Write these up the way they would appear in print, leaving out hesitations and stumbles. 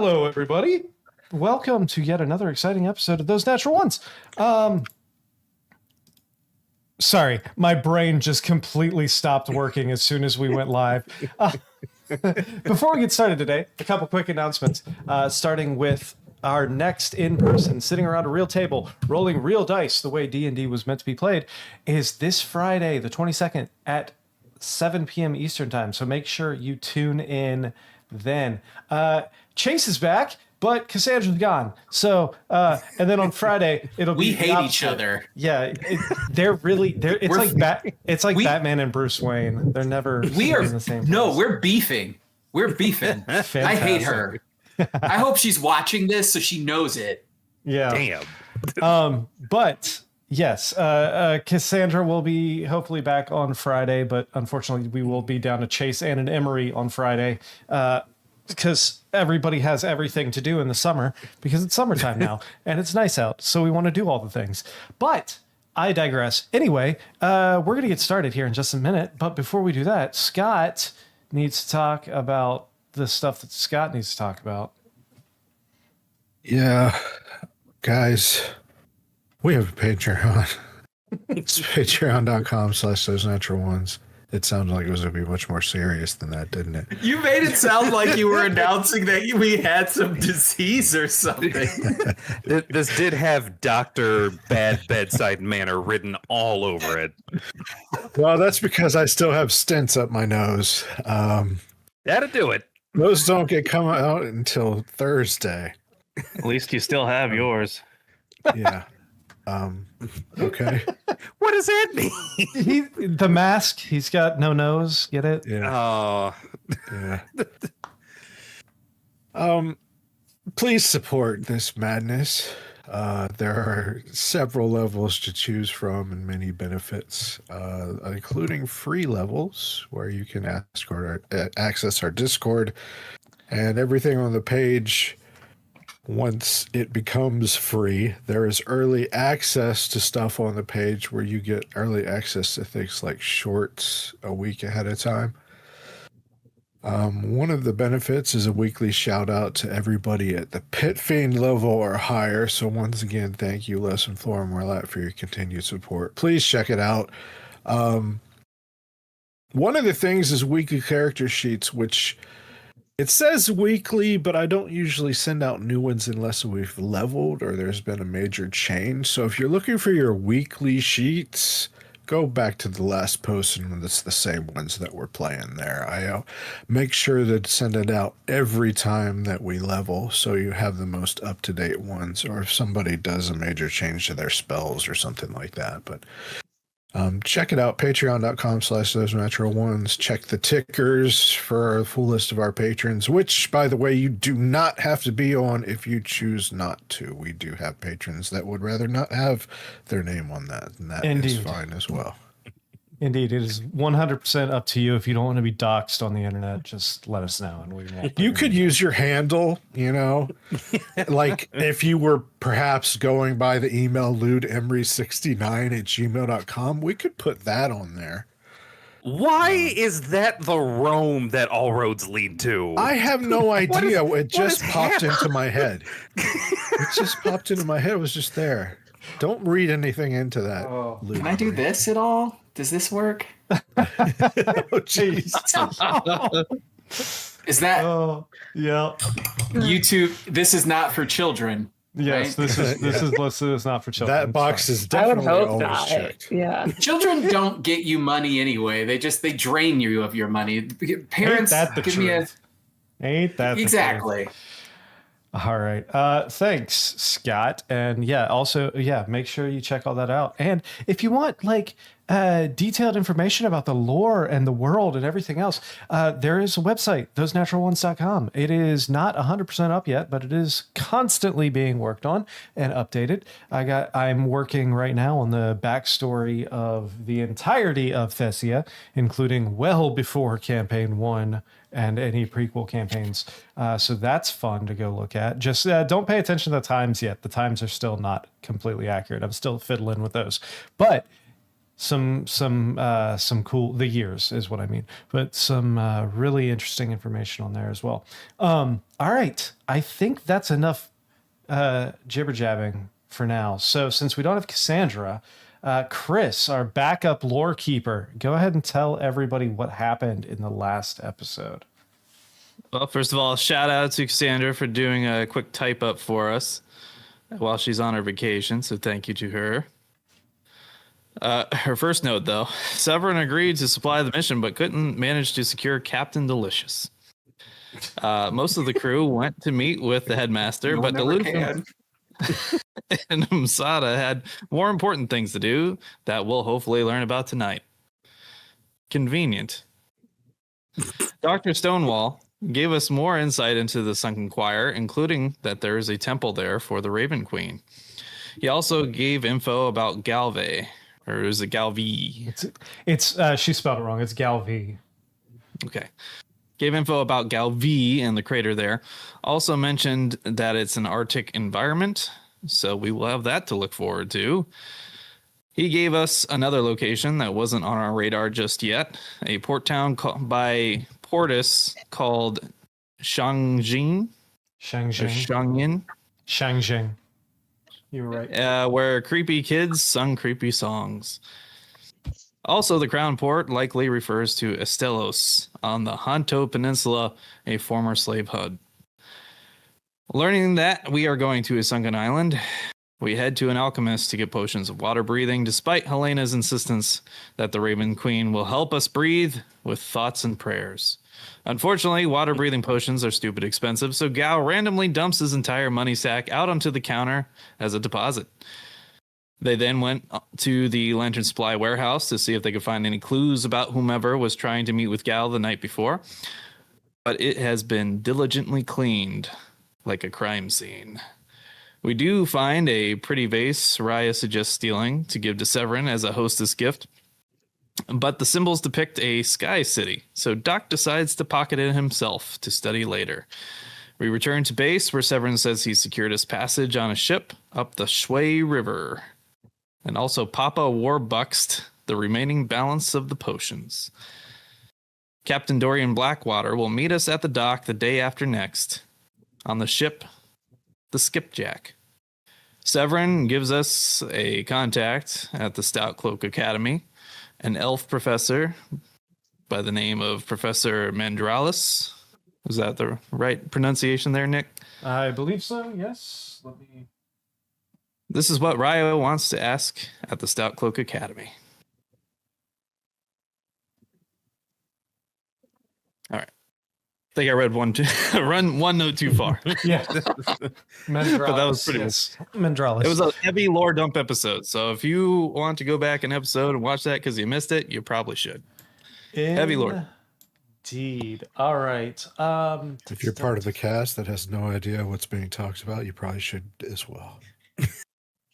Hello, everybody. Welcome to yet another exciting episode of Those Natural Ones. Sorry, my brain just completely stopped working as soon as we went live. Before we get started today, a couple quick announcements, starting with our next in-person, sitting around a real table, rolling real dice the way D&D was meant to be played, is this Friday, the 22nd at 7 p.m. Eastern Time. So make sure you tune in then. Chase is back, but Cassandra's gone. So, and then on Friday, it'll be... We hate each other. Yeah, it's like Batman and Bruce Wayne. They're never in the same place. No, we're beefing. We're beefing. I hate her. I hope she's watching this so she knows it. Yeah. Damn. But yes, Cassandra will be hopefully back on Friday, but unfortunately we will be down to Chase and an Emery on Friday because everybody has everything to do in the summer because it's summertime now and it's nice out. So we want to do all the things. But I digress. Anyway, we're going to get started here in just a minute. But before we do that, Scott needs to talk about the stuff that Scott needs to talk about. Yeah, guys, we have a Patreon. It's patreon.com/those natural ones. It sounded like it was going to be much more serious than that, didn't it? You made it sound like you were announcing that we had some disease or something. This did have Dr. Bad Bedside Manner written all over it. Well, that's because I still have stents up my nose. That'll do it. Those don't get come out until Thursday. At least you still have yours. Yeah. Okay. What does that mean? The mask, he's got no nose. Get it? Yeah. Yeah. Please support this madness. There are several levels to choose from and many benefits, including free levels where you can access our Discord and everything on the page. Once it becomes free, there is early access to stuff on the page where you get early access to things like shorts a week ahead of time. One of the benefits is a weekly shout out to everybody at the Pit Fiend level or higher. So once again, thank you, Les and Flora Morlat, for your continued support. Please check it out. One of the things is weekly character sheets, which it says weekly, but I don't usually send out new ones unless we've leveled or there's been a major change. So if you're looking for your weekly sheets, go back to the last post and it's the same ones that we're playing there. I make sure to send it out every time that we level so you have the most up-to-date ones, or if somebody does a major change to their spells or something like that. But check it out, patreon.com/those natural ones. Check the tickers for a full list of our patrons, which, by the way, you do not have to be on if you choose not to. We do have patrons that would rather not have their name on that, and that is fine as well. Indeed, it is 100% up to you. If you don't want to be doxxed on the internet, just let us know. And we won't. You could use your handle, like if you were perhaps going by the email ludeemery69@gmail.com, we could put that on there. Why is that the Rome that all roads lead to? I have no idea. It just popped into my head. It just popped into my head. It was just there. Don't read anything into that. Oh. Can I do this at all? Does this work? Oh, jeez. Is that? Oh, yeah. YouTube. This is not for children. Yes, right? this is listed as not for children. That box is definitely always checked. Yeah. Children don't get you money anyway. They drain you of your money. Parents, Ain't that the give truth? Ain't that the exactly? Truth? All right. Thanks, Scott. And make sure you check all that out. And if you want detailed information about the lore and the world and everything else, there is a website, thosenaturalones.com. It is not 100% up yet, but it is constantly being worked on and updated. I'm working right now on the backstory of the entirety of Thessia, including well before campaign 1 and any prequel campaigns. So that's fun to go look at. Just don't pay attention to the times yet. The times are still not completely accurate. I'm still fiddling with those. But some cool, the years is what I mean, but some really interesting information on there as well. All right, I think that's enough jibber jabbing for now. So since we don't have Cassandra, Chris, our backup lore keeper, go ahead and tell everybody what happened in the last episode. Well, first of all, shout out to Cassandra for doing a quick type up for us while she's on her vacation. So thank you to her. Her first note, though, Severin agreed to supply the mission, but couldn't manage to secure Captain Delicious. Most of the crew went to meet with the headmaster, but Duluth and Masada had more important things to do that we'll hopefully learn about tonight. Convenient. Dr. Stonewall gave us more insight into the Sunken Choir, including that there is a temple there for the Raven Queen. He also gave info about Galve, or is it Galvi? It's she spelled it wrong. It's Galvi. Okay. Gave info about Galvi and the crater there. Also mentioned that it's an Arctic environment, so we will have that to look forward to. He gave us another location that wasn't on our radar just yet, a port town by Portis called Shangjing. Shangjing. You were right. Where creepy kids sung creepy songs. Also, the crown port likely refers to Estelos on the Honto Peninsula, a former slave HUD. Learning that we are going to a sunken island, we head to an alchemist to get potions of water breathing, despite Helena's insistence that the Raven Queen will help us breathe with thoughts and prayers. Unfortunately, water breathing potions are stupid expensive, so Gao randomly dumps his entire money sack out onto the counter as a deposit. They then went to the Lantern Supply warehouse to see if they could find any clues about whomever was trying to meet with Gal the night before, but it has been diligently cleaned like a crime scene. We do find a pretty vase Raya suggests stealing to give to Severin as a hostess gift, but the symbols depict a sky city, so Doc decides to pocket it himself to study later. We return to base where Severin says he secured his passage on a ship up the Shui River, and also Papa warbuxed the remaining balance of the potions. Captain Dorian Blackwater will meet us at the dock the day after next on the ship the Skipjack. Severin gives us a contact at the Stout Cloak Academy, an elf professor by the name of Professor Mandralis. Is that the right pronunciation there, Nick? I believe so, yes. This is what Ryo wants to ask at the Stout Cloak Academy. All right. I think I read one note too far. Yeah. But that was pretty much. Mandralis. It was a heavy lore dump episode. So if you want to go back an episode and watch that because you missed it, you probably should. Heavy lore. Indeed. All right. If you're part of the cast that has no idea what's being talked about, you probably should as well.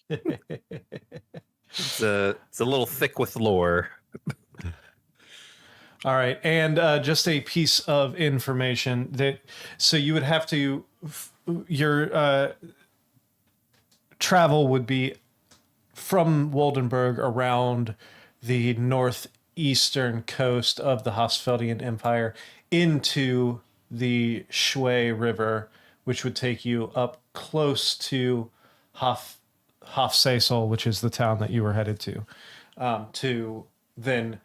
It's a little thick with lore. All right, and just a piece of information that so you would have to your travel would be from Woldenberg around the northeastern coast of the Hofsfeldian Empire into the Shui River, which would take you up close to Hofsesel, which is the town that you were headed to then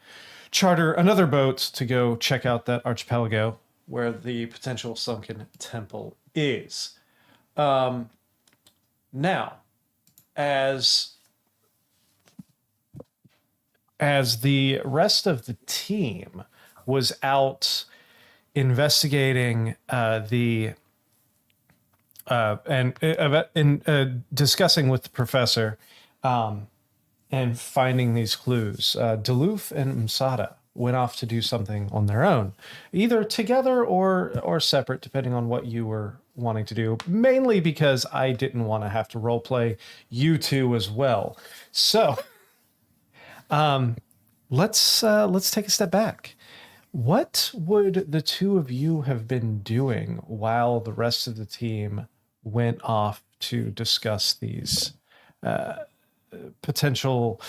charter another boat to go check out that archipelago where the potential sunken temple is. Now, as the rest of the team was out investigating discussing with the professor and finding these clues, Duluth and Masada went off to do something on their own, either together or separate, depending on what you were wanting to do, mainly because I didn't want to have to role play you two as well. So let's take a step back. What would the two of you have been doing while the rest of the team went off to discuss these potential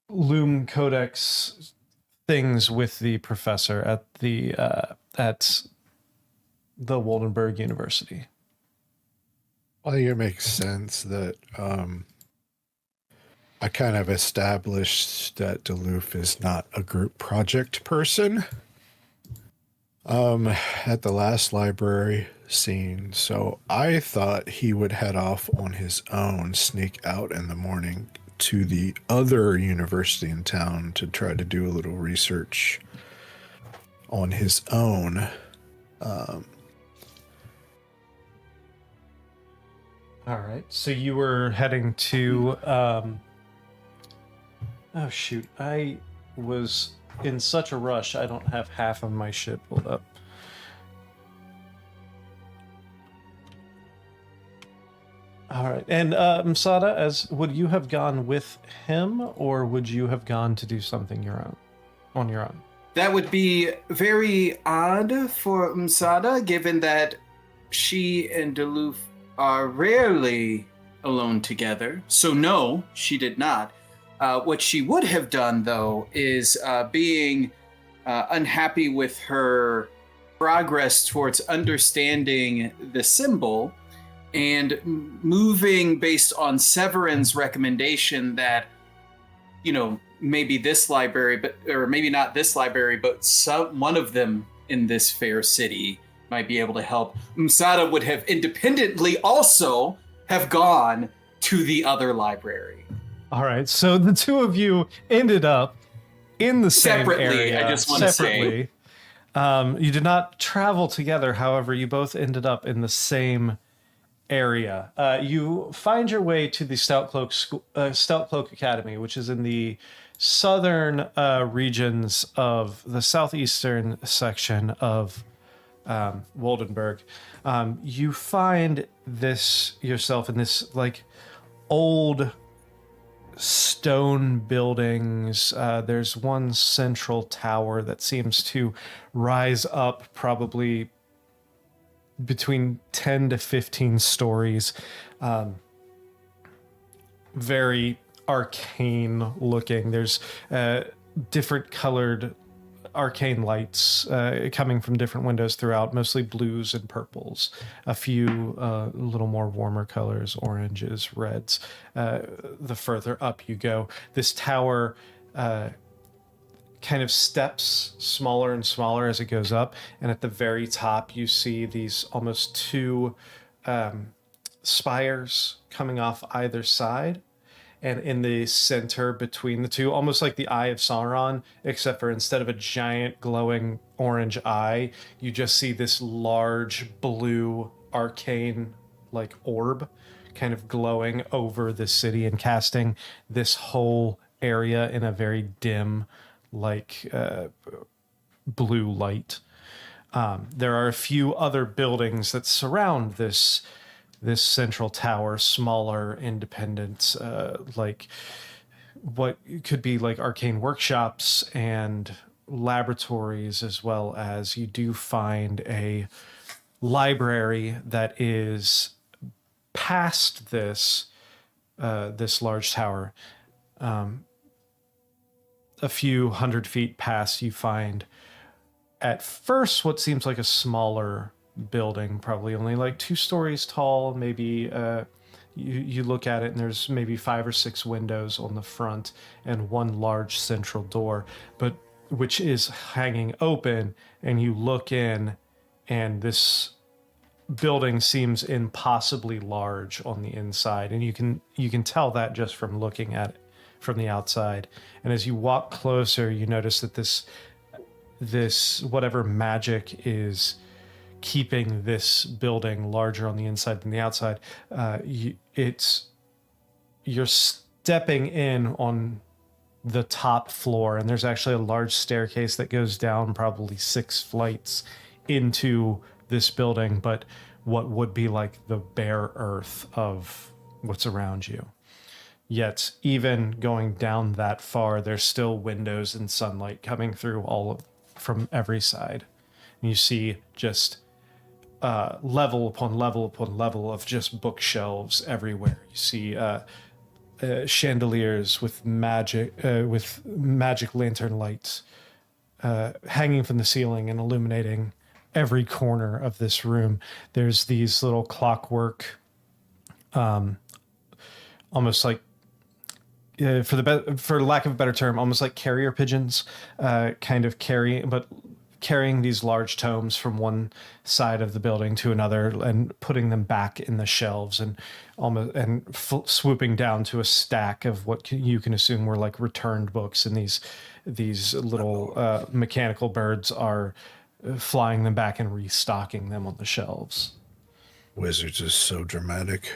Loom Codex things with the professor at the Waldenberg University. I think it makes sense that I kind of established that Duluth is not a group project person at the last library scene. So I thought he would head off on his own, sneak out in the morning to the other university in town to try to do a little research on his own. All right. So you were heading to. Oh shoot! I was in such a rush. I don't have half of my shit pulled up. All right. And Msada, would you have gone with him, or would you have gone to do something on your own? That would be very odd for Msada, given that she and Duluth are rarely alone together. So no, she did not. What she would have done, though, is being unhappy with her progress towards understanding the symbol and moving based on Severin's recommendation that, maybe this library, or maybe not this library, but one of them in this fair city might be able to help. Msada would have independently also have gone to the other library. All right, so the two of you ended up in the same area. I just want to say. You did not travel together, however, you both ended up in the same area. You find your way to the Stout Cloak Academy, which is in the southern regions of the southeastern section of Waldenberg. You find yourself in this old stone buildings. There's one central tower that seems to rise up probably between 10 to 15 stories. Very arcane looking. There's different colored arcane lights coming from different windows throughout, mostly blues and purples, a few little more warmer colors, oranges, reds. The further up you go, this tower kind of steps smaller and smaller as it goes up, and at the very top you see these almost two spires coming off either side. And in the center between the two, almost like the Eye of Sauron, except for instead of a giant glowing orange eye, you just see this large blue arcane orb kind of glowing over the city and casting this whole area in a very dim blue light. There are a few other buildings that surround this central tower, smaller, independent, what could be arcane workshops and laboratories, as well as you do find a library that is past this large tower. A few 100 feet past, you find at first what seems like a smaller building, probably only 2 stories tall. Maybe you look at it and there's maybe 5 or 6 windows on the front and one large central door, but which is hanging open, and you look in and this building seems impossibly large on the inside, and you can tell that just from looking at it from the outside. And as you walk closer, you notice that this whatever magic is keeping this building larger on the inside than the outside, you're stepping in on the top floor, and there's actually a large staircase that goes down probably 6 flights into this building, but what would be the bare earth of what's around you. Yet even going down that far, there's still windows and sunlight coming through from every side. And you see just level upon level upon level of just bookshelves everywhere. You see chandeliers with magic lantern lights hanging from the ceiling and illuminating every corner of this room. There's these little clockwork, almost like, for lack of a better term, almost like carrier pigeons, carrying these large tomes from one side of the building to another and putting them back in the shelves, and swooping down to a stack of what you can assume were like returned books, and these little mechanical birds are flying them back and restocking them on the shelves. Wizards is so dramatic.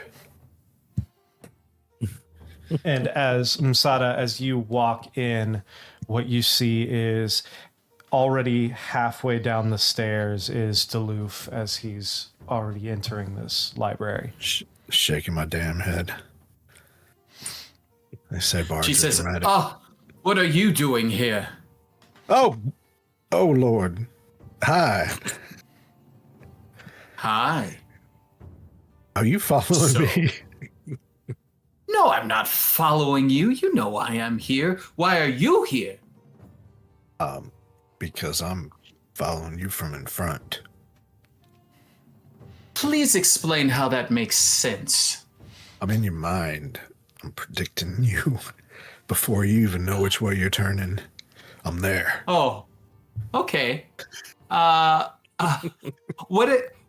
And as Msada, as you walk in, what you see is already halfway down the stairs is Duluth, as he's already entering this library. Shaking my damn head. They say bards She are says, dramatic. What are you doing here? Oh Lord. Hi. Hi. Are you following me? No, I'm not following you. You know I am here. Why are you here? Because I'm following you from in front. Please explain how that makes sense. I'm in your mind. I'm predicting you before you even know which way you're turning. I'm there. Oh, okay. What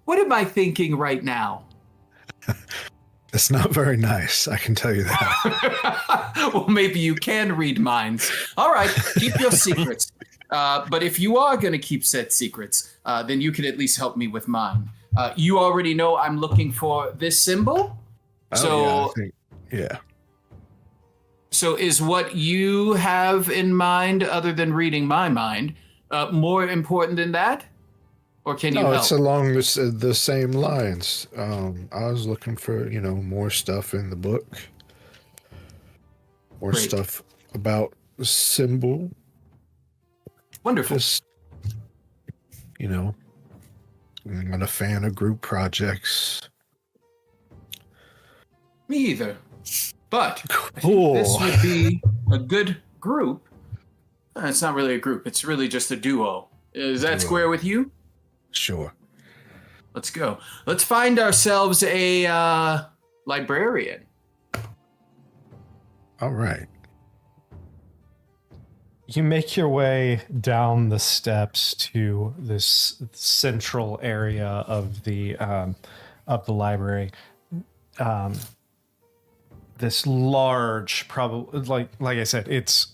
am I thinking right now? It's not very nice, I can tell you that. Well, maybe you can read minds. All right, keep your secrets. But if you are going to keep said secrets, then you can at least help me with mine. You already know I'm looking for this symbol. Yeah. So is what you have in mind, other than reading my mind, more important than that? Or can you help? It's along the same lines. I was looking for, more stuff in the book. More Great. stuff about the symbol. Wonderful. Just, I'm not a fan of group projects. Me either. But Cool. this would be a good group. It's not really a group. It's really just a duo. Is that square with you? Sure. Let's go. Let's find ourselves a librarian. All right. You make your way down the steps to this central area of the library. This large, probably like I said, it's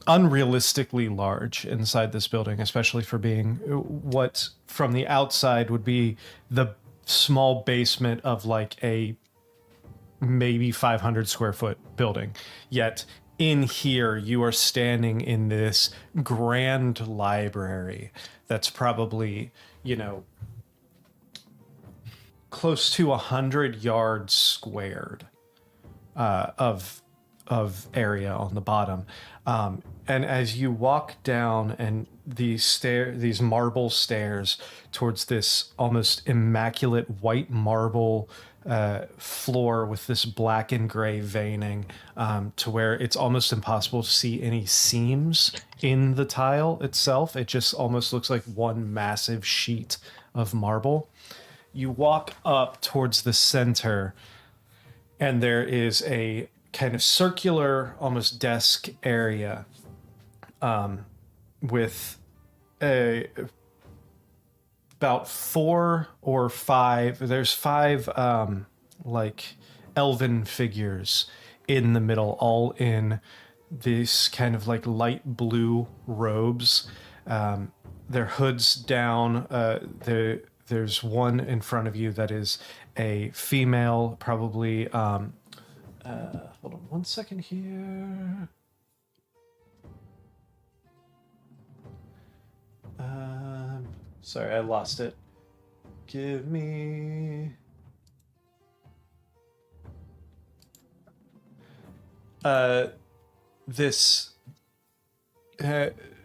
unrealistically large inside this building, especially for being what from the outside would be the small basement of like a maybe 500 square foot building. Yet in here, you are standing in this grand library that's probably, close to 100 yards squared of area on the bottom. And as you walk down and these marble stairs towards this almost immaculate white marble floor with this black and gray veining, to where it's almost impossible to see any seams in the tile itself. It just almost looks like one massive sheet of marble. You walk up towards the center, and there is a kind of circular, almost desk area, with about 4 or 5. There's 5 like elven figures in the middle, all in this kind of like light blue robes. Their hoods down. There's one in front of you that is a female, probably. Hold on one second here. Sorry, I lost it. Give me. This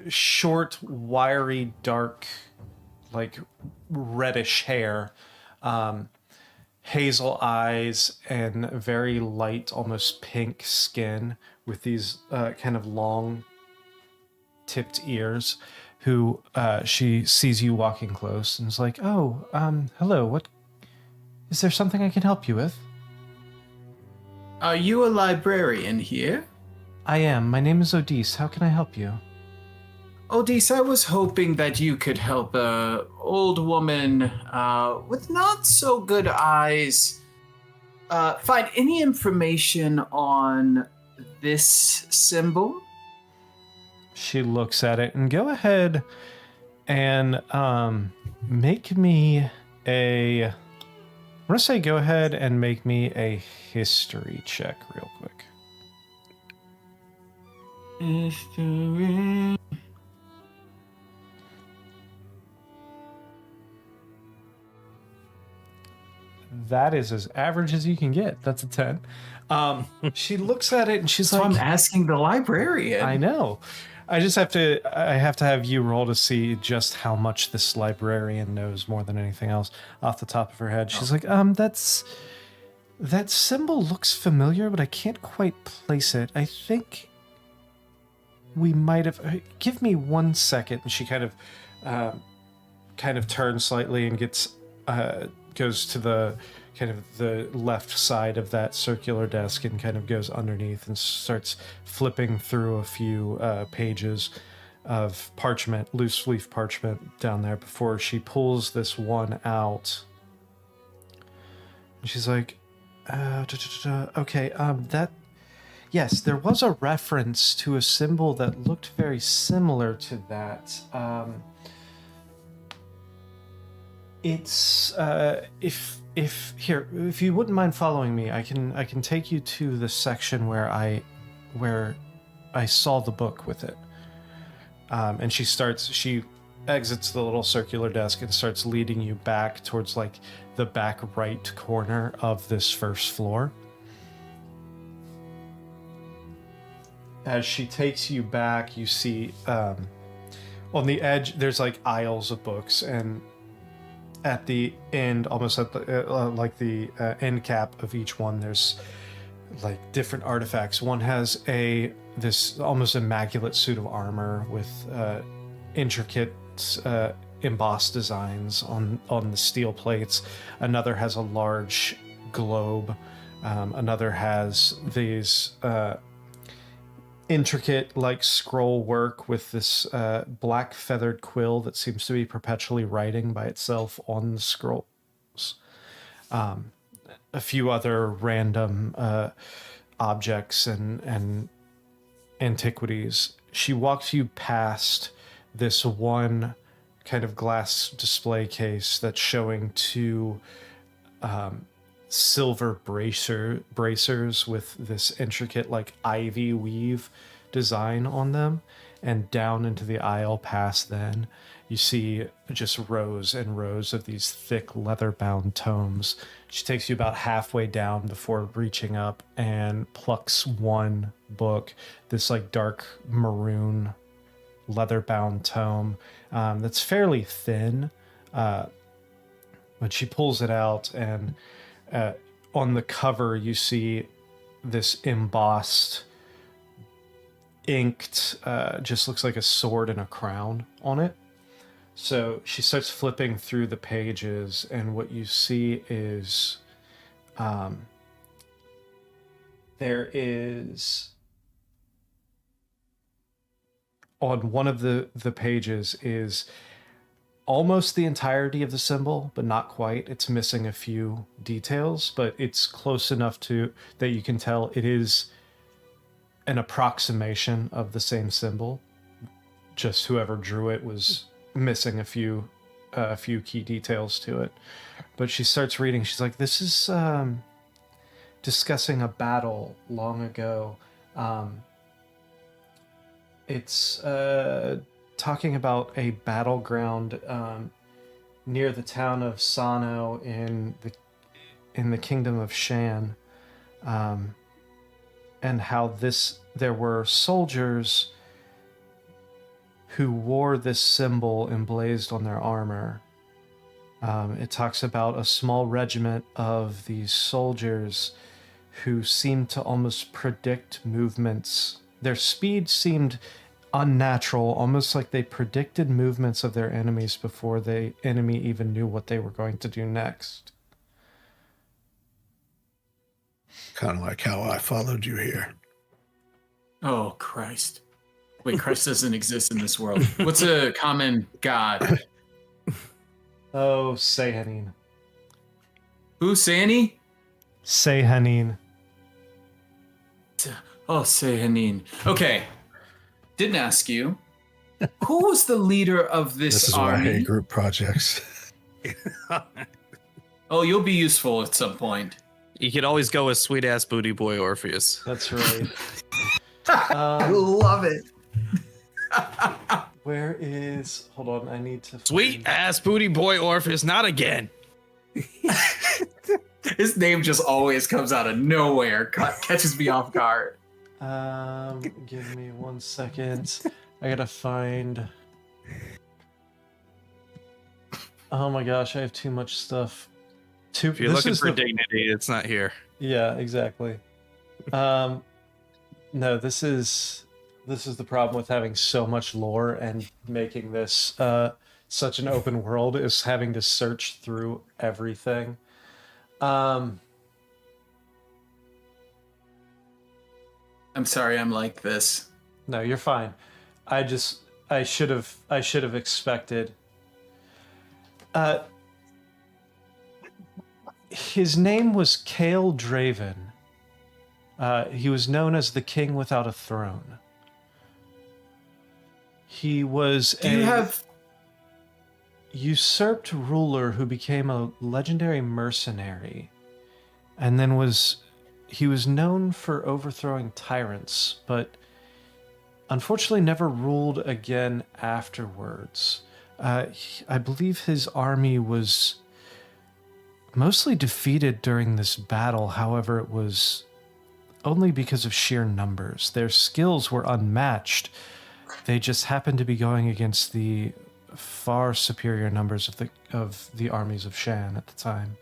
short, wiry, dark, like reddish hair, hazel eyes and very light, almost pink skin with these kind of long tipped ears, who she sees you walking close and is like, "Oh, hello. What is there something I can help you with?" Are you a librarian here? I am. My name is Odisse. How can I help you? Odisse, I was hoping that you could help a old woman with not so good eyes find any information on this symbol. She looks at it, and go ahead and make me a. I'm gonna say go ahead and make me a history check real quick. History. That is as average as you can get. That's a 10. She looks at it and she's So like, I'm asking the librarian. I know. I have to have you roll to see just how much this librarian knows more than anything else off the top of her head. She's like, that symbol looks familiar, but I can't quite place it. I think we might have, give me 1 second. And she kind of turns slightly and goes to the left side of that circular desk and kind of goes underneath and starts flipping through a few pages of parchment, loose leaf parchment down there before she pulls this one out. And she's like, okay, yes, there was a reference to a symbol that looked very similar to that. It's if you wouldn't mind following me, I can take you to the section where I saw the book with it. And she exits the little circular desk and starts leading you back towards like the back right corner of this first floor. As she takes you back, you see on the edge there's like aisles of books, and at the end, almost at the end cap of each one, there's like different artifacts. One has this almost immaculate suit of armor with intricate embossed designs on the steel plates. Another has a large globe. Another has these intricate like scroll work with this black feathered quill that seems to be perpetually writing by itself on the scrolls. A few other random objects and antiquities. She walks you past this one kind of glass display case that's showing two silver bracers with this intricate like ivy weave design on them, and down into the aisle past then you see just rows and rows of these thick leather-bound tomes. She takes you about halfway down before reaching up and plucks one book, this like dark maroon leather-bound tome that's fairly thin, but she pulls it out, and on the cover you see this embossed, inked, just looks like a sword and a crown on it. So she starts flipping through the pages, and what you see is there is on one of the pages is almost the entirety of the symbol, but not quite. It's missing a few details, but it's close enough to that you can tell it is an approximation of the same symbol. Just whoever drew it was missing a few key details to it. But she starts reading. She's like, this is discussing a battle long ago. It's talking about a battleground near the town of Sano in the kingdom of Shan, and how there were soldiers who wore this symbol emblazoned on their armor, It talks about a small regiment of these soldiers who seemed to almost predict movements. Their speed seemed unnatural, almost like they predicted movements of their enemies before the enemy even knew what they were going to do next. Kind of like how I followed you here. Oh, Christ. Wait, Christ doesn't exist in this world. What's a common god? Oh, Sehanin. Who, Sani? Sehanin. Oh, Sehanin. Okay. Didn't ask you. Who was the leader of this This is why I army? hate group projects. Oh, you'll be useful at some point. You could always go with sweet ass booty boy Orpheus. That's right. I love it. Where is... Hold on, I need to... Sweet ass booty boy Orpheus, not again. His name just always comes out of nowhere. Catches me off guard. Give me 1 second. I gotta find... Oh my gosh, I have too much stuff. If you're looking for dignity, it's not here. Yeah, exactly. No, this is the problem with having so much lore and making this such an open world, is having to search through everything. I'm sorry I'm like this. No, you're fine. I should have expected. His name was Cale Draven. He was known as the King Without a Throne. He was usurped ruler who became a legendary mercenary, and then he was known for overthrowing tyrants, but unfortunately never ruled again afterwards. I believe his army was mostly defeated during this battle. However, it was only because of sheer numbers. Their skills were unmatched. They just happened to be going against the far superior numbers of the armies of Shan at the time.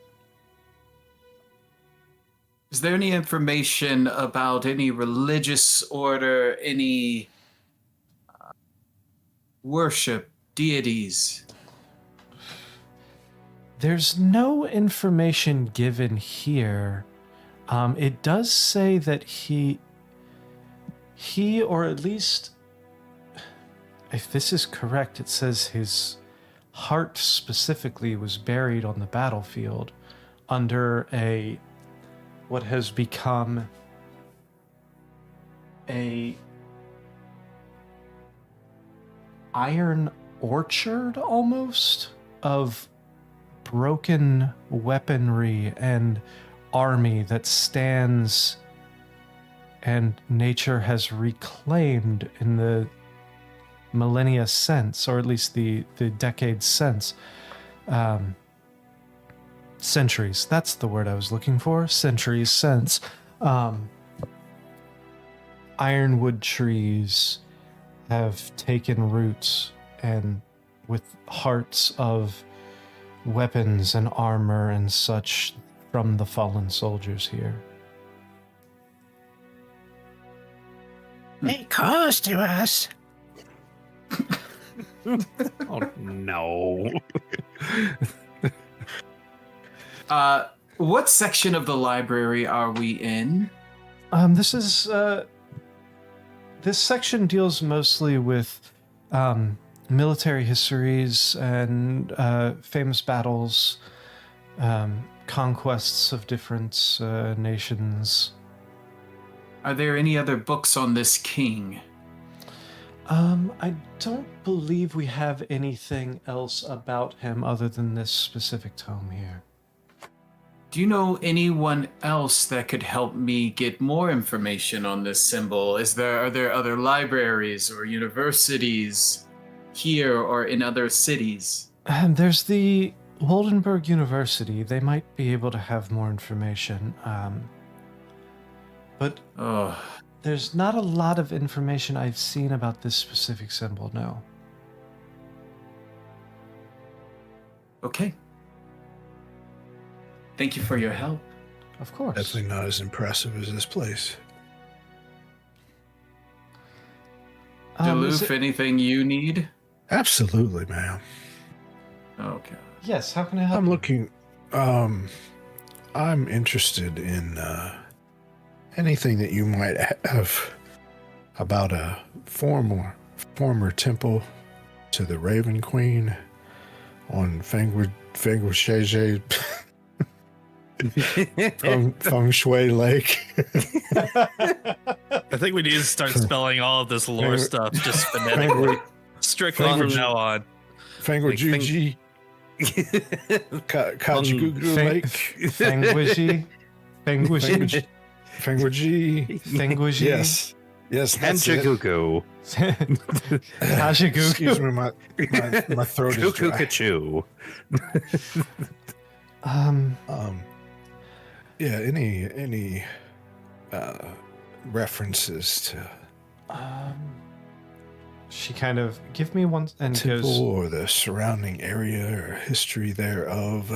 Is there any information about any religious order, any worship, deities? There's no information given here. It does say that he, or at least, if this is correct, it says his heart specifically was buried on the battlefield under what has become a iron orchard almost of broken weaponry and army that stands and nature has reclaimed in the millennia since, or at least the decades since. Centuries, that's the word I was looking for. Centuries since. Ironwood trees have taken roots, and with hearts of weapons and armor and such from the fallen soldiers here. They close to us. Oh no. What section of the library are we in? This section deals mostly with military histories and famous battles, conquests of different nations. Are there any other books on this king? I don't believe we have anything else about him other than this specific tome here. Do you know anyone else that could help me get more information on this symbol? Are there other libraries or universities here or in other cities? There's the Woldenberg University. They might be able to have more information. But there's not a lot of information I've seen about this specific symbol, no. Okay. Thank you for your help. Of course. Definitely not as impressive as this place. Is Duluth, it- anything you need? Absolutely, ma'am. Okay. yes, how can I help? I'm looking. I'm interested in anything that you might have about a former temple to the Raven Queen on Feng Shui Lake. I think we need to start spelling all of this lore stuff just phonetically. Strictly from now on. Fengwajuji. Kajagugu Lake. Fengwaji? Fengwaji? Fengwaji. Yes. Yes, that's it. Hanjagugu. Kajagugu. Excuse me, my throat is dry. Cuckoo. Yeah, any references to She kind of give me one and temple goes. or the surrounding area or history thereof?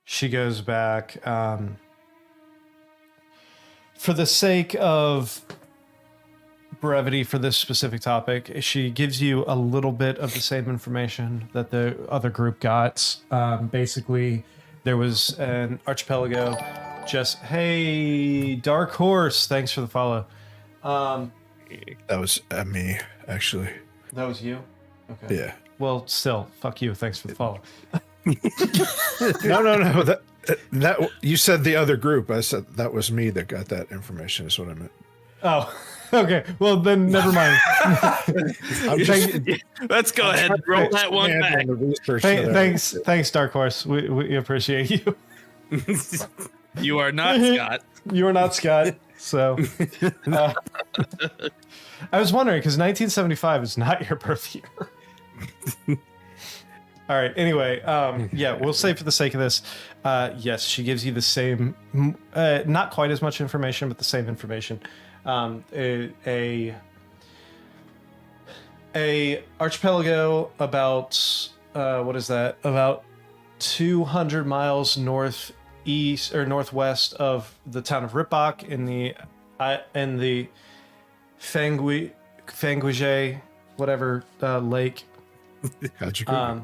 She goes back. For the sake of brevity for this specific topic, she gives you a little bit of the same information that the other group got. Basically, there was an archipelago. Just, hey, Dark Horse, thanks for the follow. That was me, actually. That was you? Okay. Yeah. Well, still, fuck you. Thanks for the follow. No. That you said the other group. I said that was me that got that information. Is what I meant. Oh, okay. Well, then never mind. I'm just Let's go ahead and roll that one expand back. on the research that I- Thanks, Dark Horse. We appreciate you. You are not Scott. You are not Scott. So, I was wondering because 1975 is not your birth year. All right. Anyway, yeah, we'll say for the sake of this, yes, she gives you the same, not quite as much information, but the same information. A archipelago about what is that? About 200 miles northeast or northwest of the town of Ripbach in the Fengwaje, whatever lake. Kajagugu.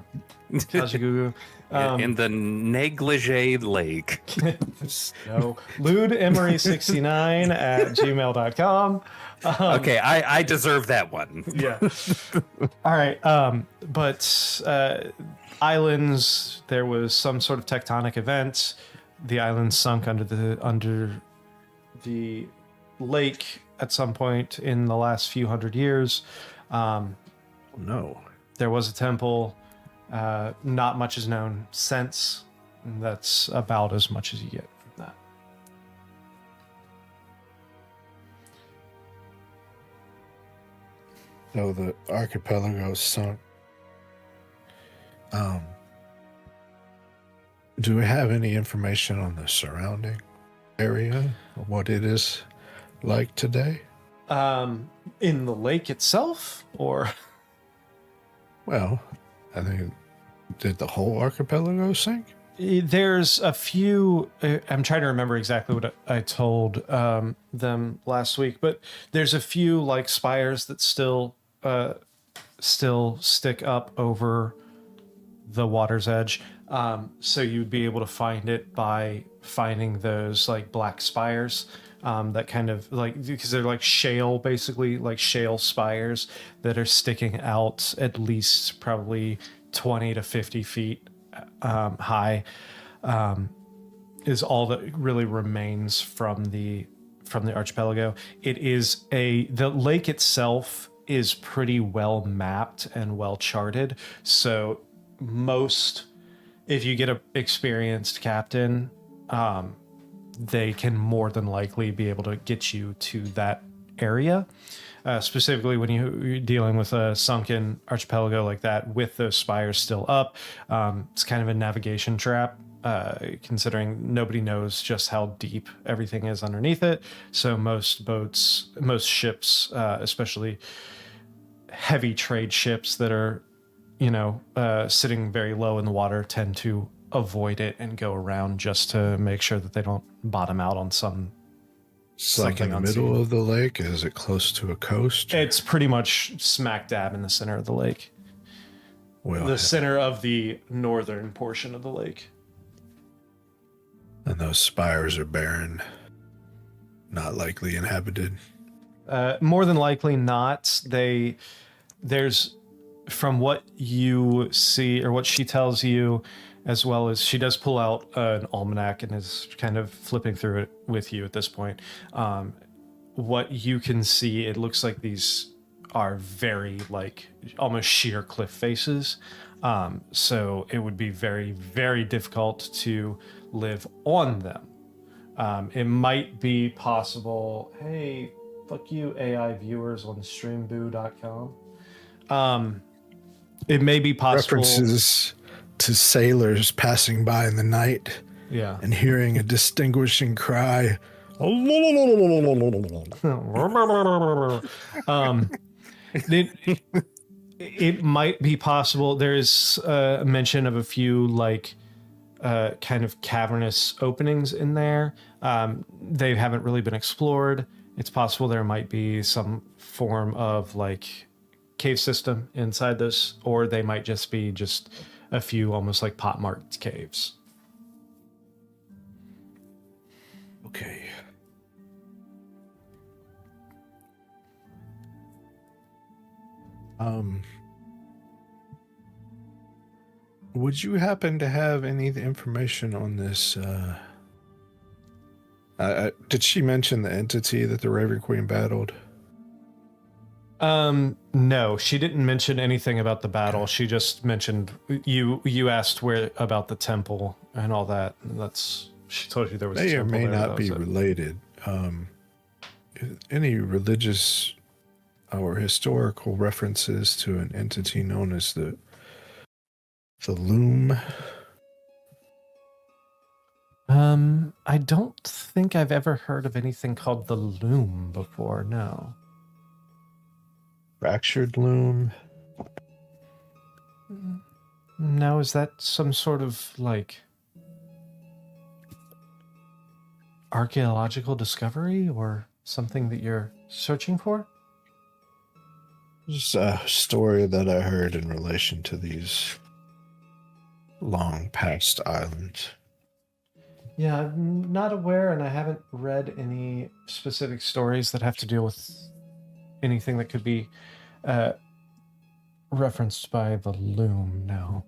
Kajagugu. In the negligee lake. No. LudeEmery69 at gmail.com. Okay, I deserve that one. Yeah. All right. But islands, there was some sort of tectonic event. The island sunk under the lake at some point in the last few hundred years. No. There was a temple. Not much is known since. And that's about as much as you get from that. So the archipelago sunk. Do we have any information on the surrounding area? What it is like today? In the lake itself, or Well, I think did the whole archipelago sink? there's a few. I'm trying to remember exactly what I told them last week, but there's a few like spires that still stick up over the water's edge. So you'd be able to find it by finding those like black spires. That kind of like, because they're like shale, basically like shale spires that are sticking out at least probably 20 to 50 feet high, is all that really remains from the archipelago. It is the lake itself is pretty well mapped and well charted. So if you get an experienced captain, they can more than likely be able to get you to that area. Specifically when you're dealing with a sunken archipelago like that with those spires still up. It's kind of a navigation trap, considering nobody knows just how deep everything is underneath it. So most ships, especially heavy trade ships that are, sitting very low in the water, tend to avoid it and go around just to make sure that they don't bottom out on some. It's like in Something the middle unseen. of the lake. Is it close to a coast? It's pretty much smack dab in the center of the lake. Well, The center of the northern portion of the lake. and those spires are barren, not likely inhabited. More than likely not. There's, from what you see or what she tells you, as well as she does pull out an almanac and is kind of flipping through it with you at this point. What you can see, it looks like these are very like almost sheer cliff faces. So it would be very, very difficult to live on them. It might be possible. Hey, fuck you, AI viewers on streamboo.com. It may be possible. References to sailors passing by in the night Yeah. and hearing a distinguishing cry. It might be possible. There is a mention of a few like kind of cavernous openings in there. They haven't really been explored. It's possible there might be some form of like cave system inside this, or they might just be just a few almost like pot-marked caves. Okay. Would you happen to have any information on this? Did she mention the entity that the Raven Queen battled? No, she didn't mention anything about the battle. She just mentioned you asked where about the temple and all that. That's she told you there was a May or temple may there, not that be was it. related. Any religious or historical references to an entity known as the Loom? I don't think I've ever heard of anything called the Loom before, no. Fractured Loom? No, is that some sort of like archaeological discovery or something that you're searching for? Just a story that I heard in relation to these long past islands. Yeah, I'm not aware, and I haven't read any specific stories that have to deal with anything that could be referenced by the Loom, no.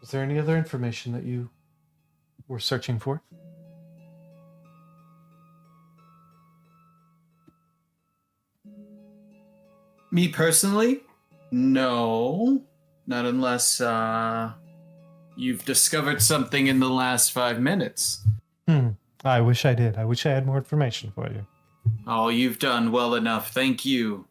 Is there any other information that you were searching for? Me personally? No. Not unless you've discovered something in the last 5 minutes. I wish I did. I wish I had more information for you. Oh, you've done well enough. Thank you.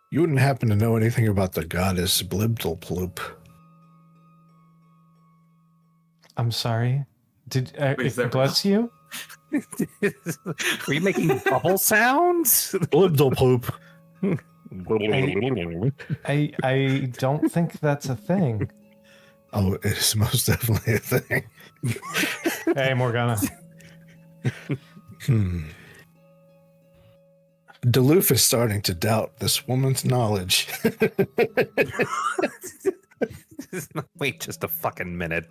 You wouldn't happen to know anything about the goddess Blibdleploop? I'm sorry. Did Is that bless you? Were you making bubble sounds? Blibdleploop. I don't think that's a thing. Oh, it is most definitely a thing. Hey, Morgana. Duluth is starting to doubt this woman's knowledge. Wait just a fucking minute.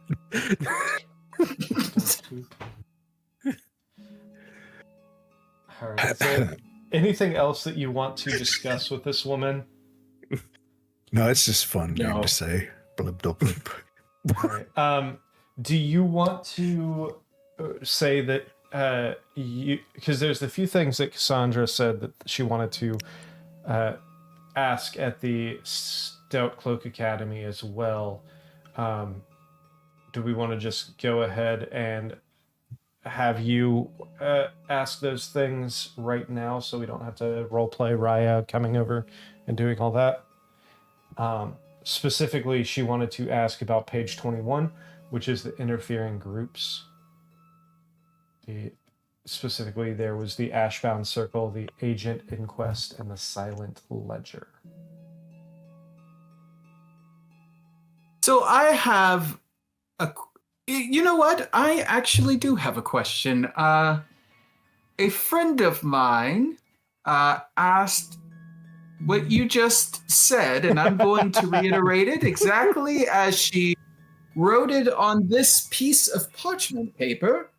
All right. Is there anything else that you want to discuss with this woman? No, it's just fun name No. to say. Blibdleploop. All right. Do you want to say that you, because there's a few things that Cassandra said that she wanted to ask at the Stout Cloak Academy as well. Do we want to just go ahead and have you ask those things right now so we don't have to roleplay Raya coming over and doing all that? Specifically, she wanted to ask about page 21, which is the interfering groups. Specifically, there was the Ashbound Circle, the Agent Inquest, and the Silent Ledger. So I have you know what? I actually do have a question. A friend of mine asked what you just said, and I'm going to reiterate it exactly as she wrote it on this piece of parchment paper.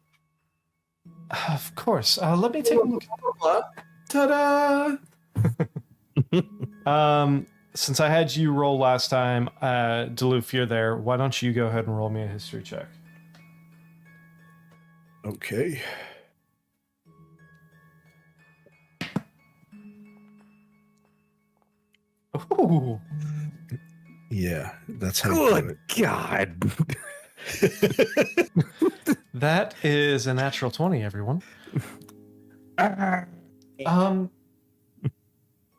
Of course. Let me take a look. Ta-da! Since I had you roll last time, Duluth, you're there. Why don't you go ahead and roll me a history check? Okay. Ooh. Yeah, that's how you do Good God. it. That is a natural 20, everyone.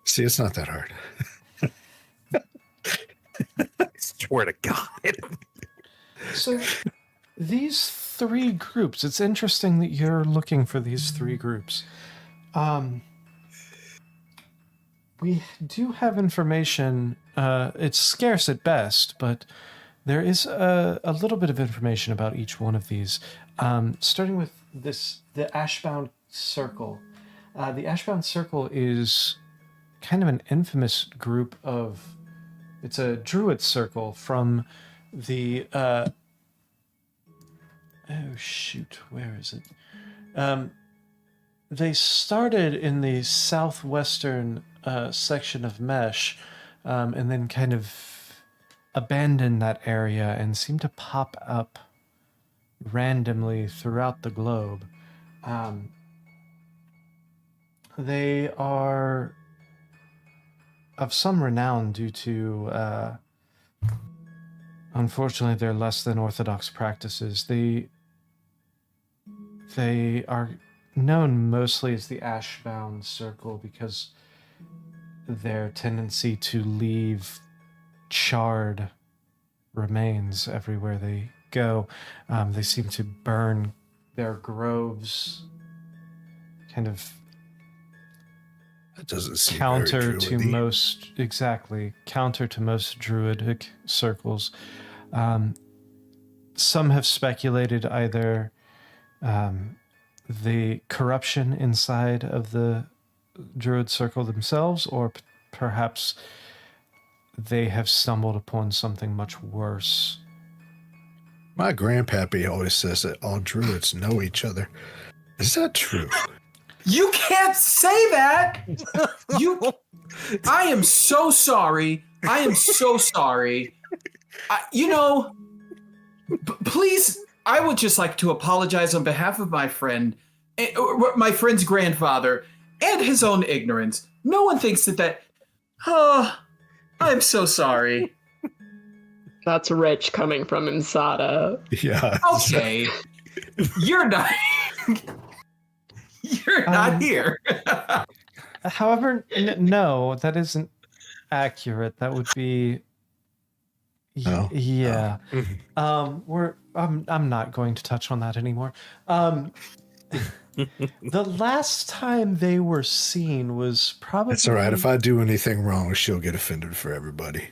See, it's not that hard. I swear to God. So these three groups, it's interesting that you're looking for these three groups. We do have information. It's scarce at best, but there is a little bit of information about each one of these. Starting with the Ashbound Circle. The Ashbound Circle is kind of an infamous group of... It's a druid circle from the... oh, shoot. Where is it? They started in the southwestern section of Mesh, and then kind of abandoned that area and seemed to pop up randomly throughout the globe. They are of some renown due to, unfortunately, their less than orthodox practices. They are known mostly as the Ashbound Circle because their tendency to leave charred remains everywhere they go. They seem to burn their groves, kind of That doesn't seem counter very to druidy. counter to most druidic circles. Some have speculated either the corruption inside of the druid circle themselves, or perhaps they have stumbled upon something much worse. My grandpappy always says that all druids know each other. Is that true? You can't say that. I am so sorry. I am so sorry. Please, I would just like to apologize on behalf of my friend, my friend's grandfather, and his own ignorance. No one thinks that. Oh, I'm so sorry. That's rich coming from Insada. Yeah. Okay, you're not. You're not here. However, no, that isn't accurate. That would be... No? Yeah. I'm not going to touch on that anymore. The last time they were seen was probably... It's all right. If I do anything wrong, she'll get offended for everybody.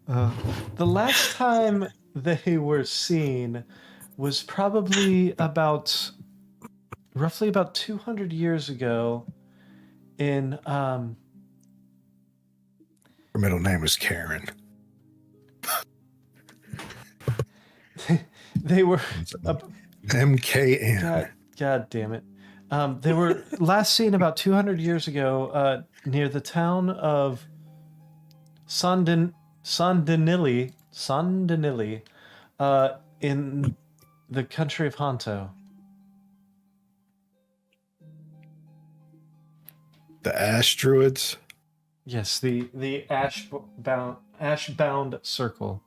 The last time they were seen was probably roughly about 200 years ago in... Her middle name is Karen. They were... MKN. God damn it. They were last seen about 200 years ago near the town of Sandinili, in the country of Honto. The Ash Druids. Yes, the ash-bound circle.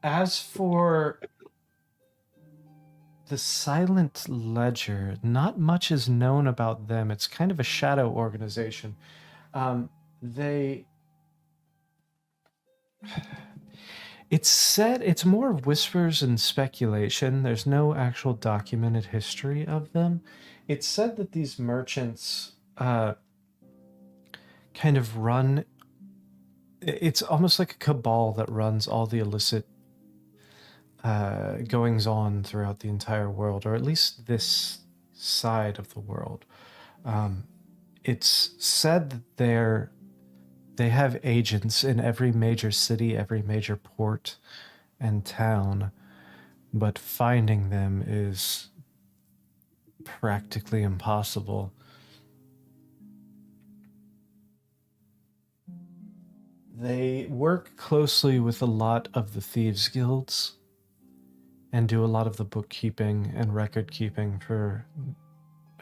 As for the Silent Ledger, not much is known about them. It's kind of a shadow organization. They... It's said, it's more whispers and speculation. There's no actual documented history of them. It's said that these merchants kind of run... It's almost like a cabal that runs all the illicit goings on throughout the entire world, or at least this side of the world. It's said that they have agents in every major city, every major port and town, but finding them is practically impossible. They work closely with a lot of the thieves' guilds and do a lot of the bookkeeping and record keeping for,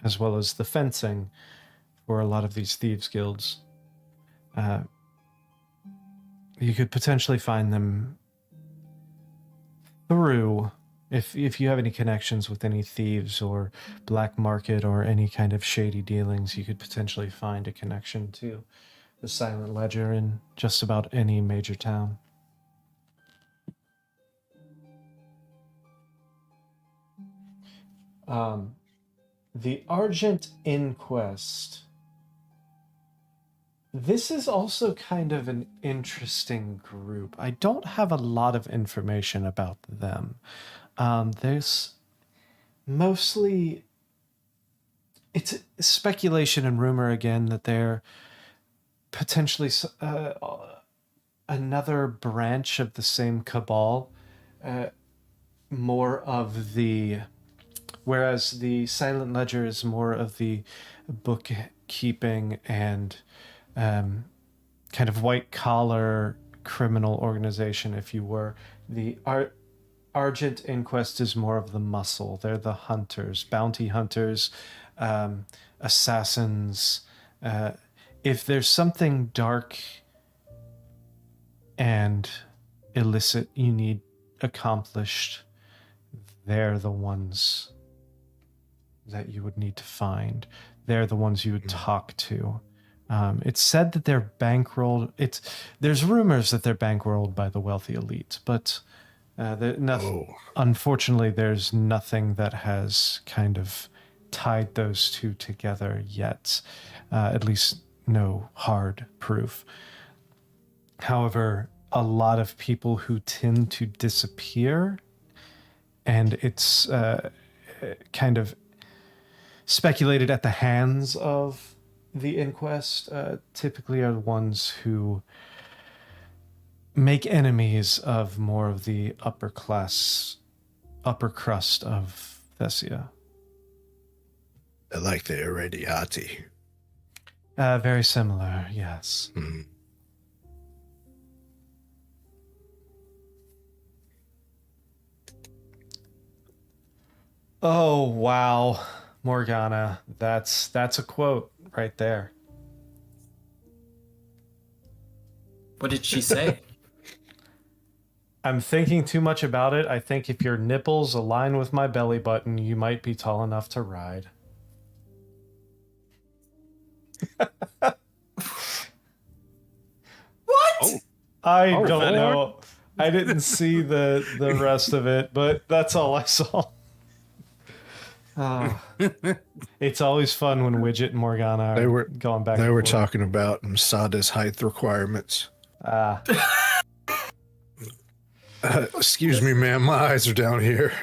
as well as the fencing for a lot of these thieves' guilds. You could potentially find them through, if you have any connections with any thieves or black market or any kind of shady dealings, you could potentially find a connection to the Silent Ledger in just about any major town. The Argent Inquest. This is also kind of an interesting group. I don't have a lot of information about them. There's mostly... It's speculation and rumor again that they're potentially another branch of the same cabal. More of the... Whereas the Silent Ledger is more of the bookkeeping and kind of white-collar criminal organization, if you were. The Argent Inquest is more of the muscle. They're the hunters, bounty hunters, assassins. If there's something dark and illicit you need accomplished, they're the ones that you would need to find. They're the ones you would talk to. It's said that they're bankrolled. There's rumors that they're bankrolled by the wealthy elite, but unfortunately, there's nothing that has kind of tied those two together yet. At least no hard proof. However, a lot of people who tend to disappear, and it's kind of speculated at the hands of the inquest, typically are the ones who make enemies of more of the upper crust of Thessia. Like the Irradiati. Very similar, yes. Hmm. Oh, wow. Morgana, that's a quote right there. What did she say? I'm thinking too much about it. I think if your nipples align with my belly button, you might be tall enough to ride. What? Oh, I don't Valor? know. I didn't see the rest of it, but that's all I saw. It's always fun when Widget and Morgana are going back. They and were forth. talking about Msada's height requirements. Excuse me, ma'am. My eyes are down here.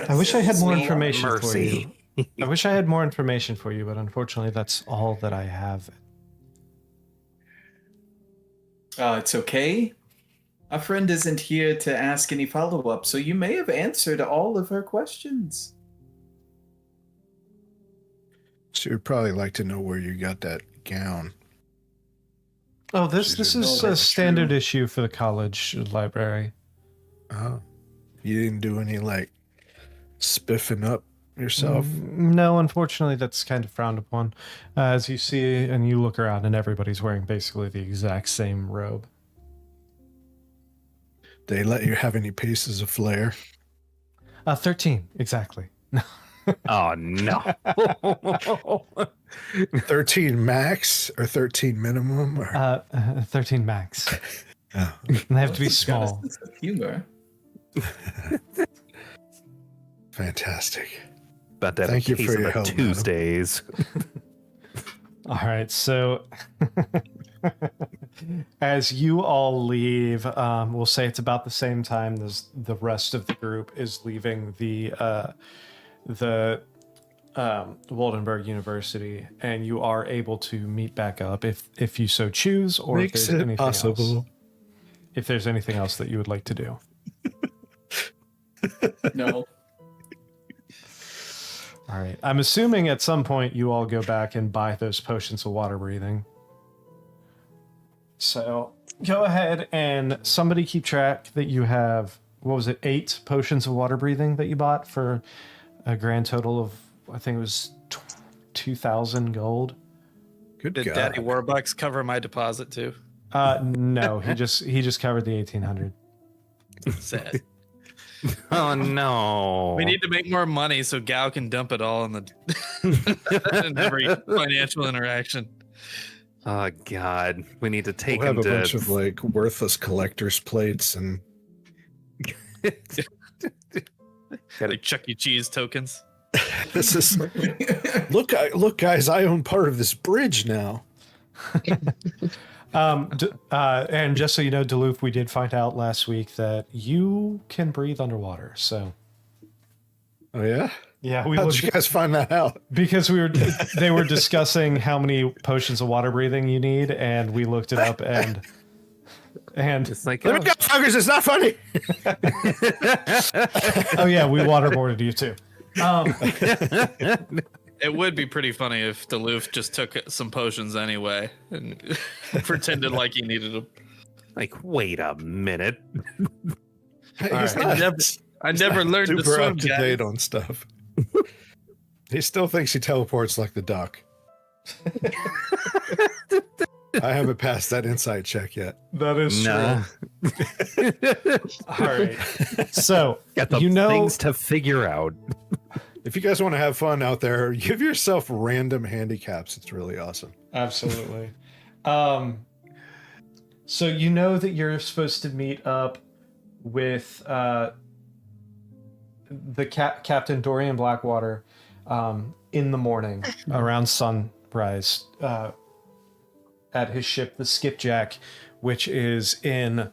I wish I had more Sweet information for mercy. you. I wish I had more information for you, but unfortunately, that's all that I have. It's okay. Our friend isn't here to ask any follow-up, so you may have answered all of her questions. She would probably like to know where you got that gown. Oh, this She's is Oh, a that's standard true. issue for the college library. Oh, you didn't do any like spiffing up yourself. No, unfortunately, that's kind of frowned upon. As you see, and you look around, and everybody's wearing basically the exact same robe. They let you have any pieces of flair. 13, exactly. Oh no. 13 max or 13 minimum? Or, 13 max. oh. They have to be He's got a small. sense of humor. Fantastic. About to have Thank a you case for of your the help, madam. Tuesdays. All right, so as you all leave, we'll say it's about the same time as the rest of the group is leaving the Waldenberg University, and you are able to meet back up if you so choose, or Makes if there's it anything possible. else. If there's anything else that you would like to do. No. All right. I'm assuming at some point you all go back and buy those potions of water breathing. So go ahead and somebody keep track that you have, what was it, 8 potions of water breathing that you bought for a grand total of, I think it was 2,000 gold. Good Did God. Daddy Warbucks cover my deposit too? No, he just covered the 1,800. Sad. Oh no. We need to make more money so Gao can dump it all in the in every financial interaction. Oh God. We need to take We'll him have a to bunch of like worthless collector's plates and Like Chuck E. Cheese tokens. this is look guys, I own part of this bridge now. And just so you know, Duluth, we did find out last week that you can breathe underwater. So Oh yeah? yeah, we How'd looked you guys find that out? because they were discussing how many potions of water breathing you need, and we looked it up and It's like, Let me go, fuckers, it's not funny. oh yeah, we waterboarded you too. It would be pretty funny if Duluth just took some potions anyway and pretended like he needed them. like, wait a minute. He's right. not, I never learned to super swim, up to guys. date on stuff. He still thinks he teleports like the duck. I haven't passed that insight check yet. That is Nah. true. All right. So Got the you know, things to figure out. If you guys want to have fun out there, give yourself random handicaps. It's really awesome. absolutely. So you know that you're supposed to meet up with the Captain Dorian Blackwater in the morning around sunrise at his ship, the Skipjack, which is in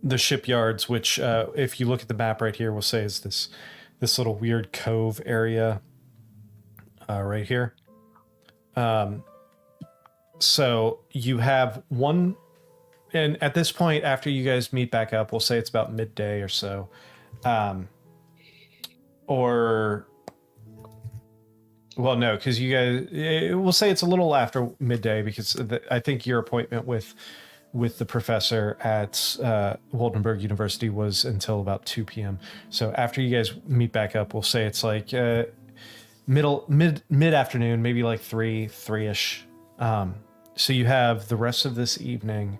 the shipyards. Which, if you look at the map right here, we'll say is this little weird cove area right here. So you have one, and at this point, after you guys meet back up, we'll say it's about midday or so, or well, no, because you guys, we'll say it's a little after midday because I think your appointment with the professor at Waldenberg University was until about 2 p.m. So after you guys meet back up, we'll say it's like mid afternoon, maybe like 3-ish. So you have the rest of this evening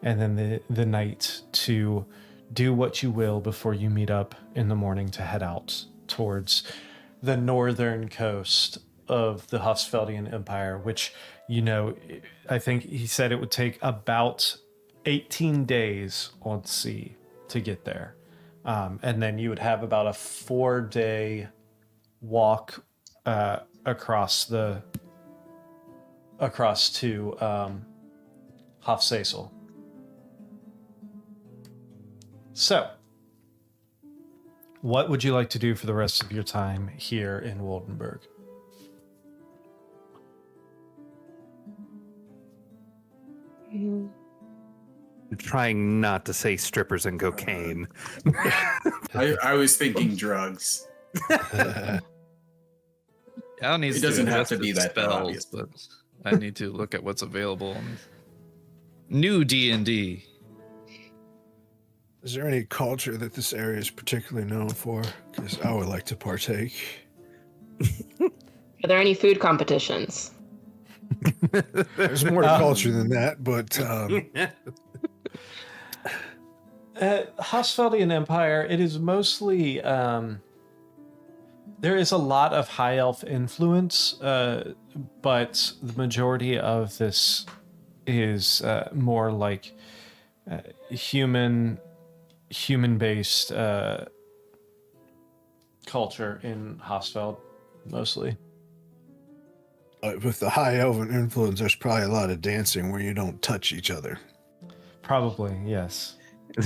and then the night to do what you will before you meet up in the morning to head out towards the northern coast of the Hofsfeldian Empire, which, you know, I think he said it would take about 18 days on sea to get there. And then you would have about a 4-day walk across to Hofsesel. So, what would you like to do for the rest of your time here in Waldenberg? I'm trying not to say strippers and cocaine. I was thinking drugs. I don't need It doesn't have to be that spells, obvious. but I need to look at what's available. new D&D. Is there any culture that this area is particularly known for? Because I would like to partake. Are there any food competitions? There's more to culture than that, but Hofsfeldian Empire, it is mostly there is a lot of high elf influence, but the majority of this is more like human-based culture in Hofsfeld, mostly. with the high elven influence, there's probably a lot of dancing where you don't touch each other. Probably, yes. You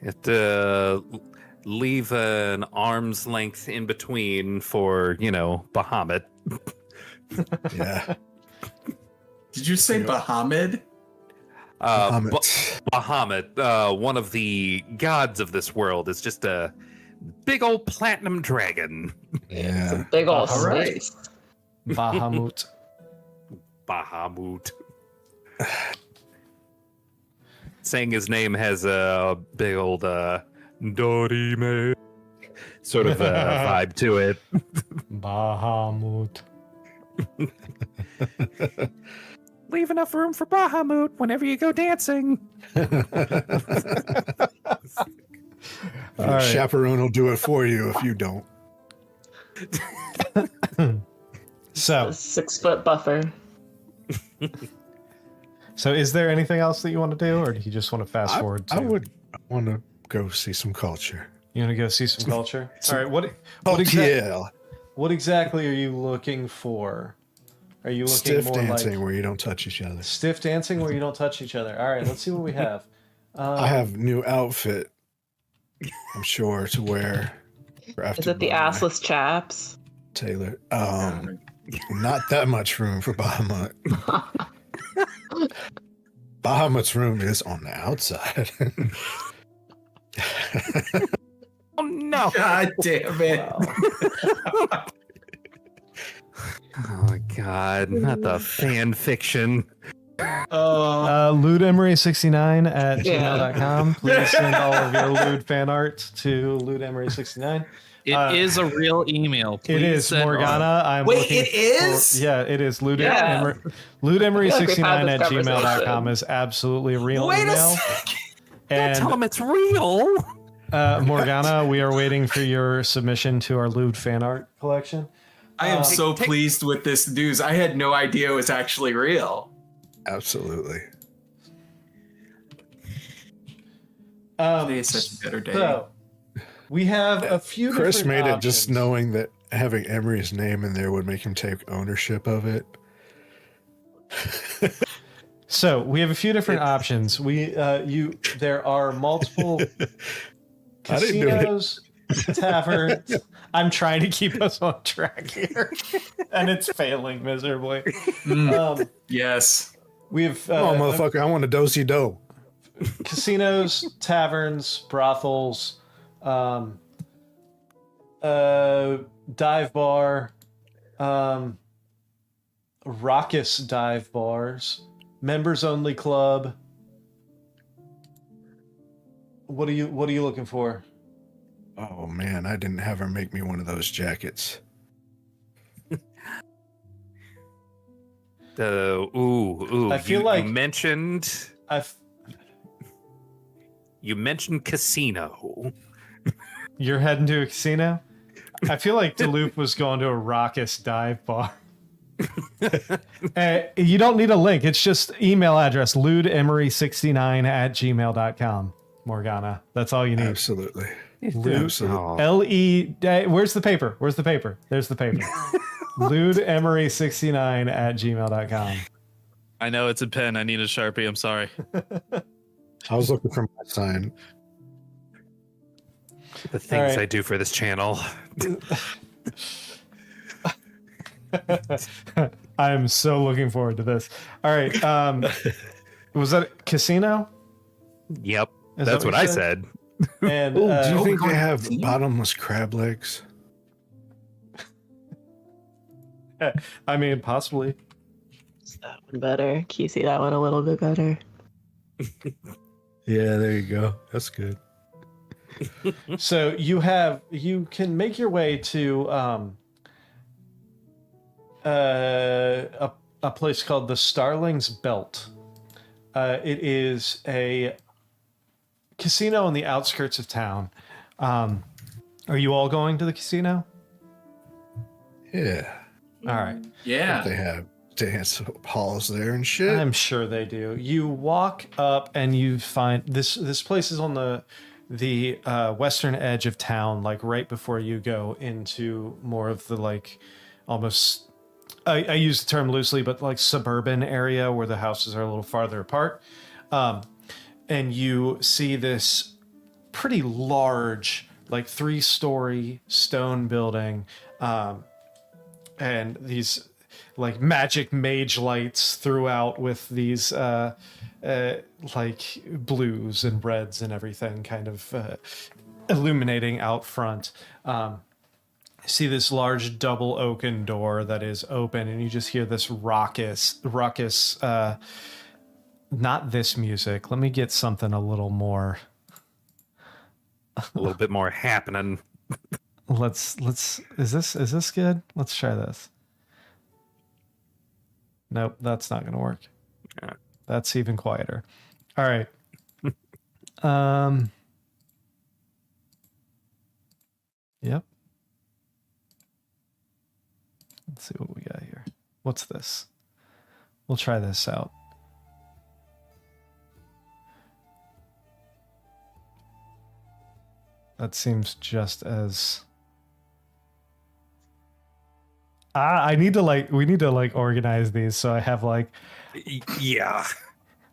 have to leave an arm's length in between for, Bahamut. Yeah. Did you say Bahamut? Bahamut, one of the gods of this world, is just a big old platinum dragon. Yeah. Big old All right. space. Bahamut. Bahamut. Saying his name has a big old Dorime sort of vibe to it. Bahamut. Leave enough room for Bahamut whenever you go dancing. All Your right. chaperone will do it for you if you don't. So, A 6-foot buffer. is there anything else that you want to do, or do you just want to fast forward to? I would want to go see some culture. You want to go see some culture? All right. What Yeah. What exactly are you looking for? Are you looking Stiff more dancing like where you don't touch each other. stiff dancing where you don't touch each other? All right. Let's see what we have. I have new outfit, I'm sure, to wear. Is it the assless chaps? Taylor? Not that much room for Bahamut. Bahamut's room is on the outside. Oh no! God damn it. Oh my god, not the fan fiction. LewdEmery69 at Yeah. gmail.com. Please send all of your lewd fan art to LewdEmery69. It is a real email. It Please is send- Morgana. I'm Wait, looking it is? yeah, it is. Yeah. LewdEmery69 at this gmail.com conversation. is absolutely a real Wait a email. second. Tell And them it's real. Morgana, we are waiting for your submission to our lewd fan art collection. I am so pleased with this news. I had no idea it was actually real. Absolutely. Today is such a better day. So, we have a few Chris different made it just options. knowing that having Emery's name in there would make him take ownership of it. So we have a few different options. There are multiple I didn't do it. casinos, taverns. I'm trying to keep us on track here, and it's failing miserably. Yes. We have Oh, motherfucker, I want a do-si do. casinos, taverns, brothels, dive bar, raucous dive bars, members only club. What are you looking for? Oh man, I didn't have her make me one of those jackets. I feel like you mentioned casino. You're heading to a casino? I feel like Duluth was going to a raucous dive bar. You don't need a link. It's just email address, lewdemery69 at gmail.com. Morgana. That's all you need. Absolutely. Oh. L-E... Where's the paper? Where's the paper? There's the paper. lewdemery69 at gmail.com. I know it's a pen. I need a Sharpie. I'm sorry. I was looking for my sign. The things right. I do for this channel. I'm so looking forward to this. All right. Was that a casino? Yep, Is that's that what what I you said. And Do you think going they to have casino? bottomless crab legs? I mean, possibly. That one better. Can you see that one a little bit better? Yeah, there you go. That's good. So you can make your way to a place called the Starling's Belt. It is a casino on the outskirts of town. Are you all going to the casino? Yeah. All right. Yeah. They have dance halls there and shit. I'm sure they do. You walk up and you find this place is on the western edge of town, like right before you go into more of the like almost I use the term loosely, but like suburban area where the houses are a little farther apart. And you see this pretty large, like 3-story stone building, and these like magic mage lights throughout with these like blues and reds and everything kind of illuminating out front. See this large double oaken door that is open, and you just hear this ruckus, not this music. Let me get something a little more. A little bit more happening. Let's is this good? Let's try this. Nope, that's not gonna work. Yeah. That's even quieter. All right. Yep. Let's see what we got here. What's this? We'll try this out. That seems just as... we need to organize these so I have like Yeah.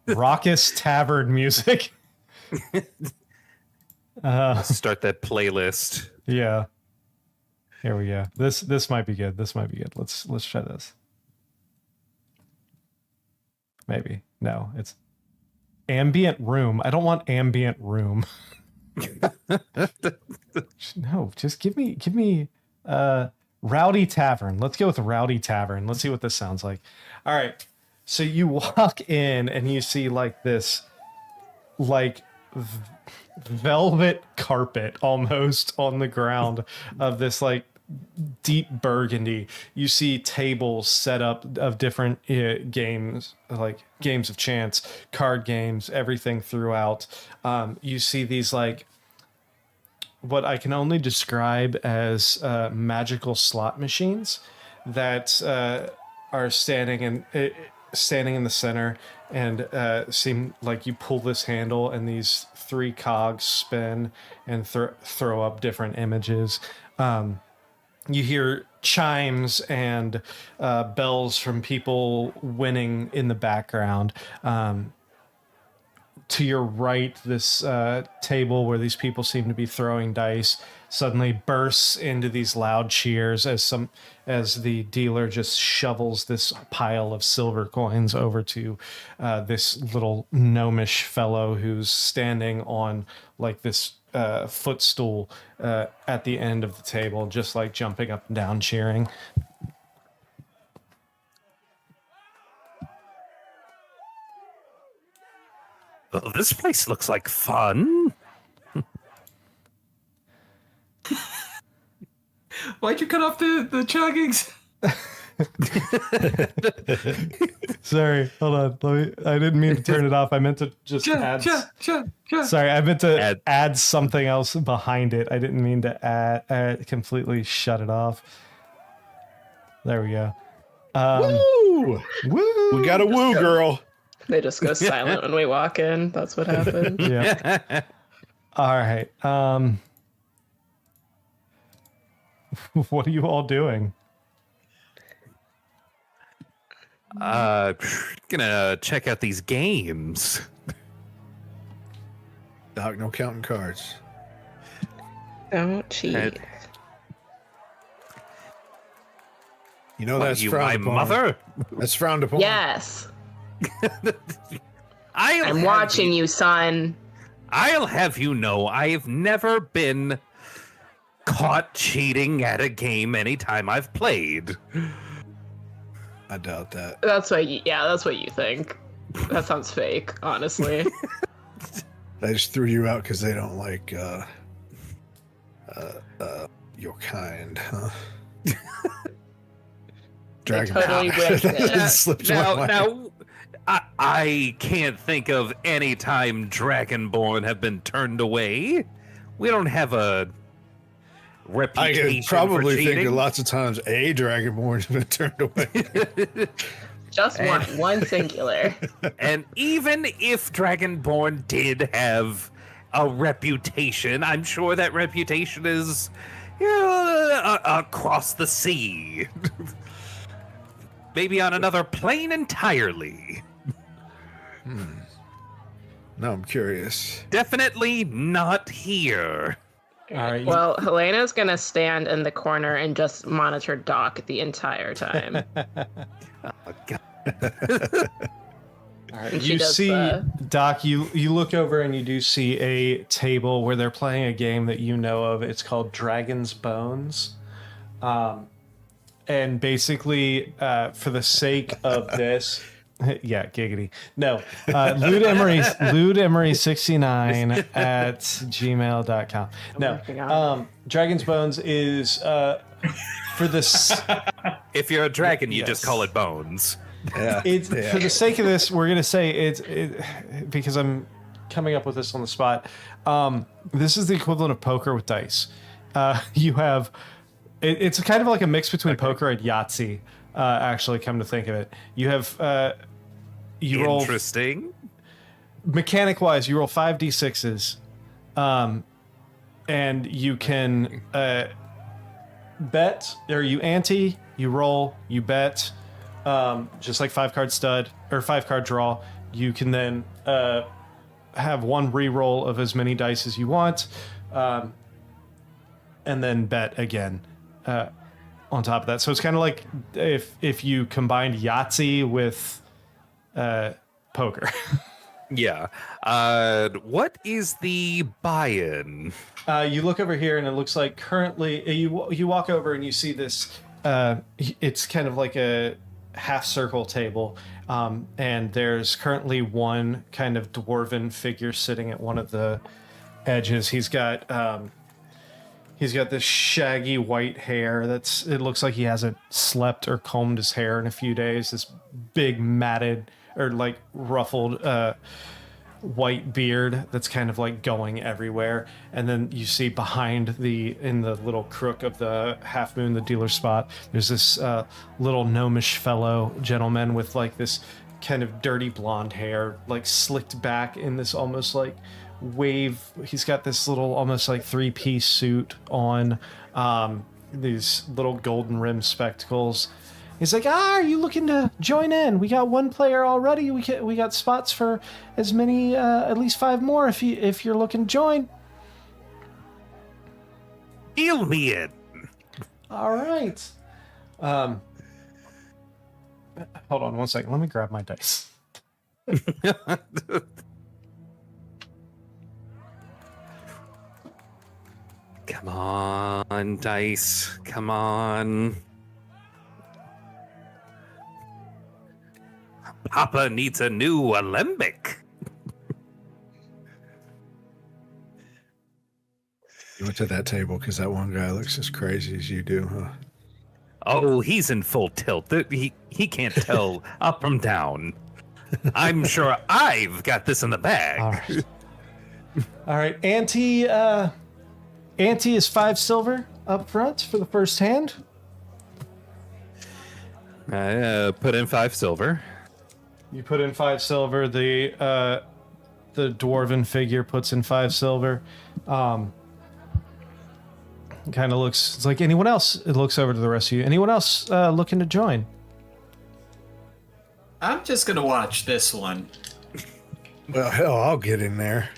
raucous tavern music. Start that playlist. Yeah. Here we go. This might be good. Let's try this. Maybe. No, it's ambient room. I don't want ambient room. No, just give me Rowdy Tavern. Let's go with Rowdy Tavern. Let's see what this sounds like. All right. So you walk in and you see like this like velvet carpet almost on the ground of this like deep burgundy. You see tables set up of different games, like games of chance, card games, everything throughout. You see these like what I can only describe as magical slot machines that are standing in the center, and seem like you pull this handle and these 3 cogs spin and throw up different images. You hear chimes and bells from people winning in the background. To your right, this table where these people seem to be throwing dice suddenly bursts into these loud cheers as the dealer just shovels this pile of silver coins over to this little gnomish fellow who's standing on like this footstool at the end of the table, just like jumping up and down cheering. Well, this place looks like fun. Why'd you cut off the chuggings? Sorry, hold on. I didn't mean to turn it off. I meant to just add. Sorry, I meant to add something else behind it. I didn't mean to add completely shut it off. There we go. Woo! Woo! We got a woo girl. They just go silent when we walk in. That's what happens. Yeah. All right. What are you all doing? Gonna check out these games. Doc, no counting cards. Don't cheat. You know What, that's you frowned my upon. mother? That's frowned upon. Yes. I'm I'm watching you, son. I'll have you know I've never been caught cheating at a game anytime I've played. I doubt that. That's what you think. That sounds fake, honestly. They just threw you out because they don't like your kind, huh? Dragon totally whipped it. That slipped my mind. Now, I can't think of any time Dragonborn have been turned away. We don't have a I reputation could probably for think cheating. of lots of times a Dragonborn has been turned away. Just one singular. And even if Dragonborn did have a reputation, I'm sure that reputation is across the sea. Maybe on another plane entirely. Now I'm curious. Definitely not here. All right. Well, Helena's gonna stand in the corner and just monitor Doc the entire time. Oh, God. All right. And she You does see, the- Doc, you look over and you do see a table where they're playing a game that you know of. It's called Dragon's Bones. And basically, for the sake of this, yeah, giggity. No, Lude Emery 69 at gmail.com. No, Dragon's Bones is for this. If you're a dragon, you Yes. just call it bones. Yeah. It's for the sake of this, we're gonna say it because I'm coming up with this on the spot. This is the equivalent of poker with dice. You have it's kind of like a mix between poker and Yahtzee. Actually, come to think of it, you have you roll Interesting. mechanic wise. You roll 5d6s, and you can bet, or you ante, you roll, you bet. Just like 5-card stud or 5-card draw, you can then have one re-roll of as many dice as you want, and then bet again on top of that. So it's kind of like if you combined Yahtzee with poker. Yeah. What is the buy-in? You look over here, and it looks like currently you walk over and you see this. It's kind of like a half circle table, and there's currently one kind of dwarven figure sitting at one of the edges. He's got this shaggy white hair it looks like he hasn't slept or combed his hair in a few days. This big matted or like ruffled white beard that's kind of like going everywhere. And then you see behind in the little crook of the half moon, the dealer spot, there's this little gnomish fellow gentleman with like this kind of dirty blonde hair, like slicked back in this almost like wave. He's got this little almost like 3-piece suit on, these little golden rimmed spectacles. He's like, are you looking to join in? We got one player already. We got spots for as many, at least 5 more if you're looking to join. Deal me in. All right. Hold on one second. Let me grab my dice. Come on, dice. Come on. Papa needs a new alembic. You went to that table because that one guy looks as crazy as you do, huh? Oh, he's in full tilt. He can't tell up from down. I'm sure I've got this in the bag. All right. All right. Ante is 5 silver up front for the first hand. I put in 5 silver. You put in 5 silver. The dwarven figure puts in 5 silver. Kind of looks. It's like anyone else. It looks over to the rest of you. Anyone else looking to join? I'm just gonna watch this one. Well, hell, I'll get in there.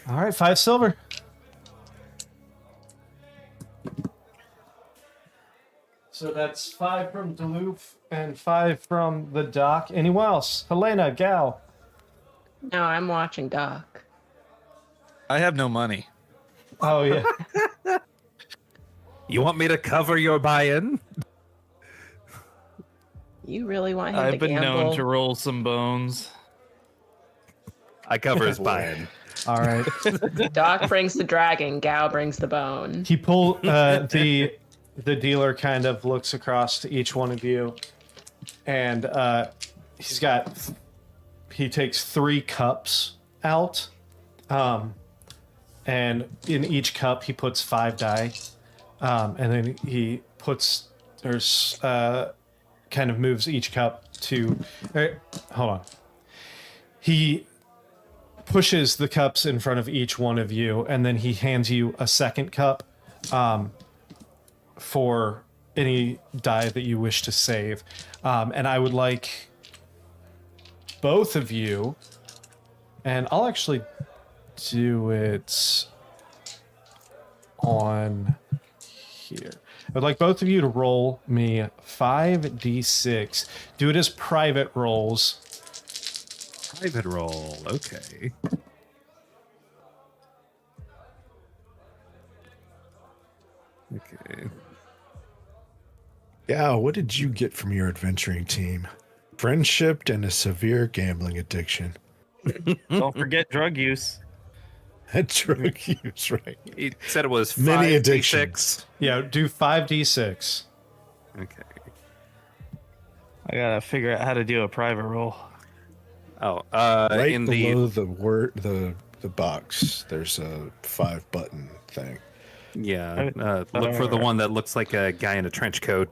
All right, 5 silver. So that's 5 from Duluth and 5 from the dock. Anyone else? Helena, Gal. No, I'm watching Doc. I have no money. Oh yeah. You want me to cover your buy-in? You really want him I've to been gamble? known to roll some bones. I cover his buy-in. All right. Doc brings the dragon, Gal brings the bone. He pull the dealer kind of looks across to each one of you, and he takes 3 cups out, and in each cup he puts 5 die, and then he puts kind of moves each cup to. Hold on. He pushes the cups in front of each one of you, and then he hands you a second cup for any die that you wish to save. And I would like both of you, and I'll actually do it on here. I'd like both of you to roll me 5d6. Do it as private rolls. Private roll. Okay. Okay. Yeah, what did you get from your adventuring team? Friendship and a severe gambling addiction. Don't forget drug use. Drug use, right? He said it was Many 5d6. addictions. Yeah, do 5d6. Okay. I gotta figure out how to do a private roll. Oh, Right in below the the box, there's a 5-button thing. yeah, look for the one that looks like a guy in a trench coat.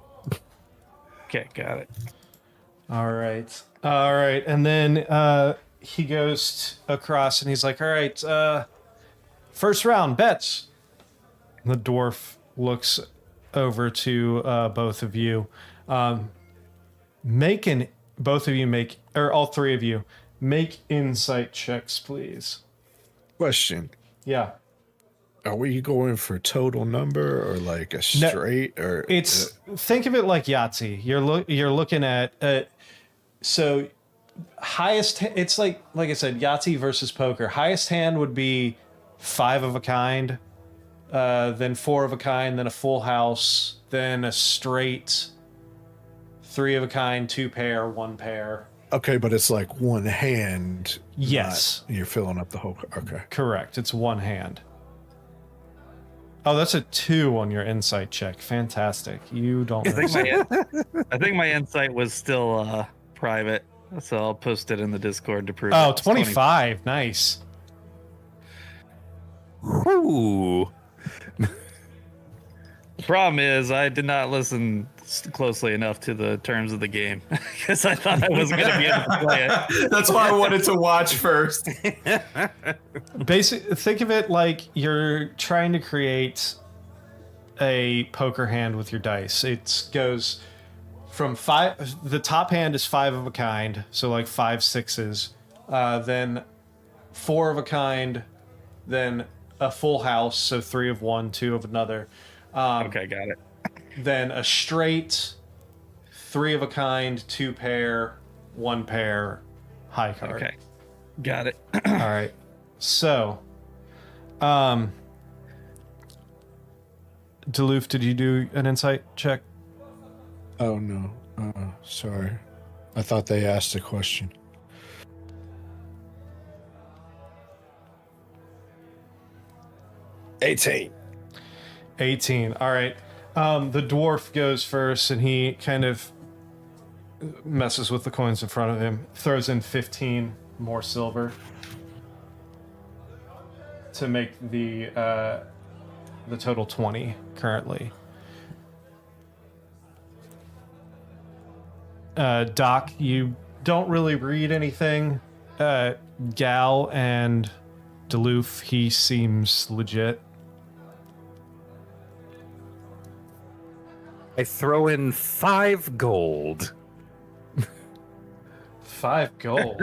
Okay, got it. All right. And then he goes across and he's like, all right, first round, bets. And the dwarf looks over to both of you. All 3 of you, make insight checks, please. Question. Yeah. Are we going for total number or like a straight or Think of it like Yahtzee. You're looking at so highest. It's like I said, Yahtzee versus poker. Highest hand would be 5 of a kind, then 4 of a kind, then a full house, then a straight, 3 of a kind, 2 pair, 1 pair. okay, but it's like one hand. Yes. You're filling up the whole. Okay. Correct. It's one hand. Oh, that's a 2 on your insight check. Fantastic. You don't. I think my insight was still private, so I'll post it in the Discord to prove. Oh, it. It's 25. Nice. Whoo! The problem is I did not listen closely enough to the terms of the game because I thought I was going to be able to play it. That's why I wanted to watch first. Think of it like you're trying to create a poker hand with your dice. It goes from 5. The top hand is 5 of a kind, so like 5 sixes. Then 4 of a kind, then a full house, so 3 of one, 2 of another. Okay, got it. Then a straight, 3 of a kind, 2 pair, 1 pair, high card. Okay, got it. All right. So, Duluth, did you do an insight check? Oh no. Sorry. I thought they asked a question. $18. 18. All right. The dwarf goes first, and he kind of messes with the coins in front of him, throws in 15 more silver to make the total 20 currently. Doc, you don't really read anything. Gal and Duluth, he seems legit. I throw in 5 gold. 5 gold.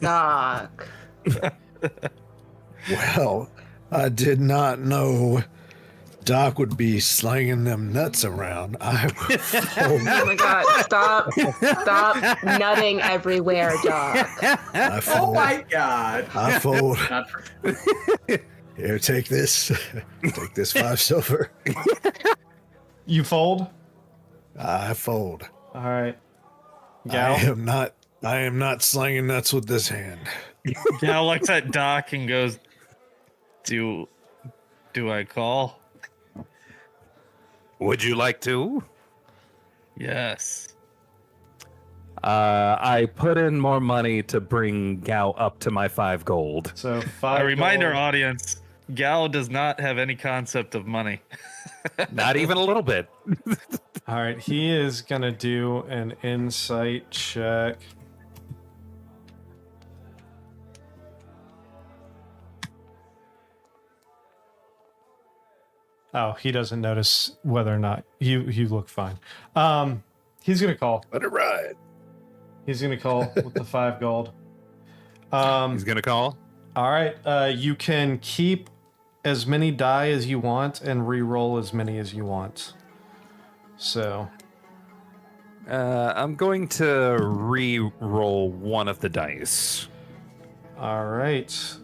Doc. Well, I did not know Doc would be slinging them nuts around. Oh my god, stop nutting everywhere, Doc. Oh my god. I fold. Not for- Here, take this. Take this 5 silver. You fold? I fold. All right. Gal? I am not slinging nuts with this hand. Gal looks at Doc and goes, Do I call? Would you like to? Yes. I put in more money to bring Gao up to my 5 gold. So I 5 remind our gold. audience, Gal does not have any concept of money. Not even a little bit. All right, he is gonna do an insight check. Oh, he doesn't notice whether or not you look fine. He's gonna call. Let it ride. He's gonna call with the 5 gold. He's gonna call. All right, you can keep as many die as you want and re-roll as many as you want. So, I'm going to re-roll one of the dice. all right.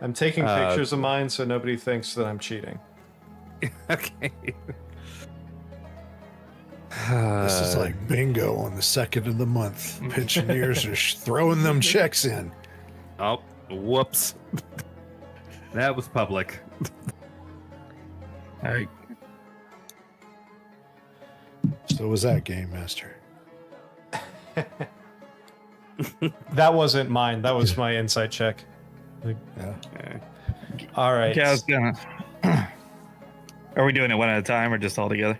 I'm taking pictures of mine so nobody thinks that I'm cheating. Okay. This is like bingo on the 2nd of the month. Pensioners are throwing them checks in. Oh, whoops. That was public. All right. So was that Game Master. That wasn't mine. That was my insight check. Yeah. All right. Gal's gonna. Are we doing it one at a time or just all together?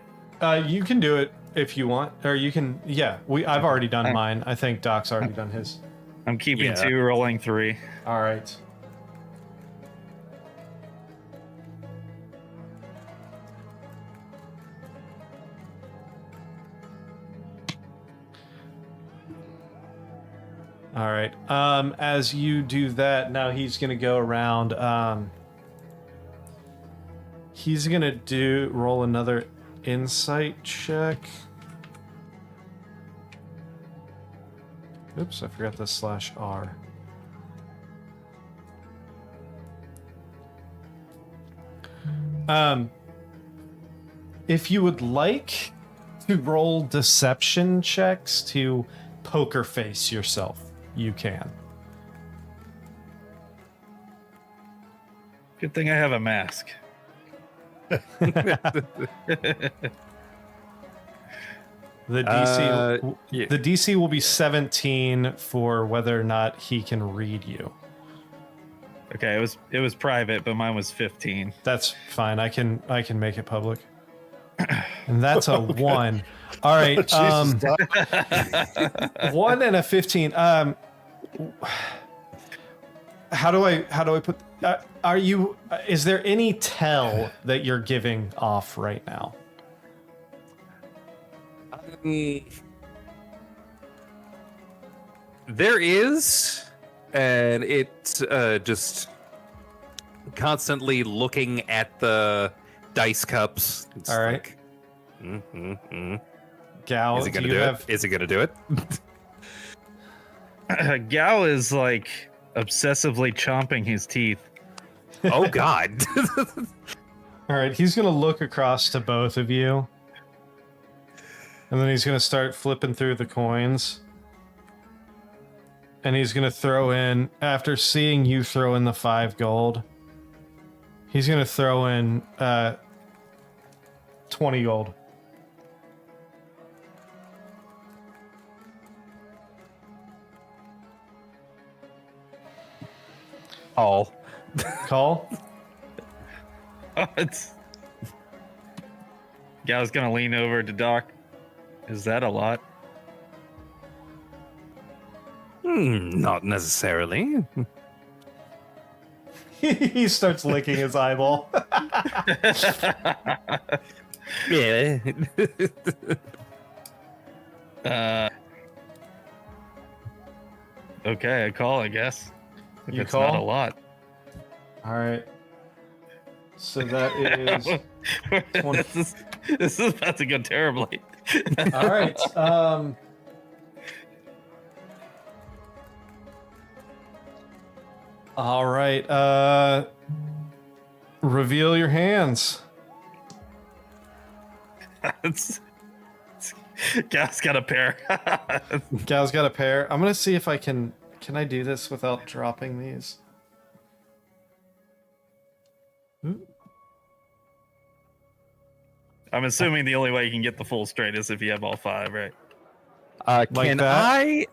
You can do it if you want, or you can. Yeah, I've already done mine. I think Doc's already done his. I'm keeping Yeah. 2, rolling 3. All right. All right. As you do that, now he's gonna go around. He's gonna roll another insight check. Oops, I forgot the /R. If you would like to roll deception checks to poker face yourself, you can. Good thing I have a mask. The DC, yeah. the DC will be 17 for whether or not he can read you. Okay, it was private, but mine was 15. That's fine. I can make it public. And that's a 1. All right. Jesus, Doc. 1 and a 15. How do I put? Are you? Is there any tell that you're giving off right now? There is, and it's just constantly looking at the dice cups. It's All right. like, Gal, is it do gonna you do have? it? Is it gonna do it? Gao is like obsessively chomping his teeth. Oh God! All right. He's gonna look across to both of you, and then he's gonna start flipping through the coins. And he's gonna throw in, after seeing you throw in the 5 gold, he's gonna throw in 20 gold. All. Call? Gao's gonna lean over to Doc. Is that a lot? Not necessarily. He starts licking his eyeball. Yeah. Okay, I call, I guess. If You it's call? not a lot. All right. So that is 20. This is about to go terribly. All right. All right. Reveal your hands. Gal's got a pair. Gal's got a pair. I'm gonna see if I can I do this without dropping these? I'm assuming the only way you can get the full straight is if you have all 5, right? Can that?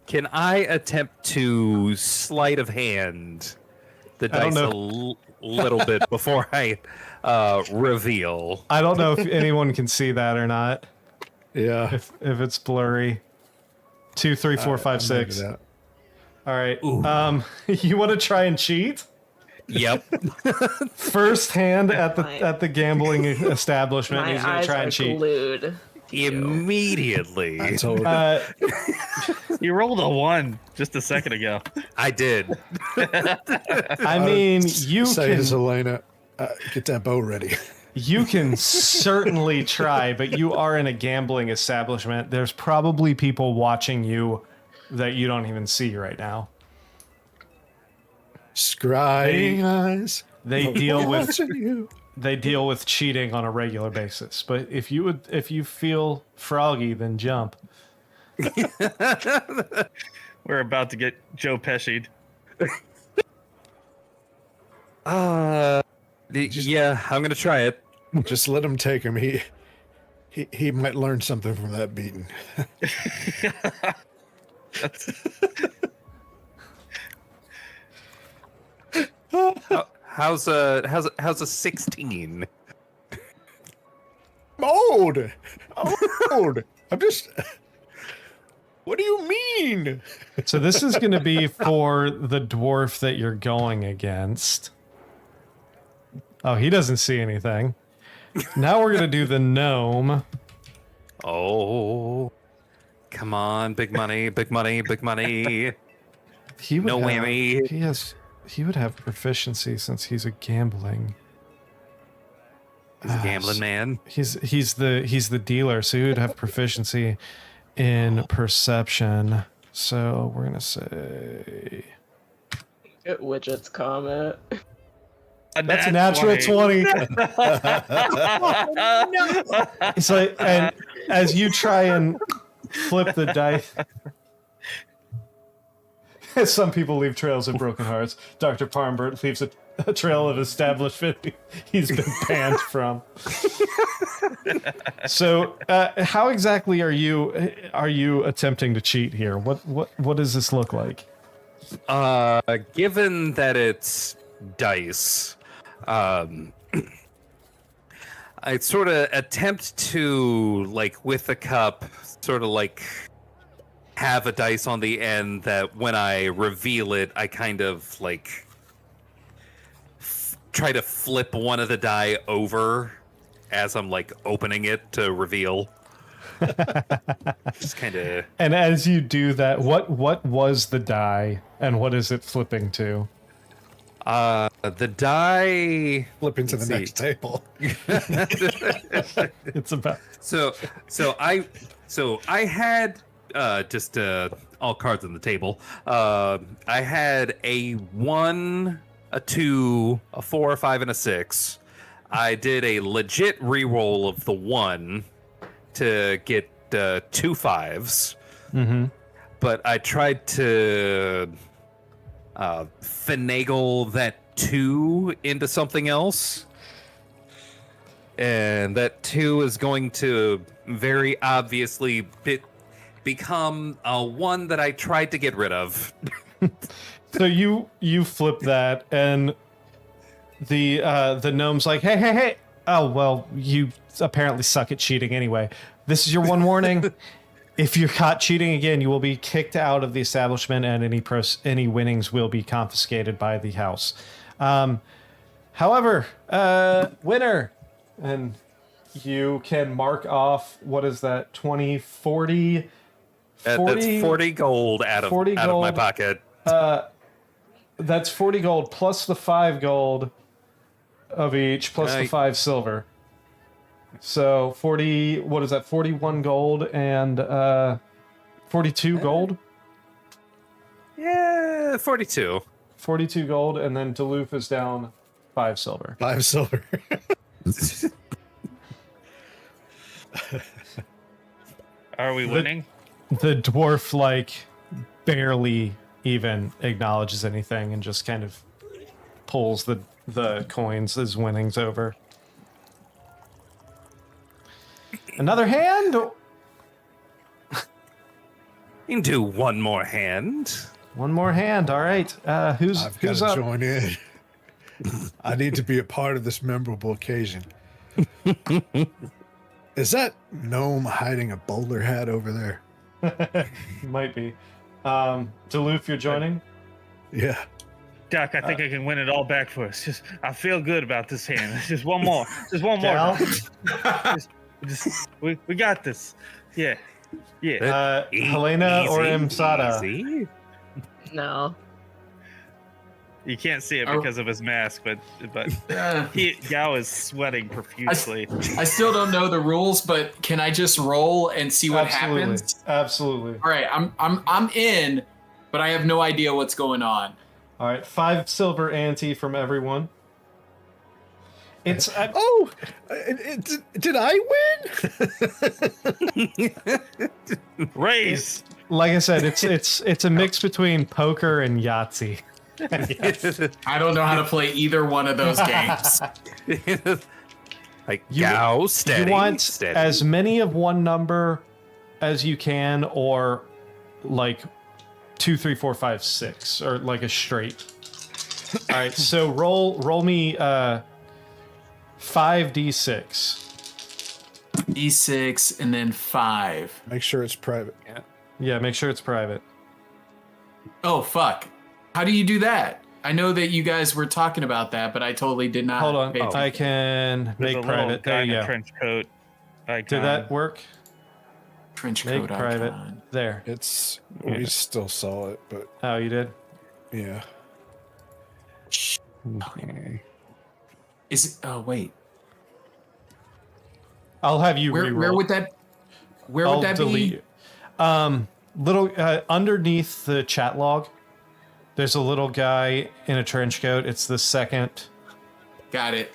Can I attempt to sleight of hand the I don't dice know. little bit before I reveal? I don't know if anyone can see that or not. Yeah. If it's blurry. 2, 3, 4, 5, 6. All right. You want to try and cheat? Yep. First hand at the gambling establishment. My He's gonna eyes try are and cheat. glued. Immediately. I told you. You rolled a 1 just a second ago. I did. I mean, you Say can to Zelena, get that bow ready. you can certainly try, but you are in a gambling establishment. There's probably people watching you that you don't even see right now. Scrying eyes. They deal with watching you. they deal with cheating on a regular basis. But if you feel froggy, then jump. We're about to get Joe Pesci'd. Yeah, I'm gonna try it. Just let him take him. He might learn something from that beating. How's a 16? Old. I'm just. What do you mean? So this is going to be for the dwarf that you're going against. Oh, he doesn't see anything. Now we're going to do the gnome. Oh, come on, big money, big money, big money. He would No have, whammy. He would have proficiency since he's a gambling. He's a gambling man. He's the dealer, so he would have proficiency in perception. So we're gonna say Good widgets comment. that's a natural 20. It's like, and as you try and flip the dice. Some people leave trails of broken hearts. Dr. Parmbert leaves a trail of establishment he's been banned from. So, how exactly are you attempting to cheat here? What does this look like? Given that it's dice, I'd sort of attempt to, like, with the cup, sort of like have a dice on the end that when I reveal it, I kind of like try to flip one of the die over as I'm like opening it to reveal. Just kind of. And as you do that, what was the die and what is it flipping to? The die. Flipping to the Let's next table. It's about So I had just all cards on the table. I had a 1, a 2, a 4, a 5, and a 6. I did a legit reroll of the 1 to get 2 5s. mm-hmm. But I tried to finagle that 2 into something else. And that 2 is going to very obviously become a 1 that I tried to get rid of. So you flip that, and the gnome's like, hey. Oh well, you apparently suck at cheating anyway. This is your one warning. If you're caught cheating again, you will be kicked out of the establishment, and any winnings will be confiscated by the house. However, winner, and you can mark off, what is that, 20, 40? That's 40 gold out of my pocket. That's 40 gold plus the 5 gold of each, plus the 5 silver. So 40, what is that, 41 gold and 42 gold? Yeah, 42. 42 gold, and then Duluth is down 5 silver. 5 silver. Are we winning? The dwarf like barely even acknowledges anything and just kind of pulls the coins as winnings over. Another hand? You can do one more hand. One more hand. All right. Who's I've got who's to up? join in. I need to be a part of this memorable occasion. Is that gnome hiding a bowler hat over there? Might be. Duluth, you're joining? Yeah. Doc, I think I can win it all back for us. Just, I feel good about this hand. Just one more. Just one more. Gal? We got this. Yeah. Yeah. Helena or Easy, Imsada? easy. No. You can't see it Oh. because of his mask, but Uh, Yao is sweating profusely. I still don't know the rules, but can I just roll and see what Absolutely. happens? Absolutely. All right, I'm in, but I have no idea what's going on. All right. 5 silver ante from everyone. It's Oh, did I win? Raise. like I said. It's a mix between poker and Yahtzee. I don't know how to play either one of those games. Like, You- go steady. You want steady. as many of one number as you can, or like 2, 3, 4, 5, 6, or like a straight. All right, so roll me 5d6. D6 and then 5. Make sure it's private. Yeah, make sure it's private. Oh fuck! How do you do that? I know that you guys were talking about that, but I totally did not. Hold on, pay attention. I can There's make a little private. guy There in you a go. trench coat. Icon. Did that work? Trench Make coat private. icon. There. It's we still saw it, but Oh, you did. yeah. Is it? Oh wait. I'll have you Where reroll. would that? Where I'll would that delete be? it. Little underneath the chat log, there's a little guy in a trench coat. It's the second. Got it.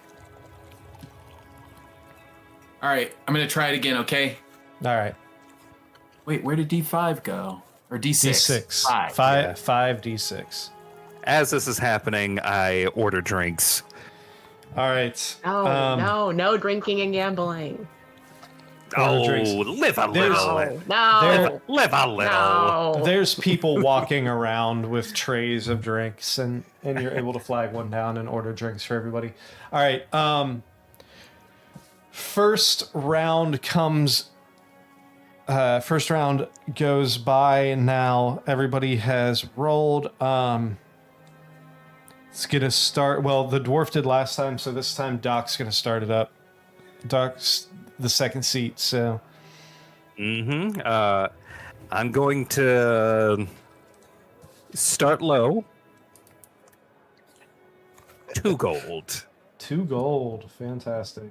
All right, I'm gonna try it again. Okay. All right. Wait, where did D5 go? Or D6? D6. 5. 5 D6. As this is happening, I order drinks. All right. No drinking and gambling. Order Oh, drinks. live a There's- little. No. Live a little. No. There's people walking around with trays of drinks, and you're able to flag one down and order drinks for everybody. All right. First round comes. First round goes by now. Everybody has rolled. It's gonna start. Well, the dwarf did last time, so this time Doc's gonna start it up. Doc's the second seat, so I'm going to start low. 2 gold. 2 gold. Fantastic.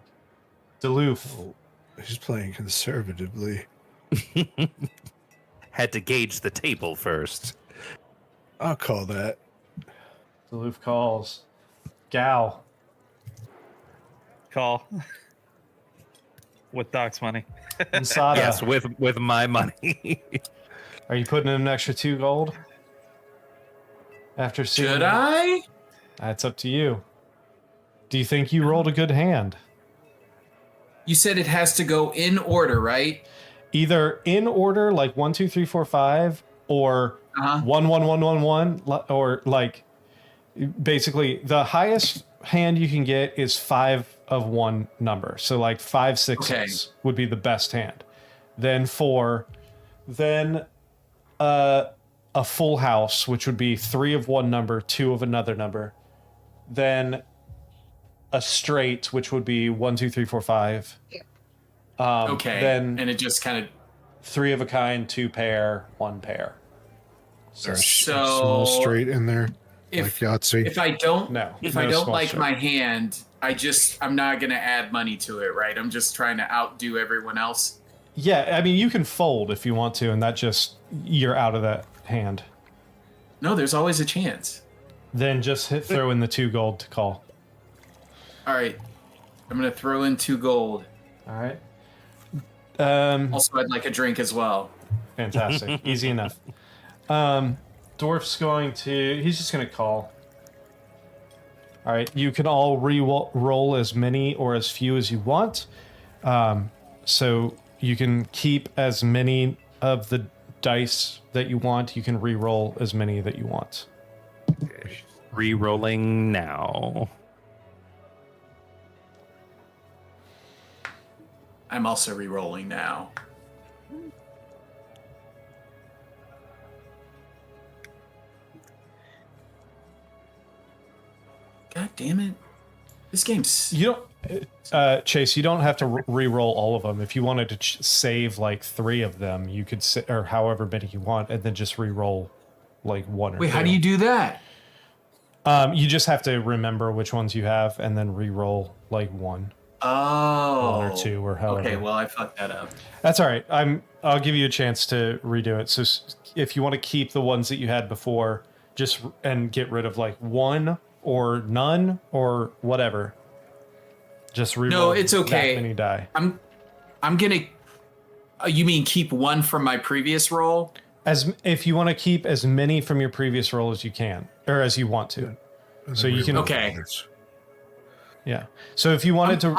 Duluth. He's playing conservatively. Had to gauge the table first. I'll call that. Duluth calls. Gal. Call. With Doc's money. Insada. Yes, with my money. Are you putting in an extra 2 gold? After seeing Should I? That's up to you. Do you think you rolled a good hand? You said it has to go in order, right? Either in order, like 1, 2, 3, 4, 5, or Uh-huh. 1, 1, 1, 1, 1, or like basically the highest hand you can get is 5 of one number. So like 5 sixes Okay. would be the best hand. Then 4, then a full house, which would be 3 of one number, 2 of another number. Then a straight, which would be 1, 2, 3, 4, 5. Okay. Then and it just kind of 3 of a kind, 2 pair, 1 pair. There's So- a small straight in there, if like Yahtzee. if I don't No, if no I don't small like straight. my hand, I'm not gonna add money to it, right? I'm just trying to outdo everyone else. Yeah, I mean, you can fold if you want to, and that just, you're out of that hand. No, there's always a chance. Then just throw in the 2 gold to call. All right, I'm gonna throw in 2 gold. All right. Also, I'd like a drink as well. Fantastic. Easy enough. Dwarf's going to... He's just going to call. All right. You can all re-roll as many or as few as you want. So you can keep as many of the dice that you want. You can re-roll as many that you want. Okay. Re-rolling now. I'm also re-rolling now. God damn it. This game's... You don't... Chase, you don't have to re-roll all of them. If you wanted to save like 3 of them, you could or however many you want, and then just re-roll like 1 or 2. Wait, how do you do that? You just have to remember which ones you have, and then re-roll like 1. Oh. 1 or 2 or however. Okay, well, I fucked that up. That's all right. I'll give you a chance to redo it. So if you want to keep the ones that you had before, and get rid of like 1 or none or whatever. Just re-roll. No, it's okay. That many die. I'm gonna... you mean keep 1 from my previous roll? If you want to keep as many from your previous roll as you can, or as you want to. So you can... Okay. Yeah. So if you wanted to...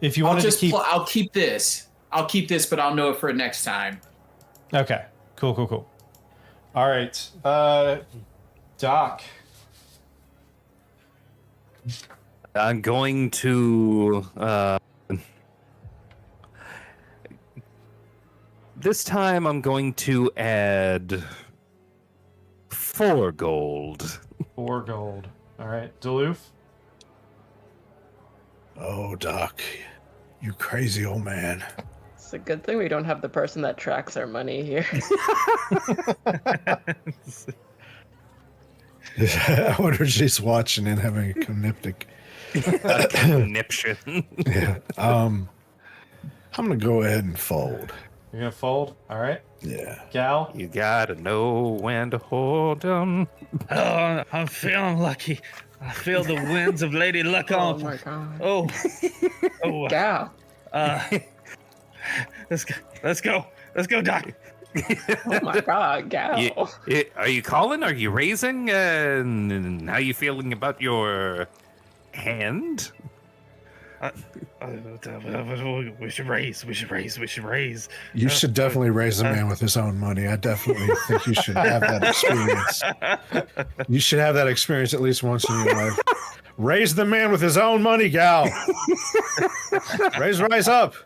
If you wanted to keep... I'll keep this. I'll keep this, but I'll know it for next time. Okay. Cool. All right. Doc. I'm going to... this time I'm going to add 4 gold. 4 gold. All right. Duluth? Oh, Doc, you crazy old man. It's a good thing we don't have the person that tracks our money here. I wonder if she's watching and having a conniptic. Conniption. Yeah. I'm gonna go ahead and fold. You're going to fold? All right. Yeah. Gal? You gotta know when to hold 'em. Oh, I'm feeling lucky. I feel the winds of Lady Luck Oh on. my god. Oh. Oh. Gal. Let's go, Doc. Oh my god, Gal. Are you calling? Are you raising? And how you feeling about your hand? We should raise. You should definitely raise the man with his own money. I definitely think you should have that experience. You should have that experience at least once in your life. Raise the man with his own money, Gal. Rise up.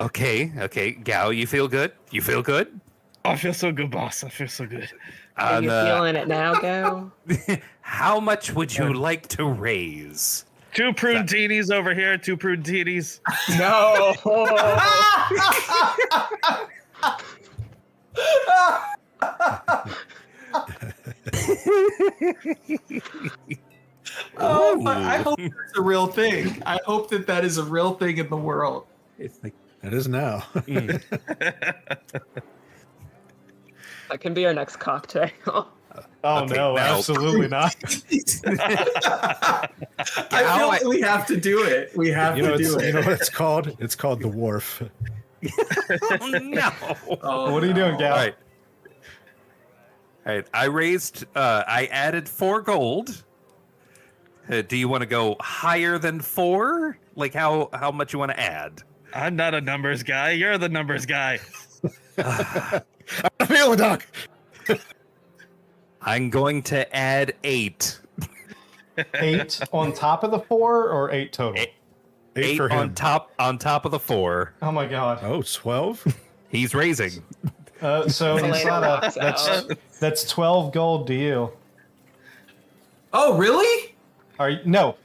Okay, Gao, you feel good? I feel so good, boss. I feel so good. Are you feeling it now, Gal? How much would you like to raise? 2 pruntinis over here. 2 pruntinis. No. Oh, but I hope it's a real thing. I hope that is a real thing in the world. It's like, It is now. That can be our next cocktail. Oh, Okay, no, now- absolutely not. I feel like we have to do it. We have to do it. You know what it's called? It's called the wharf. oh no! Oh, What are you doing, Gal? All right. I added 4 gold. Do you want to go higher than 4? Like how much you want to add? I'm not a numbers guy. You're the numbers guy. I feel it, Doc. I'm going to add 8. 8 on top of the 4 or 8 total? 8 for on him. top of the 4. Oh my god. Oh, 12? He's raising. So Elena Insana, walks that's 12 gold to you. Oh, really? Are you, no,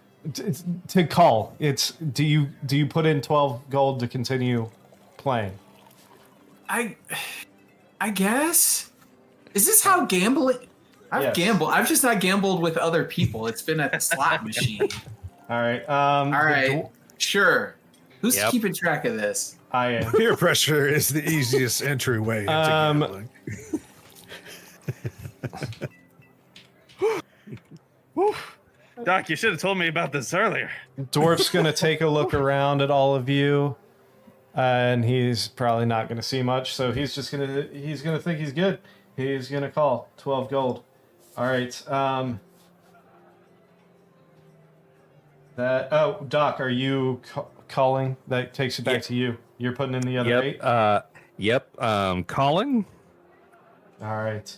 to call. It's do you put in 12 gold to continue playing? I guess. Is this how gambling? I've gambled. I've just not gambled with other people. It's been a slot machine. All right. All right. Sure. Who's Yep. keeping track of this? I am. Peer pressure is the easiest entryway into gambling. Doc, you should have told me about this earlier. Dwarf's gonna take a look around at all of you, and he's probably not gonna see much. So he's gonna think he's good. He's gonna call 12 gold. All right. Doc, are you calling? That takes it back to you. You're putting in the other 8. Yep. Calling. All right.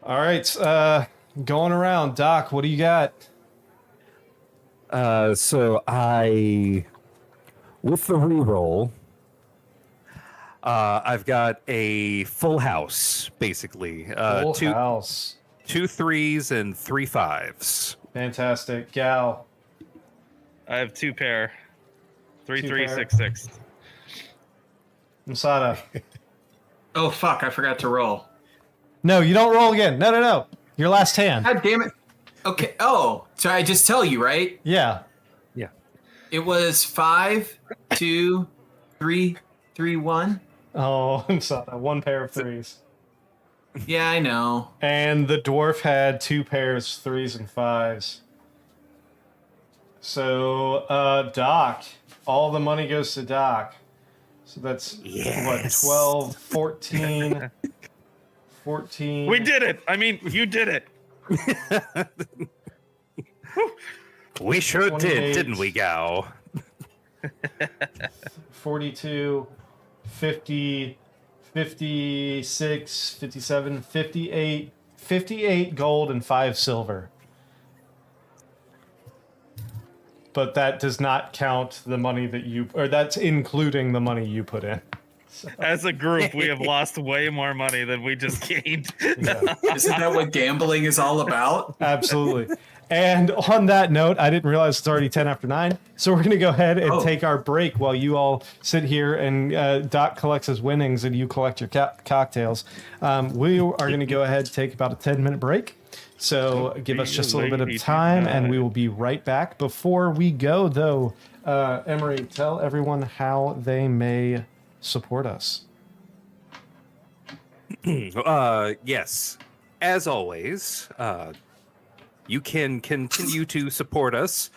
All right. Going around, Doc. What do you got? So I, with the reroll, I've got a full house, basically. Full house. 2 3s and 3 5s. Fantastic. Gal. I have 2 pair. 3 2 3 pair. 6 6. Masada. Oh fuck! I forgot to roll. No, you don't roll again. No. Your last hand. God damn it. Okay. Oh, so I just tell you, right? Yeah. It was 5, 2, 3, 3, 1. Oh, Masada. 1 pair of 3s. Yeah, I know. And the dwarf had 2 pairs, 3s and 5s. So, Doc. All the money goes to Doc. So that's, what, 12, 14... 14. We did it. I mean, you did it. We sure 28. did, didn't we, Gow? 42, 50, 56, 57, 58, 58 gold and 5 silver. But that does not count the money that that's including the money you put in. As a group, we have lost way more money than we just gained. Yeah. Isn't that what gambling is all about? Absolutely. And on that note, I didn't realize it's already 10 after 9. So we're going to go ahead and take our break while you all sit here and Doc collects his winnings and you collect your cocktails. We are going to go ahead and take about a 10-minute break. So give us just a little bit of time and we will be right back. Before we go, though, Emery, tell everyone how they may support us. Yes. As always, you can continue to support us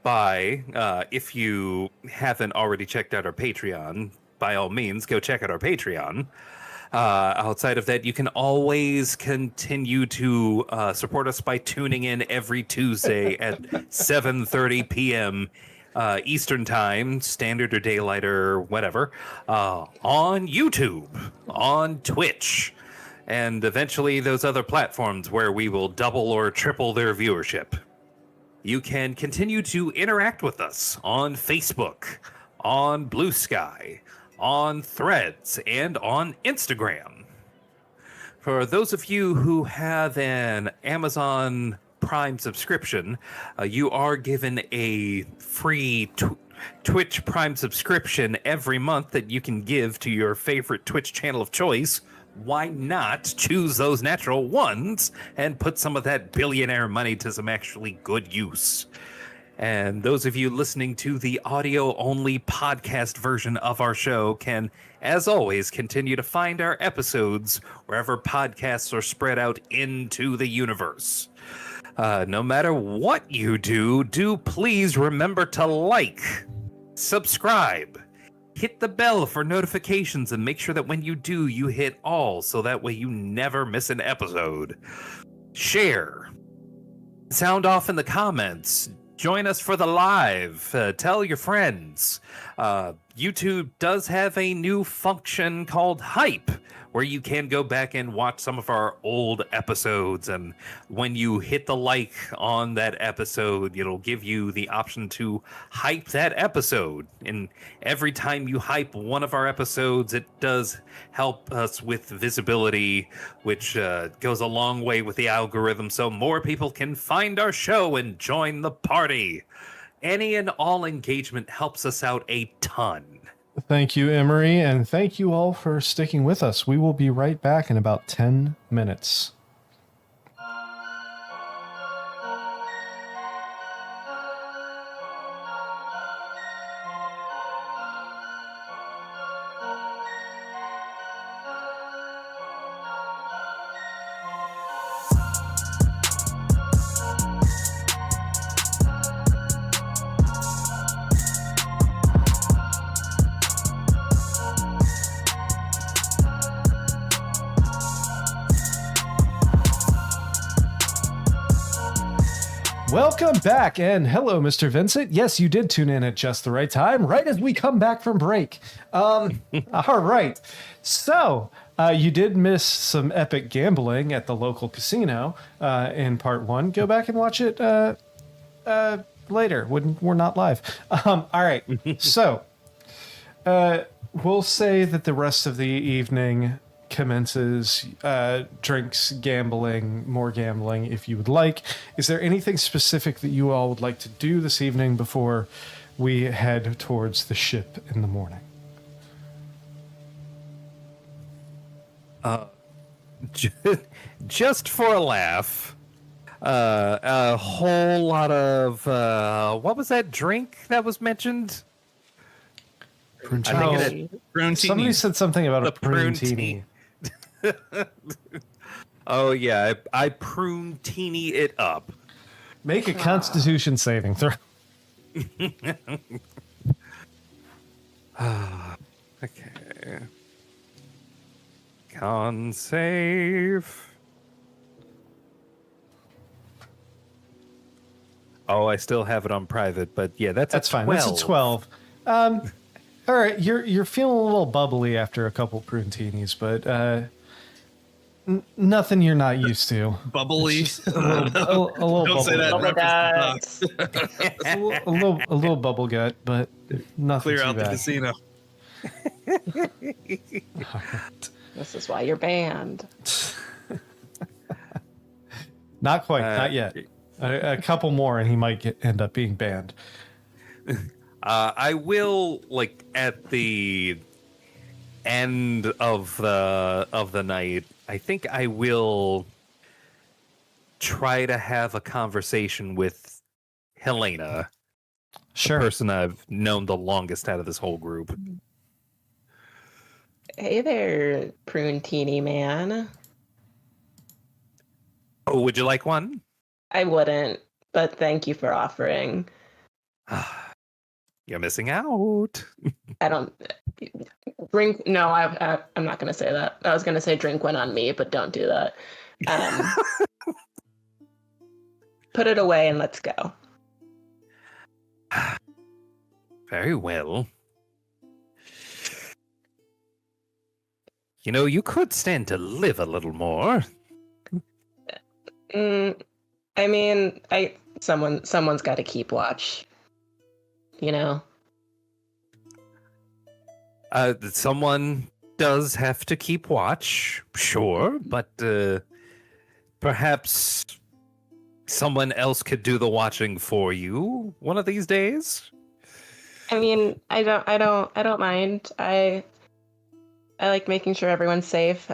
by, if you haven't already checked out our Patreon, by all means, go check out our Patreon. Outside of that, you can always continue to support us by tuning in every Tuesday at 7:30 p.m. Eastern Time, Standard or Daylight or whatever, on YouTube, on Twitch, and eventually those other platforms where we will double or triple their viewership. You can continue to interact with us on Facebook, on Blue Sky, on Threads, and on Instagram. For those of you who have an Amazon Prime subscription, you are given a free Twitch Prime subscription every month that you can give to your favorite Twitch channel of choice. Why not choose those natural ones and put some of that billionaire money to some actually good use? And those of you listening to the audio-only podcast version of our show can, as always, continue to find our episodes wherever podcasts are spread out into the universe. No matter what you do please remember to like, subscribe, hit the bell for notifications, and make sure that when you do, you hit all, so that way you never miss an episode. Share. Sound off in the comments. Join us for the live. Tell your friends. YouTube does have a new function called Hype, where you can go back and watch some of our old episodes. And when you hit the like on that episode, it'll give you the option to hype that episode. And every time you hype one of our episodes, it does help us with visibility, which goes a long way with the algorithm, so more people can find our show and join the party. Any and all engagement helps us out a ton. Thank you, Emery, and thank you all for sticking with us. We will be right back in about 10 minutes. Welcome back, and hello, Mr. Vincent. Yes, you did tune in at just the right time, right as we come back from break. All right. So, you did miss some epic gambling at the local casino in part 1. Go back and watch it later when we're not live. All right. So, we'll say that the rest of the evening commences drinks, gambling, more gambling if you would like. Is there anything specific that you all would like to do this evening before we head towards the ship in the morning? Just for a laugh, a whole lot of what was that drink that was mentioned? I think Somebody said something about a prune prune-tini. Oh yeah, I prune teeny it up. Make a constitution saving throw. Okay. Con save. Oh, I still have it on private, but yeah, that's fine. 12. That's a 12. All right, you're feeling a little bubbly after a couple prune-tinis, but nothing you're not used to. Bubbly. Just a little Don't bubble say that. Oh my Reference to God. a little bubble gut, but nothing Clear too out the bad. casino. This is why you're banned. Not quite, not yet. A couple more, and he might end up being banned. I will, like, at the end of the night, I think I will try to have a conversation with Helena, Sure. the person I've known the longest out of this whole group. Hey there, prune teeny man. Oh, would you like one? I wouldn't, but thank you for offering. You're missing out. I don't drink. No, I'm not going to say that. I was going to say drink one on me, but don't do that. Put it away and let's go. Very well. You know, you could stand to live a little more. I mean, someone's got to keep watch. You know. Someone does have to keep watch, sure, but perhaps someone else could do the watching for you one of these days. I mean, I don't mind. I like making sure everyone's safe.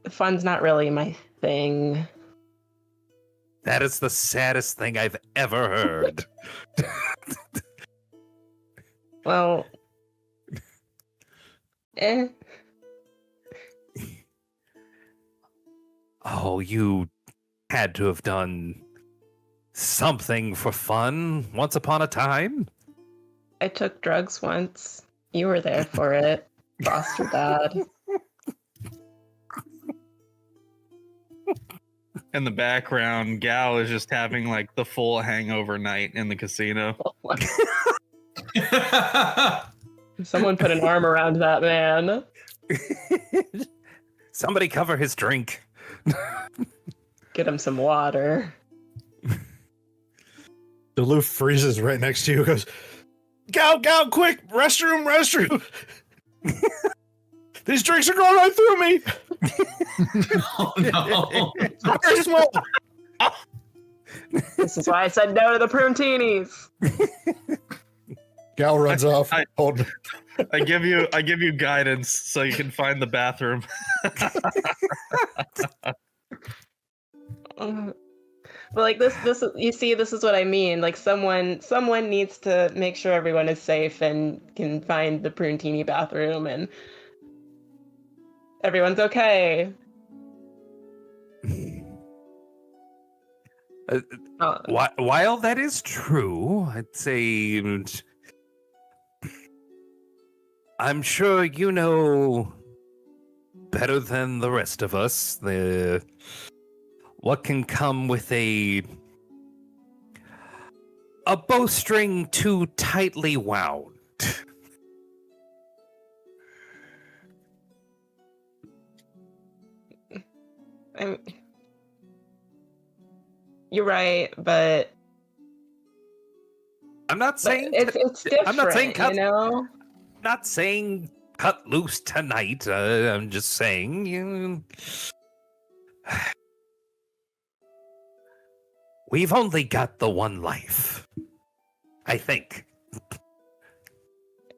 Fun's not really my thing. That is the saddest thing I've ever heard. Well, Oh, you had to have done something for fun once upon a time. I took drugs once. You were there for it. Foster dad. In the background, Gal is just having like the full hangover night in the casino. Someone put an arm around that man. Somebody cover his drink. Get him some water. Duluth freezes right next to you. Goes, "Go, quick! Restroom!" These drinks are going right through me. Oh no. Very small. This is why I said no to the prune-tinis. Gal runs off. Hold. I give you guidance so you can find the bathroom. But like this you see, this is what I mean. Like someone needs to make sure everyone is safe and can find the prune-tini bathroom and everyone's okay. While that is true, I'd say I'm sure you know better than the rest of us the what can come with a bowstring too tightly wound. You're right, but I'm not saying it's different. I'm not saying cut. You know, Not saying cut loose tonight. I'm just saying we've only got the one life, I think.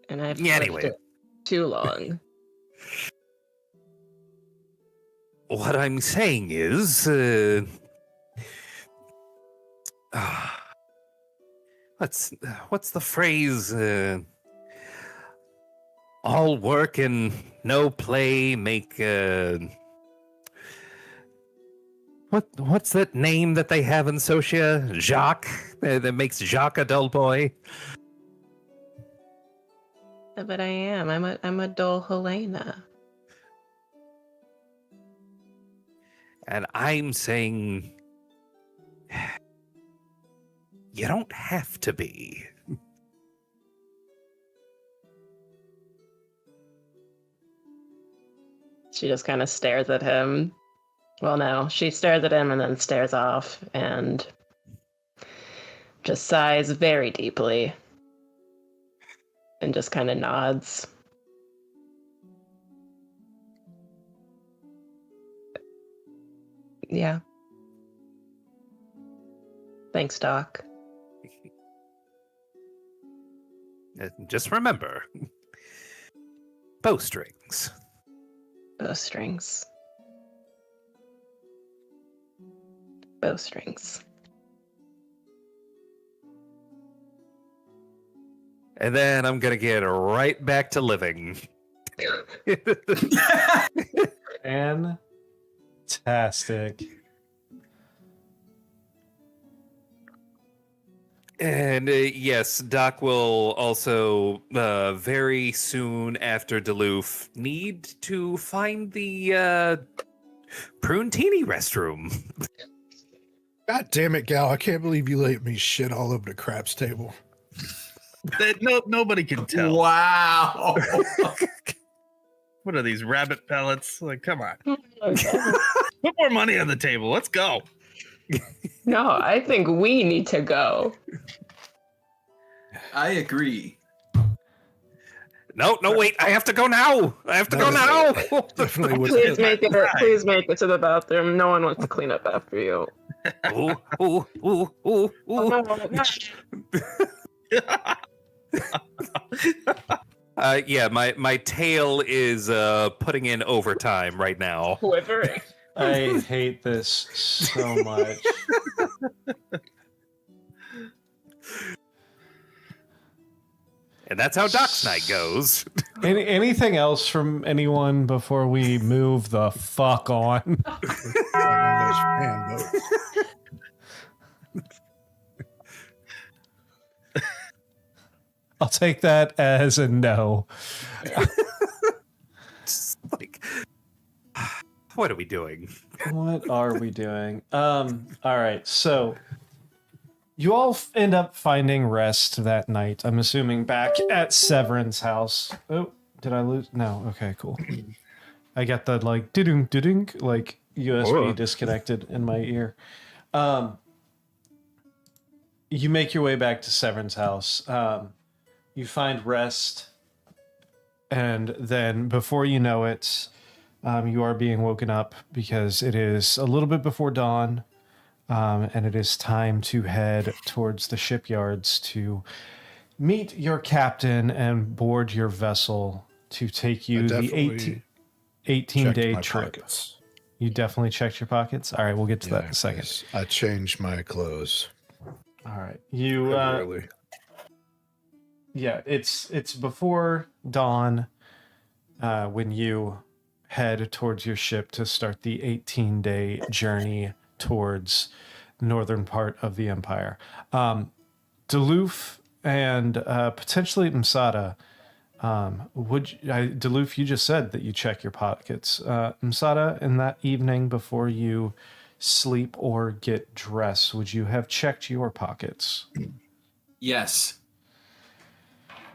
and I've Yeah, lived anyway. it too long. What I'm saying is, what's the phrase? All work and no play make. What's that name that they have in Socia? Jacques, that makes Jacques a dull boy. But I am. I'm a dull Helena. And I'm saying you don't have to be. She just kind of stares at him. Well, no, she stares at him and then stares off and just sighs very deeply and just kind of nods. Yeah. Thanks, Doc. Just remember, bowstrings. Bowstrings. Bowstrings. And then I'm gonna get right back to living. Fantastic. And yes, Doc will also very soon after Duluth need to find the Pruntini restroom. God damn it, Gal. I can't believe you let me shit all over the craps table. Nobody can tell. Wow. What are these rabbit pellets? Like, come on. Okay. Put more money on the table. Let's go. No, I think we need to go. I agree. No, wait! I have to go now. I have to go now. Definitely would. Please make it to the bathroom. No one wants to clean up after you. Ooh, ooh, ooh, ooh, ooh. Yeah, my tail is putting in overtime right now. Quivering. I hate this so much. And that's how Doc's night goes. Anything else from anyone before we move the fuck on? Like one of those fan boats. I'll take that as a no. Just like, what are we doing? What are we doing? All right, so you all end up finding rest that night. I'm assuming back at Severin's house. Oh, did I lose? No. Okay, cool. I got the like ding ding like USB disconnected in my ear. You make your way back to Severin's house. You find rest, and then before you know it, you are being woken up because it is a little bit before dawn, and it is time to head towards the shipyards to meet your captain and board your vessel to take you the 18-day trip. Pockets. You definitely checked your pockets? All right, we'll get to that in a second. 'Cause I changed my clothes. All right. You Early. yeah, it's before dawn when you head towards your ship to start the 18-day journey towards the northern part of the empire. Duluth and potentially Msada. Duluth, you just said that you check your pockets. Msada, in that evening before you sleep or get dressed, would you have checked your pockets? Yes.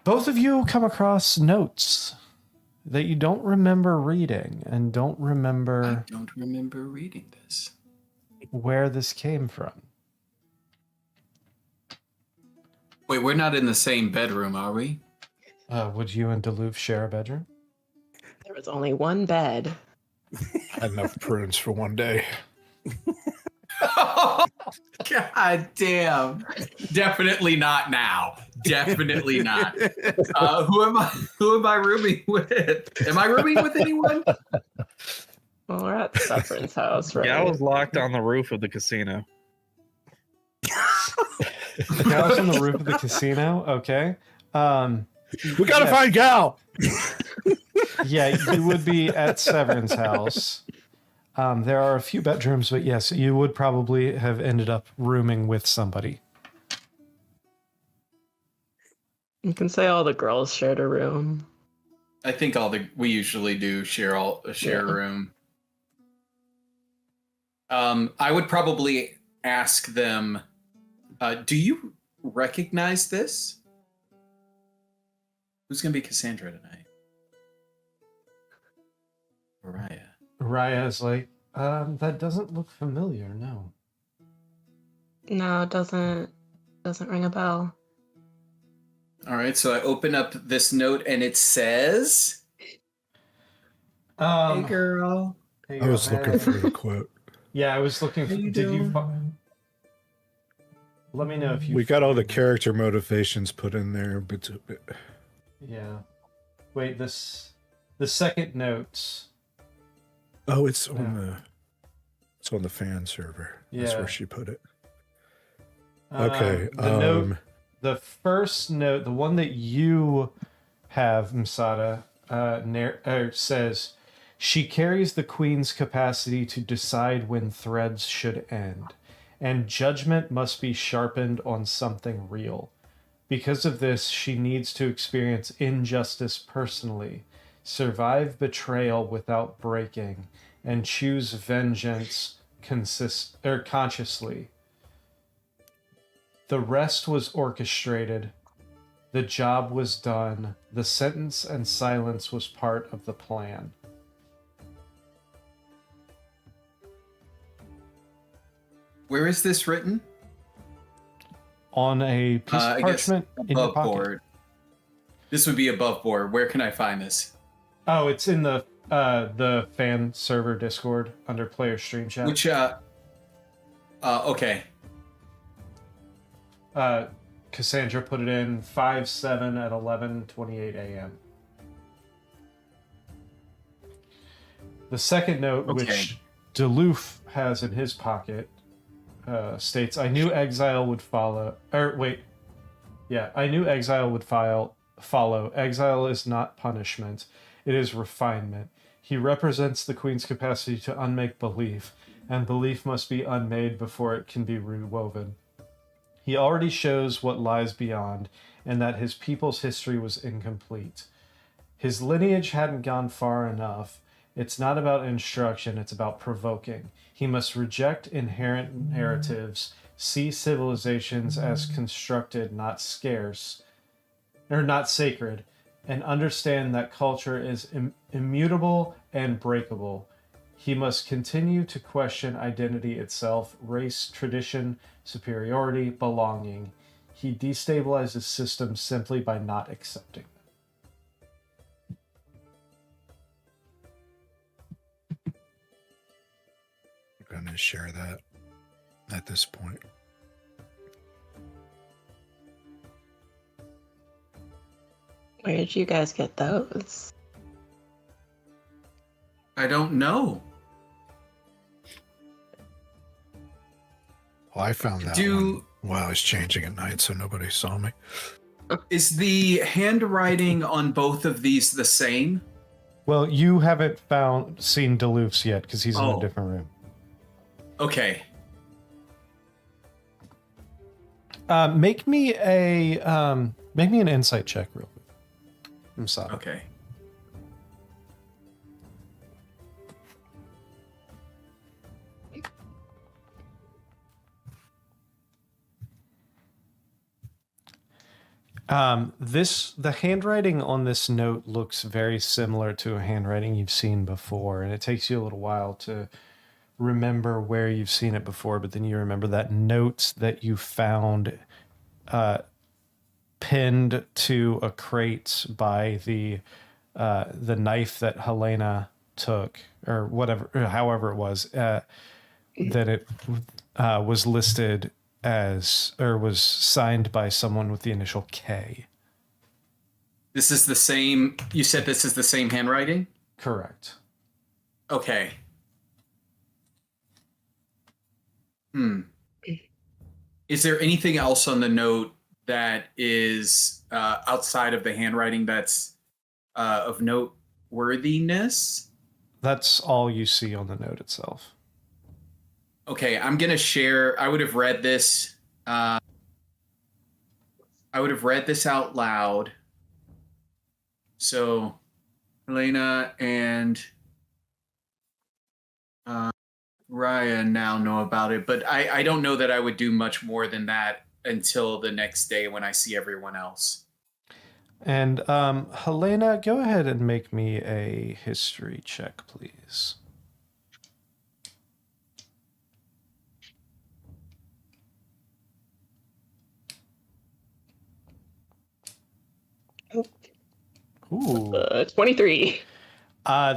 Both of you come across notes that you don't remember reading and don't remember I don't remember reading this. where this came from. Wait, we're not in the same bedroom, are we? Would you and Duluth share a bedroom? There was only one bed. I had enough prudence for one day. God damn. Definitely not now. Definitely not. Who am I rooming with? Am I rooming with anyone? Well, we're at Sufferin's house, right? Yeah, I was locked on the roof of the casino. Gal's on the roof of the casino. Okay. We gotta find Gal. Yeah, you would be at Severin's house. There are a few bedrooms, but yes, you would probably have ended up rooming with somebody. You can say all the girls shared a room. I think we usually do share a room. I would probably ask them, do you recognize this? Who's going to be Cassandra tonight? Mariah. Raya is like, that doesn't look familiar, no. No, it doesn't ring a bell. All right, so I open up this note and it says, "Hey girl." I was looking for the quote. Yeah, I was looking for. How you Did you doing? find? Let me know if you. We got all the character motivations put in there, but Yeah. Wait, the second note. oh, it's on the fan server. That's Yeah. where she put it. Okay. The first note, the one that you have, Masada, says, she carries the queen's capacity to decide when threads should end, and judgment must be sharpened on something real. Because of this, she needs to experience injustice personally, survive betrayal without breaking, and choose vengeance consciously. The rest was orchestrated. The job was done. The sentence and silence was part of the plan. Where is this written? On a piece of I guess parchment in your above pocket. board. This would be above board. Where can I find this? Oh, it's in the fan server Discord under player stream chat. Which okay. Cassandra put it in 5/7 at 11:28 a.m. The second note, Okay. which Duluth has in his pocket, states, "I knew exile would follow." I knew exile would follow. Exile is not punishment; it is refinement. He represents the queen's capacity to unmake belief, and belief must be unmade before it can be rewoven. He already shows what lies beyond, and that his people's history was incomplete. His lineage hadn't gone far enough. It's not about instruction, it's about provoking. He must reject inherent narratives, see civilizations as constructed, not scarce, or not sacred, and understand that culture is immutable and breakable. He must continue to question identity itself, race, tradition, superiority, belonging. He destabilizes systems simply by not accepting them. I'm going to share that at this point. Where did you guys get those? I don't know. Well, I found that one while I was changing at night, so nobody saw me. Is the handwriting on both of these the same? Well, you haven't seen Duluth's yet because he's in a Oh. different room. Okay. Make me an insight check real quick. I'm sorry. Okay. The handwriting on this note looks very similar to a handwriting you've seen before, and it takes you a little while to remember where you've seen it before, but then you remember that note that you found pinned to a crate by the knife that Helena took, or whatever, or however it was, that it was listed as, or was signed by someone with the initial K. This is the same. You said this is the same handwriting? Correct. Okay. Is there anything else on the note that is outside of the handwriting that's of noteworthiness? That's all you see on the note itself. Okay, I'm gonna share. I would have read this. I would have read this out loud. So, Helena and Raya now know about it, but I don't know that I would do much more than that until the next day when I see everyone else. And Helena, go ahead and make me a history check, please. Ooh. 23.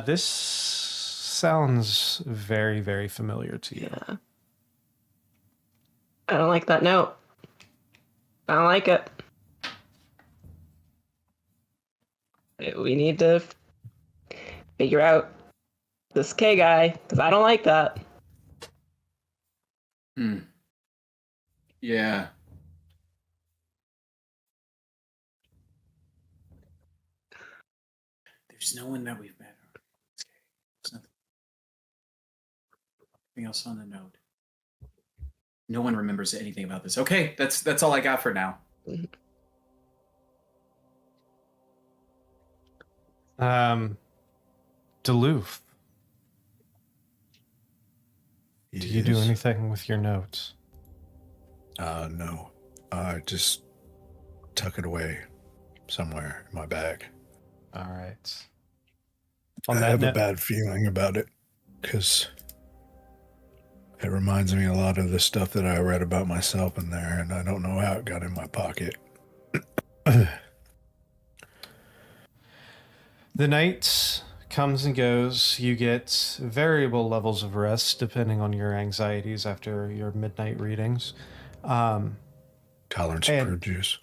This sounds very, very familiar to you. Yeah. I don't like that note. I don't like it. We need to figure out this K guy, because I don't like that. Yeah. There's no one that we've met. There's nothing else on the note. No one remembers anything about this. Okay, that's all I got for now. Duluth, do you do Yes. anything with your notes? No. I just tuck it away somewhere in my bag. All right. I have a bad feeling about it because it reminds me a lot of the stuff that I read about myself in there, and I don't know how it got in my pocket. The night comes and goes. You get variable levels of rest depending on your anxieties after your midnight readings. Tolerance of fruit juice.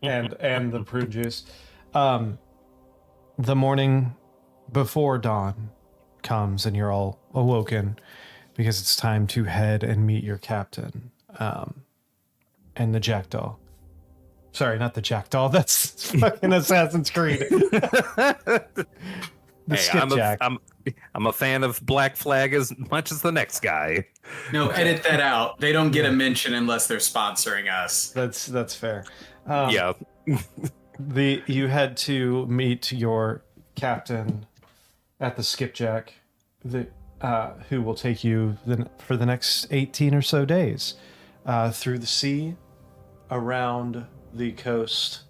and the prune juice. The morning before dawn comes and you're all awoken because it's time to head and meet your captain and the jackdaw. Sorry, not the jackdaw. That's fucking Assassin's Creed. The skipjack. I'm a fan of Black Flag as much as the next guy. No, edit that out. They don't get a mention unless they're sponsoring us. That's fair. Yeah. You had to meet your captain at the skipjack, who will take you for the next 18 or so days through the sea, around the coast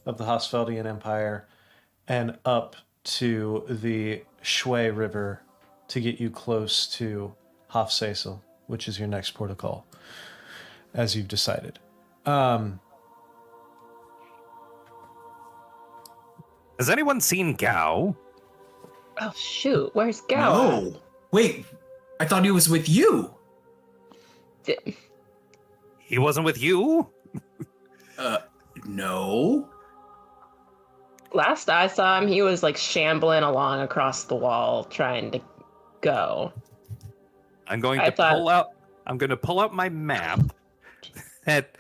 of the Hofsfeldian Empire, and up to the Shui River to get you close to Hofsesel, which is your next port of call, as you've decided. Has anyone seen Gao? Oh, shoot. Where's Gao? No. Wait, I thought he was with you. He wasn't with you? No. Last I saw him, he was like shambling along across the wall trying to go. I'm going to pull out my map that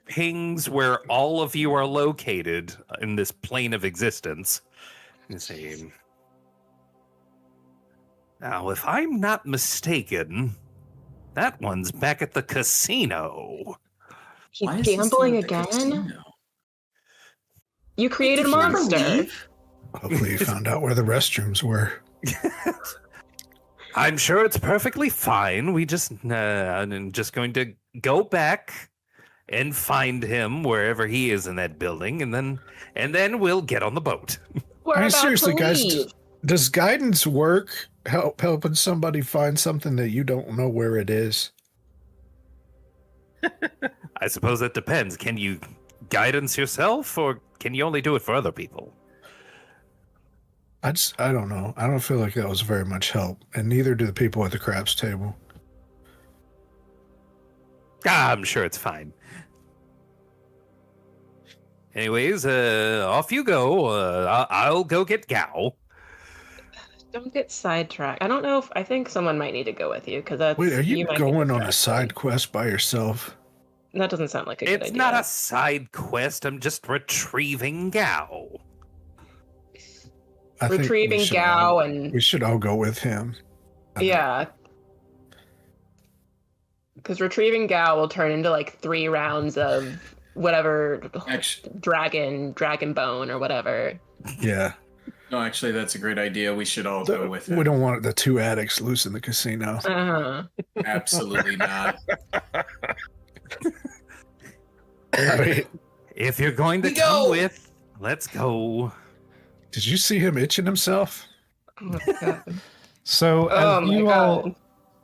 pings where all of you are located in this plane of existence. Let's see. Now, if I'm not mistaken, that one's back at the casino. He's Why is this gambling thing at the again? casino? You created a Did he ever monster. leave? Hopefully you found out where the restrooms were. I'm sure it's perfectly fine. I'm just going to go back and find him wherever he is in that building, and then we'll get on the boat. We're I mean, about seriously, to guys, leave. does guidance work? Helping somebody find something that you don't know where it is? I suppose that depends. Can you guidance yourself, or can you only do it for other people? I don't know. I don't feel like that was very much help, and neither do the people at the craps table. I'm sure it's fine. Anyways, off you go. I'll go get Gao. Don't get sidetracked. I don't know if I think someone might need to go with you because that's. Wait, are you might be going on a distracted. side quest by yourself? That doesn't sound like a good It's idea. not a side quest. I'm just retrieving Gao. I think Retrieving we should Gao all- and we should all go with him. yeah. Because retrieving Gao will turn into like 3 rounds of whatever Actually, dragon bone or whatever. Yeah. no, actually, that's a great idea. We should all go with We it. don't want the 2 addicts loose in the casino. Uh-huh. Absolutely not. I mean, If you're going to We come go. with, let's go. did you see him itching himself? Oh my god. So Oh as my you god. all,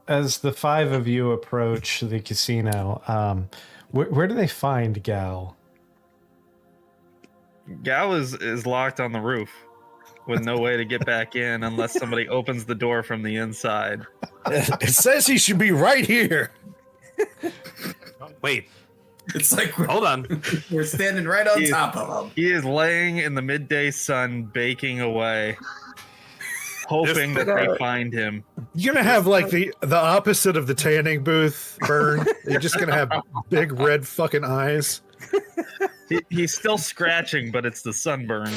as the 5 of you approach the casino, where do they find Gal? Gao is locked on the roof with no way to get back in unless somebody opens the door from the inside. It says he should be right here. Wait, It's like hold on. we're standing right on He- top of them. He is laying in the midday sun, baking away, hoping that they find him. You're gonna have like the opposite of the tanning booth burn. You're just gonna have big red fucking eyes. He's still scratching, but it's the sunburn.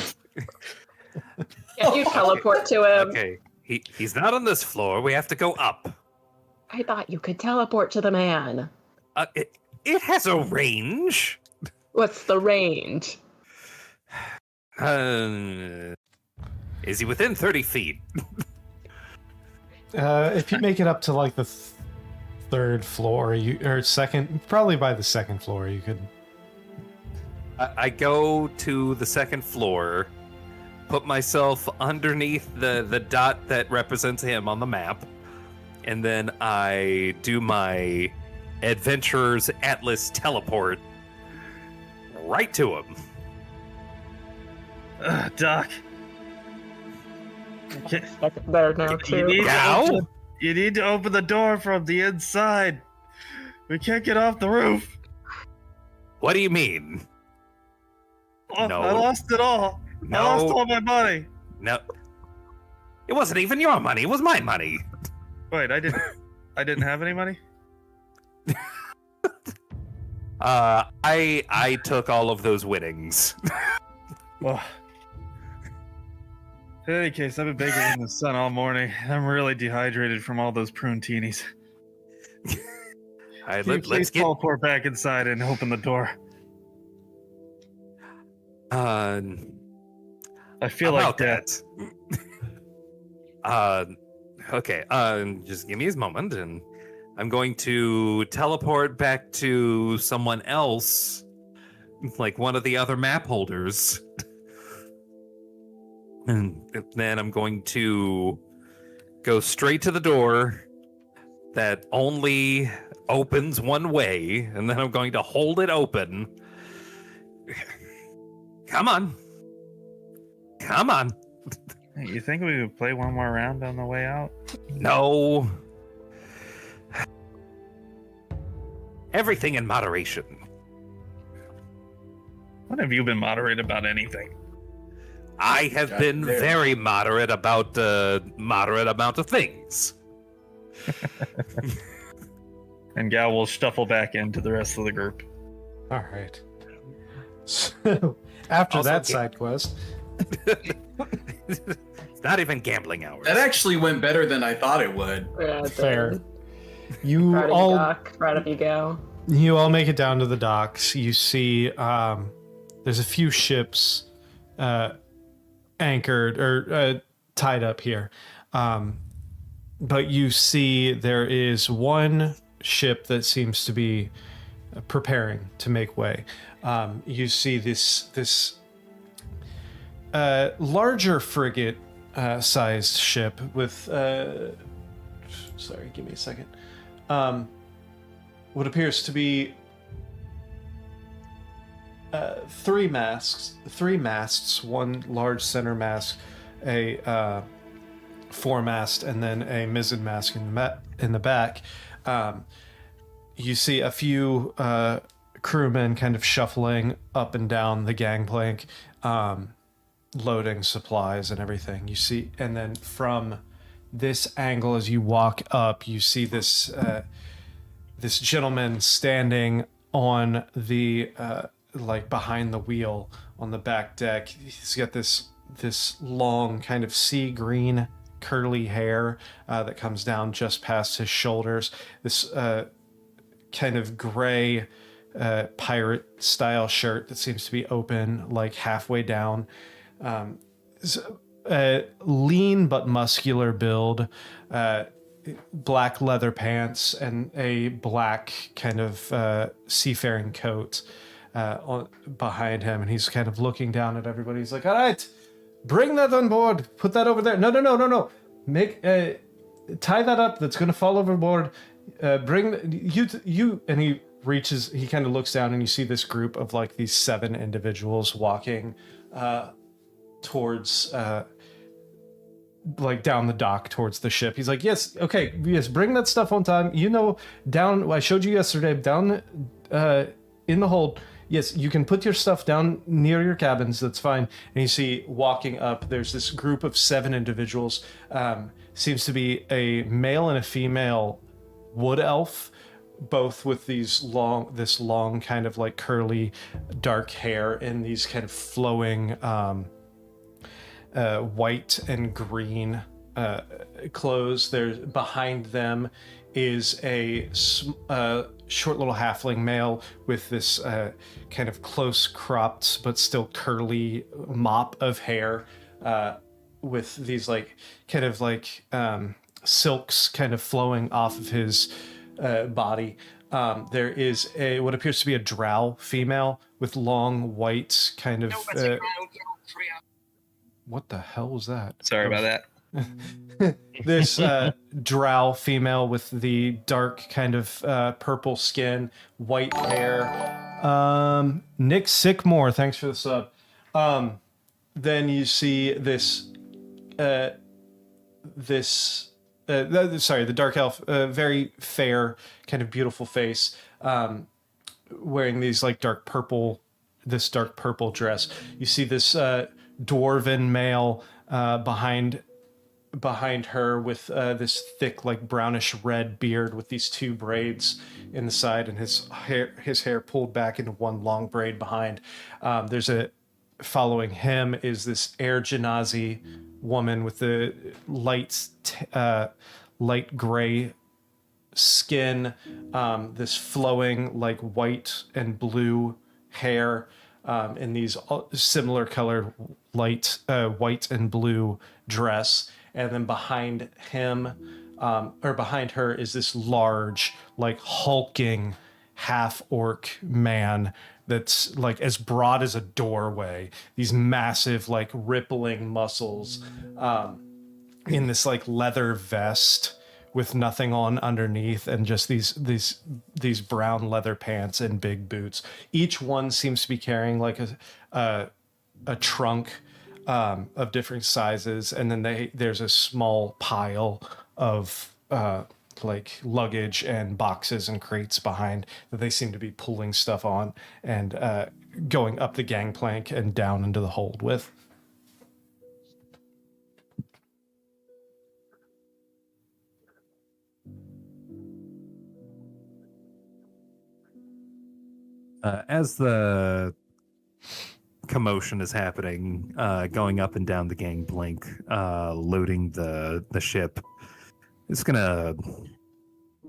Can you teleport to him? Okay, he's not on this floor. We have to go up. I thought you could teleport to the man. It has a range. What's the range? Is he within 30 feet? If you make it up to like the 3rd floor, or second, probably by the 2nd floor, you could. I go to the 2nd floor, put myself underneath the dot that represents him on the map, and then I do my Adventurer's Atlas teleport right to him. Doc, There now you too. need, Gao? you need to open the door from the inside. We can't get off the roof. What do you mean? Oh, No. I lost it all. I lost No, all my money. no. It wasn't even your money. It was my money. Wait, I didn't have any money. I took all of those winnings. Well, in any case, I've been baking in the sun all morning. I'm really dehydrated from all those prune teenies. All right, Can you let's please get. teleport back inside and open the door? I feel like About death. that. Okay. Just give me a moment, and I'm going to teleport back to someone else, like one of the other map holders, and then I'm going to go straight to the door that only opens one way, and then I'm going to hold it open. Come on. Come on. Hey, you think we would play one more round on the way out? No. Everything in moderation. When have you been moderate about anything? I have God been damn. very moderate about moderate amount of things. And Gal will shuffle back into the rest of the group. All right. So after Also, that ga- side quest, It's not even gambling hours. That actually went better than I thought it would. Yeah, fair. You Proud of you, all Doc. Proud of you, Go. You all make it down to the docks. You see there's a few ships anchored or tied up here. But you see there is one ship that seems to be preparing to make way. You see this larger frigate sized ship with sorry, give me a second. What appears to be three masts, one large center mast, a foremast, and then a mizzen mast in the back. You see a few crewmen kind of shuffling up and down the gangplank, loading supplies and everything. You see, and then from this angle, as you walk up, you see this this gentleman standing on the like behind the wheel on the back deck. He's got this long kind of sea green curly hair that comes down just past his shoulders. This kind of gray pirate style shirt that seems to be open like halfway down. Lean but muscular build, black leather pants, and a black kind of seafaring coat behind him. And he's kind of looking down at everybody. He's like, all right, bring that on board. Put that over there. No. Make tie that up. That's going to fall overboard. Bring you. And he reaches, he kind of looks down, and you see this group of like these 7 individuals walking towards like down the dock towards the ship. He's like, yes, okay, yes, bring that stuff on time. You know, down, I showed you yesterday, down in the hold. Yes, you can put your stuff down near your cabins. That's fine. And you see walking up, there's this group of 7 individuals. Seems to be a male and a female wood elf, both with this long kind of like curly dark hair and these kind of flowing white and green clothes. There's behind them is a short little halfling male with this kind of close cropped but still curly mop of hair, with these like kind of like silks kind of flowing off of his body. There is a what appears to be a drow female with long white kind of what the hell was that? Sorry about that. This drow female with the dark kind of purple skin, white hair. Nick Sickmore, thanks for the sub. Then you see this the dark elf, very fair, kind of beautiful face, wearing these like dark purple dress. You see this dwarven male behind her with this thick like brownish red beard with these 2 braids in the side, and his hair pulled back into one long braid behind. Following him is this Air Genasi woman with the light gray skin, this flowing like white and blue hair, in these similar color white and blue dress. And then behind him, or behind her, is this large, like hulking half-orc man that's like as broad as a doorway. These massive, like rippling muscles, in this like leather vest with nothing on underneath, and just these brown leather pants and big boots. Each one seems to be carrying like a trunk of different sizes, and then there's a small pile of like luggage and boxes and crates behind that they seem to be pulling stuff on and going up the gangplank and down into the hold with. As the commotion is happening, going up and down the gangplank, loading the ship, it's gonna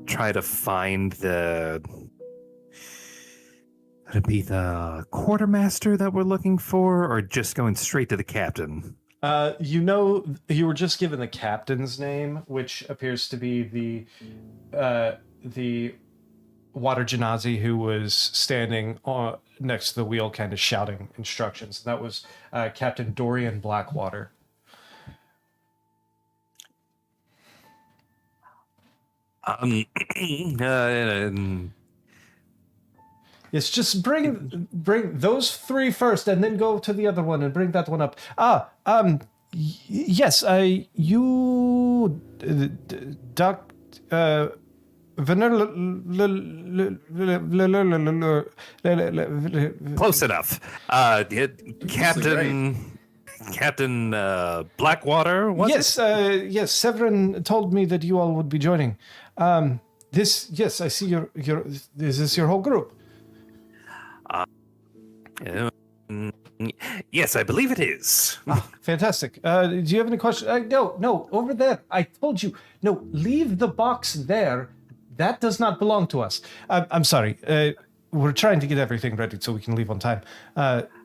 try to find would it be the quartermaster that we're looking for, or just going straight to the captain? You were just given the captain's name, which appears to be the Water Janazi, who was standing next to the wheel, kind of shouting instructions. That was Captain Dorian Blackwater. Yes, just bring those three first, and then go to the other one and bring that one up. Yes, you, Doc, Close enough. Captain Blackwater, was yes, yes, Severin told me that you all would be joining. Yes, I see your, is this your whole group? Yes, I believe it is. Fantastic. Do you have any questions? No, over there. I told you. No, leave the box there. That does not belong to us. I'm sorry. We're trying to get everything ready so we can leave on time.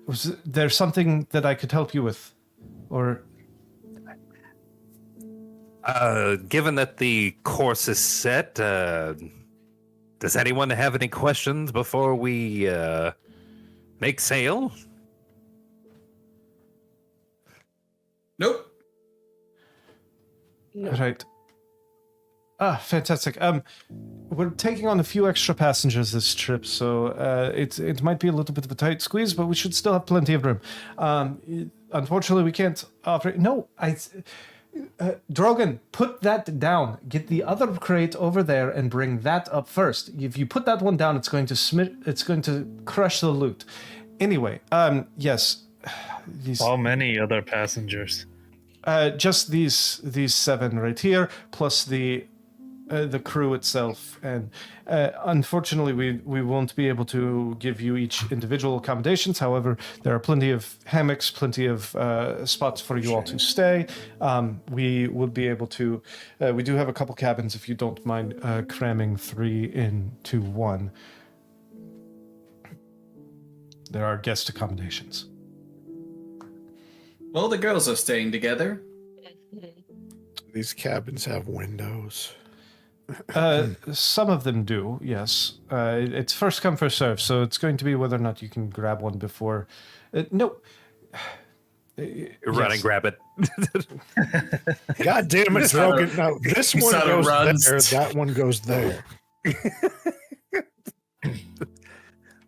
Was there something that I could help you with? Or... Given that the course is set, does anyone have any questions before we make sail? Nope. Right. Fantastic. We're taking on a few extra passengers this trip, so it might be a little bit of a tight squeeze, but we should still have plenty of room. Unfortunately, we can't operate. No, Drogon, put that down. Get the other crate over there and bring that up first. If you put that one down, it's going to crush the loot. Anyway, yes. How many other passengers? Just these 7 right here, plus the crew itself, and unfortunately we won't be able to give you each individual accommodations. However, there are plenty of hammocks, plenty of spots for you all to stay. We would be able to, we do have a couple cabins if you don't mind cramming 3 into 1. There are guest accommodations. Well, the girls are staying together. These cabins have windows. Some of them do, yes. It's first come, first serve, so it's going to be whether or not you can grab one before. No. Run and grab it. God damn it, Drogon. No, this one goes there, that one goes there.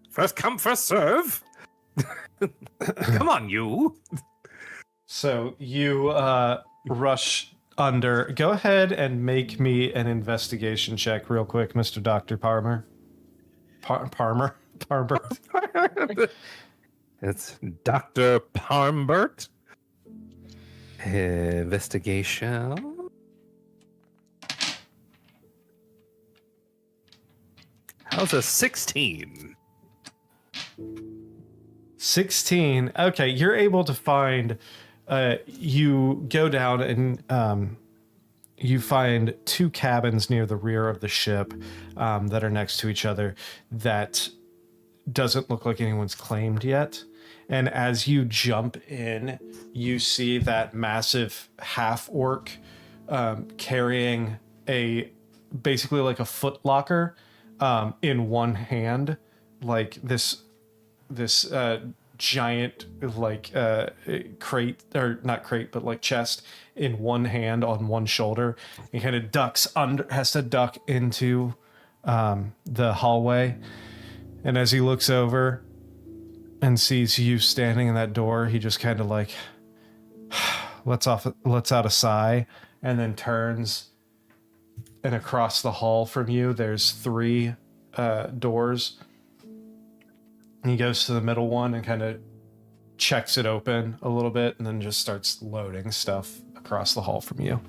First come, first serve. Come on, you. So you rush under. Go ahead and make me an investigation check real quick, Mr. Dr. Parmer. Parmer? It's Dr. Parmbert. Investigation. How's a 16? 16. Okay, you're able to find... you go down and you find 2 cabins near the rear of the ship that are next to each other that doesn't look like anyone's claimed yet. And as you jump in, you see that massive half-orc carrying basically like a foot locker in one hand, like this giant like crate, or not crate, but like chest in one hand on one shoulder. He kind of has to duck into the hallway, and as he looks over and sees you standing in that door, he just kind of like lets out a sigh, and then turns, and across the hall from you there's 3 doors. He goes to the middle one and kind of checks it open a little bit, and then just starts loading stuff across the hall from you.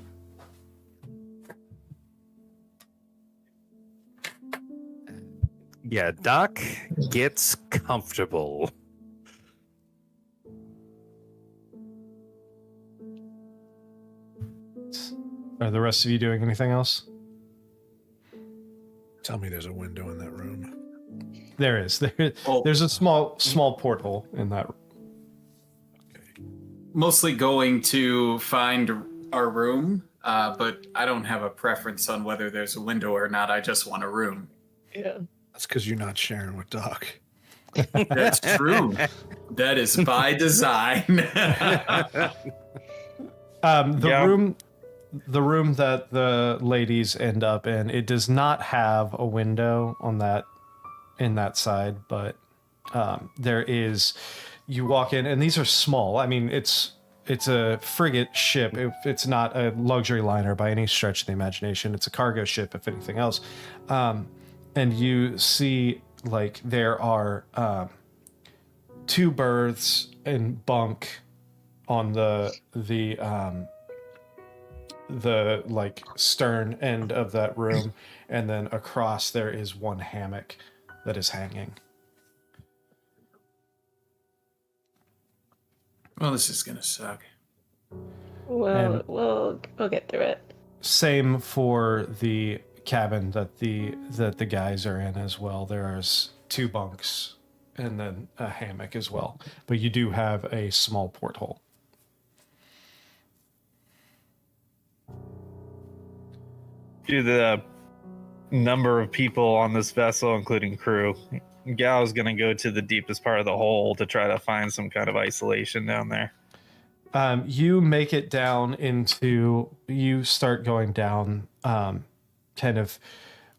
Yeah, Doc gets comfortable. Are the rest of you doing anything else? Tell me there's a window in that room. There is. There's a small porthole in that room. Mostly going to find our room, but I don't have a preference on whether there's a window or not. I just want a room. Yeah. That's because you're not sharing with Doc. That's true. That is by design. The room that the ladies end up in, it does not have a window on that in that side, but there is. You walk in, and these are small. I mean, it's a frigate ship. It's not a luxury liner by any stretch of the imagination. It's a cargo ship, if anything else. And you see, like, there are 2 berths and bunk on the like stern end of that room, and then across there is 1 hammock that is hanging. Well, this is gonna suck. Well, we'll get through it. Same for the cabin that the guys are in as well. There's 2 bunks and then a hammock as well, but you do have a small porthole. Due to the number of people on this vessel, including crew, Gal's gonna go to the deepest part of the hole to try to find some kind of isolation down there. You make it down you start going down, kind of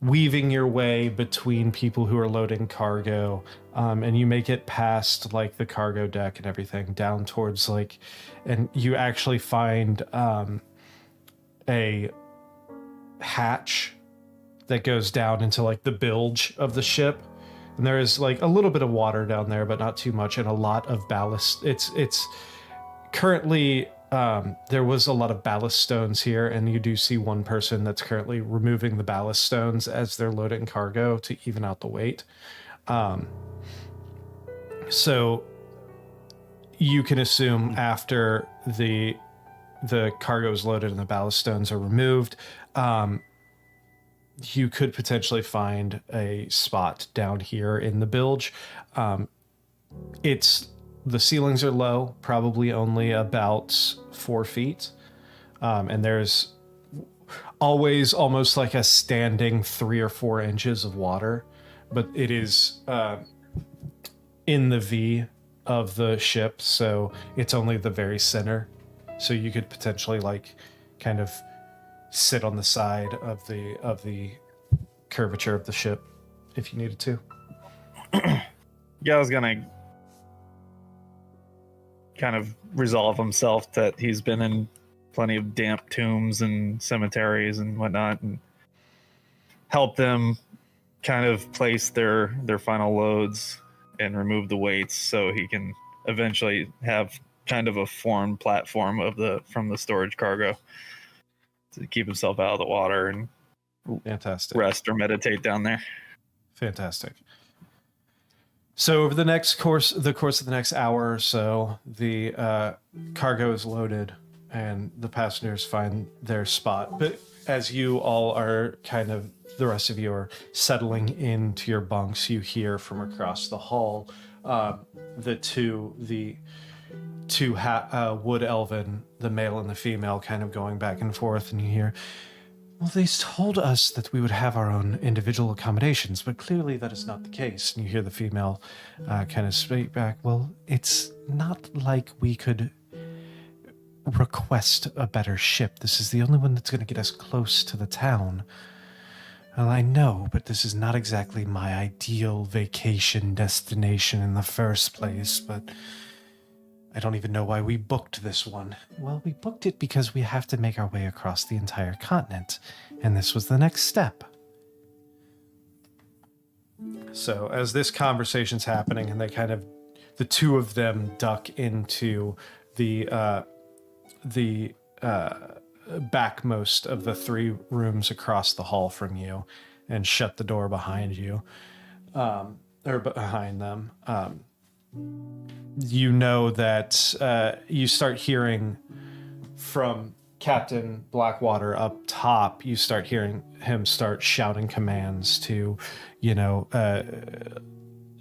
weaving your way between people who are loading cargo, and you make it past like the cargo deck and everything down towards like, and you actually find a hatch that goes down into like the bilge of the ship, and there is like a little bit of water down there, but not too much, and a lot of ballast. It's currently there was a lot of ballast stones here, and you do see 1 person that's currently removing the ballast stones as they're loading cargo to even out the weight. So you can assume after the cargo is loaded and the ballast stones are removed, you could potentially find a spot down here in the bilge. The ceilings are low, probably only about 4 feet. And there's always almost like a standing 3 or 4 inches of water, but it is in the V of the ship, so it's only the very center. So you could potentially like kind of sit on the side of the curvature of the ship if you needed to. Gal's gonna kind of resolve himself that he's been in plenty of damp tombs and cemeteries and whatnot, and help them kind of place their final loads and remove the weights so he can eventually have kind of a formed platform from the storage cargo to keep himself out of the water and Fantastic. rest or meditate down there. Fantastic. So over the course of the next hour or so, the cargo is loaded and the passengers find their spot. But as you all are the rest of you are settling into your bunks, you hear from across the hall the two wood elven, the male and the female, kind of going back and forth, and you hear, well, they told us that we would have our own individual accommodations, but clearly that is not the case. And you hear the female kind of speak back, well, it's not like we could request a better ship. This is the only one that's going to get us close to the town. Well, I know, but this is not exactly my ideal vacation destination in the first place, but I don't even know why we booked this one. Well, we booked it because we have to make our way across the entire continent, and this was the next step. So as this conversation's happening, and the two of them duck into the backmost of the 3 rooms across the hall from you and shut the door behind you, or behind them. You know that you start hearing from Captain Blackwater up top, you start hearing him start shouting commands to,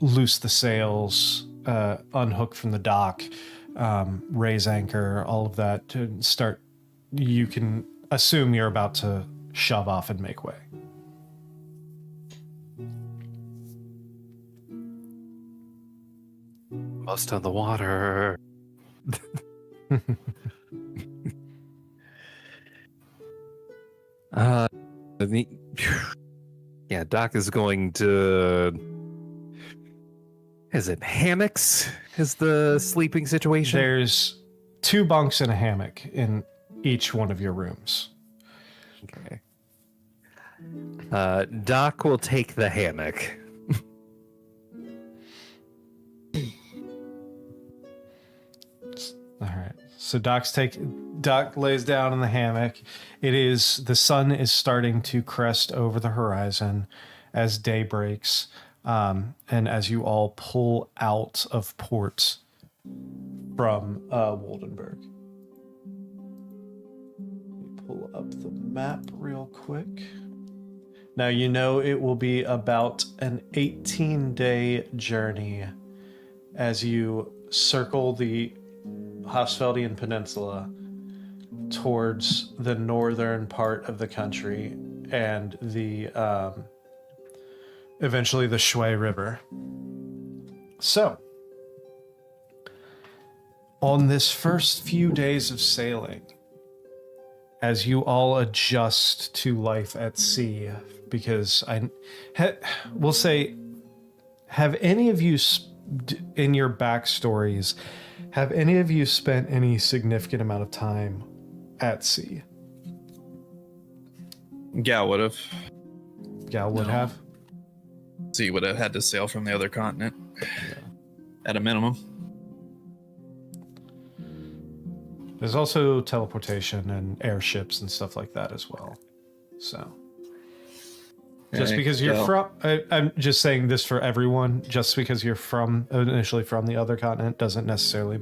loose the sails, unhook from the dock, raise anchor, all of that to start. You can assume you're about to shove off and make way. Most of the water. The- yeah, Doc is going to. Is it hammocks? Is the sleeping situation? There's 2 bunks and a hammock in each one of your rooms. Okay. Doc will take the hammock. All right. So Doc lays down in the hammock. The sun is starting to crest over the horizon as day breaks. And as you all pull out of port from Woldenberg. Pull up the map real quick. Now you know it will be about an 18-day journey as you circle the Hofsfeldian Peninsula towards the northern part of the country and the eventually the Shui River. So, on this first few days of sailing, as you all adjust to life at sea, because we'll say, have any of you, in your backstories, have any of you spent any significant amount of time at sea? Gal would have. Gal would have? So you would have had to sail from the other continent. At a minimum. There's also teleportation and airships and stuff like that as well. So, just because you're from, I'm just saying this for everyone, just because you're initially from the other continent doesn't necessarily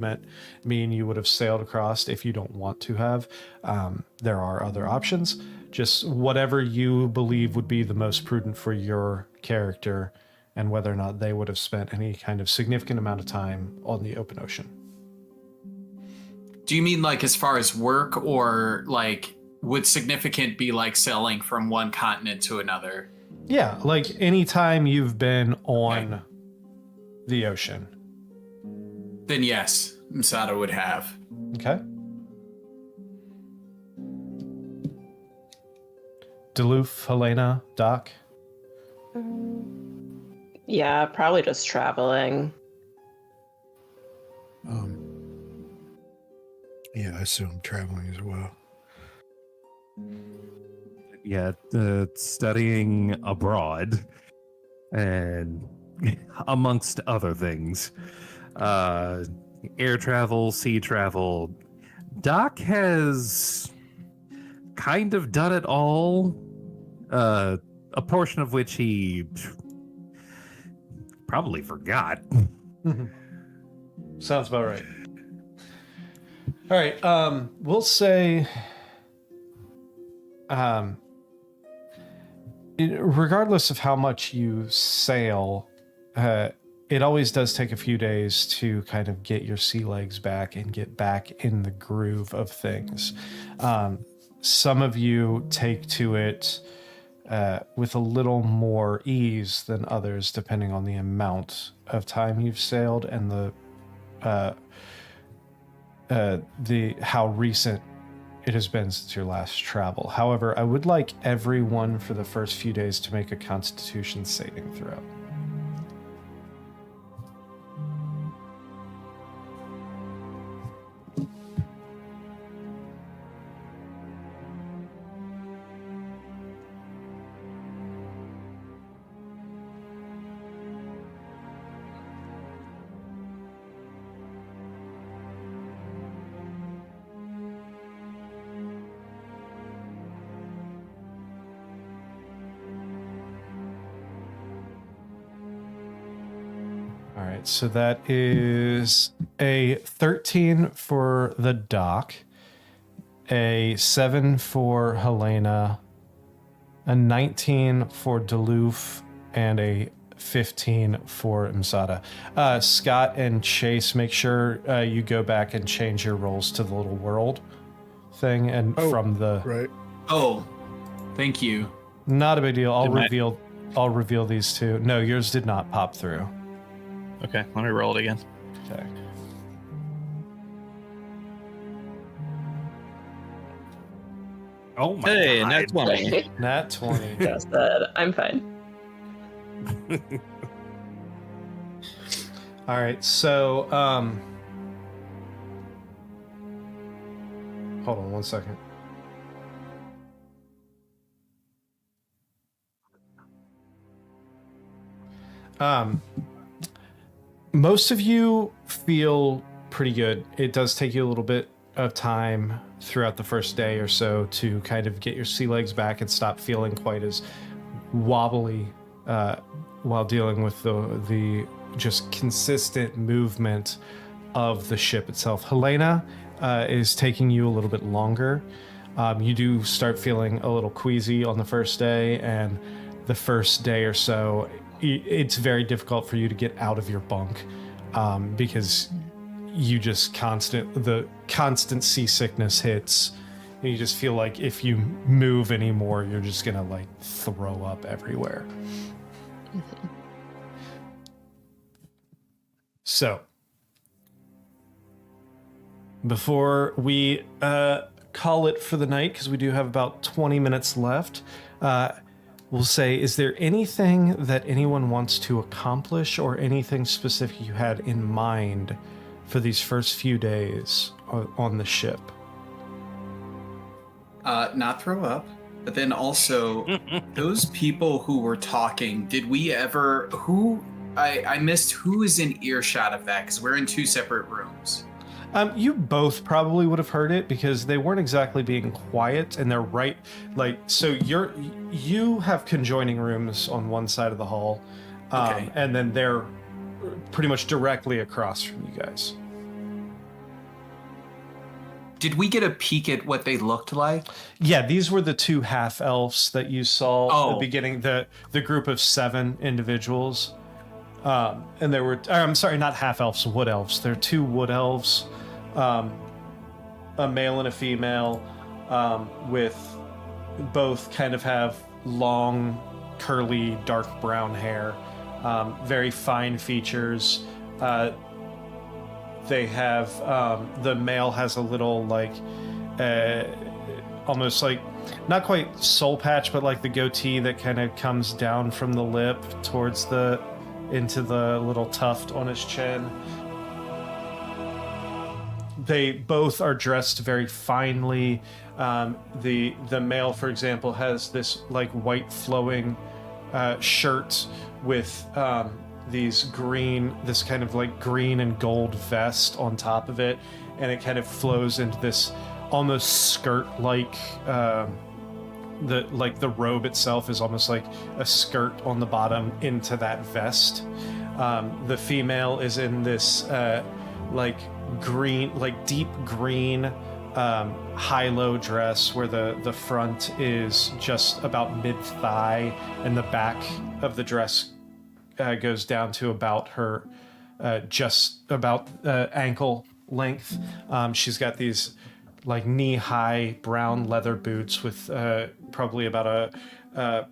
mean you would have sailed across if you don't want to have. There are other options. Just whatever you believe would be the most prudent for your character and whether or not they would have spent any kind of significant amount of time on the open ocean. Do you mean like as far as work, or like would significant be like sailing from one continent to another? Yeah, like any time you've been on the ocean. Then yes, Msada would have. Okay. Duluth, Helena, Doc? Yeah, probably just traveling. Yeah, I assume traveling as well. Yeah, studying abroad and amongst other things. Air travel, sea travel. Doc has kind of done it all, a portion of which he probably forgot. Sounds about right. All right, we'll say, regardless of how much you sail, it always does take a few days to kind of get your sea legs back and get back in the groove of things. Some of you take to it with a little more ease than others, depending on the amount of time you've sailed and the how recent it has been since your last travel. However, I would like everyone for the first few days to make a Constitution saving throw. All right, so that is a 13 for the Doc, a 7 for Helena, a 19 for Duluth, and a 15 for Msada. Scott and Chase, make sure you go back and change your rolls to the little world thing and from the... Right. Oh, thank you. Not a big deal. I'll reveal these two. No, yours did not pop through. Okay, let me roll it again. Okay. Oh my Hey, god. next one. Nat 20. Just said, I'm fine. All right, so hold on one second. Most of you feel pretty good. It does take you a little bit of time throughout the first day or so to kind of get your sea legs back and stop feeling quite as wobbly while dealing with the just consistent movement of the ship itself. Helena is taking you a little bit longer. You do start feeling a little queasy on the first day, and the first day or so, it's very difficult for you to get out of your bunk because you just the constant seasickness hits, and you just feel like if you move anymore, you're just gonna like throw up everywhere. So, before we call it for the night, because we do have about 20 minutes left, we'll say, is there anything that anyone wants to accomplish or anything specific you had in mind for these first few days on the ship? Not throw up, but then also those people who were talking, did we ever, I missed who is in earshot of that, because we're in two separate rooms. You both probably would have heard it because they weren't exactly being quiet, and they're right, like, so you have conjoining rooms on one side of the hall, Okay. and then they're pretty much directly across from you guys. Did we get a peek at what they looked like? Yeah, these were the two half elves that you saw at the Oh. beginning, the group of 7 individuals. And there were, I'm sorry, not half elves, wood elves. There are 2 wood elves, a male and a female, with both kind of have long, curly, dark brown hair, very fine features. They have, the male has a little like, almost like, not quite soul patch, but like the goatee that kind of comes down from the lip towards into the little tuft on his chin. They both are dressed very finely. The male, for example, has this like white flowing shirt with this kind of like green and gold vest on top of it, and it kind of flows into this almost skirt-like. The robe itself is almost like a skirt on the bottom into that vest. The female is in this like green, like deep green high-low dress where the front is just about mid-thigh and the back of the dress goes down to about her just about ankle length. She's got these like knee-high brown leather boots with probably about a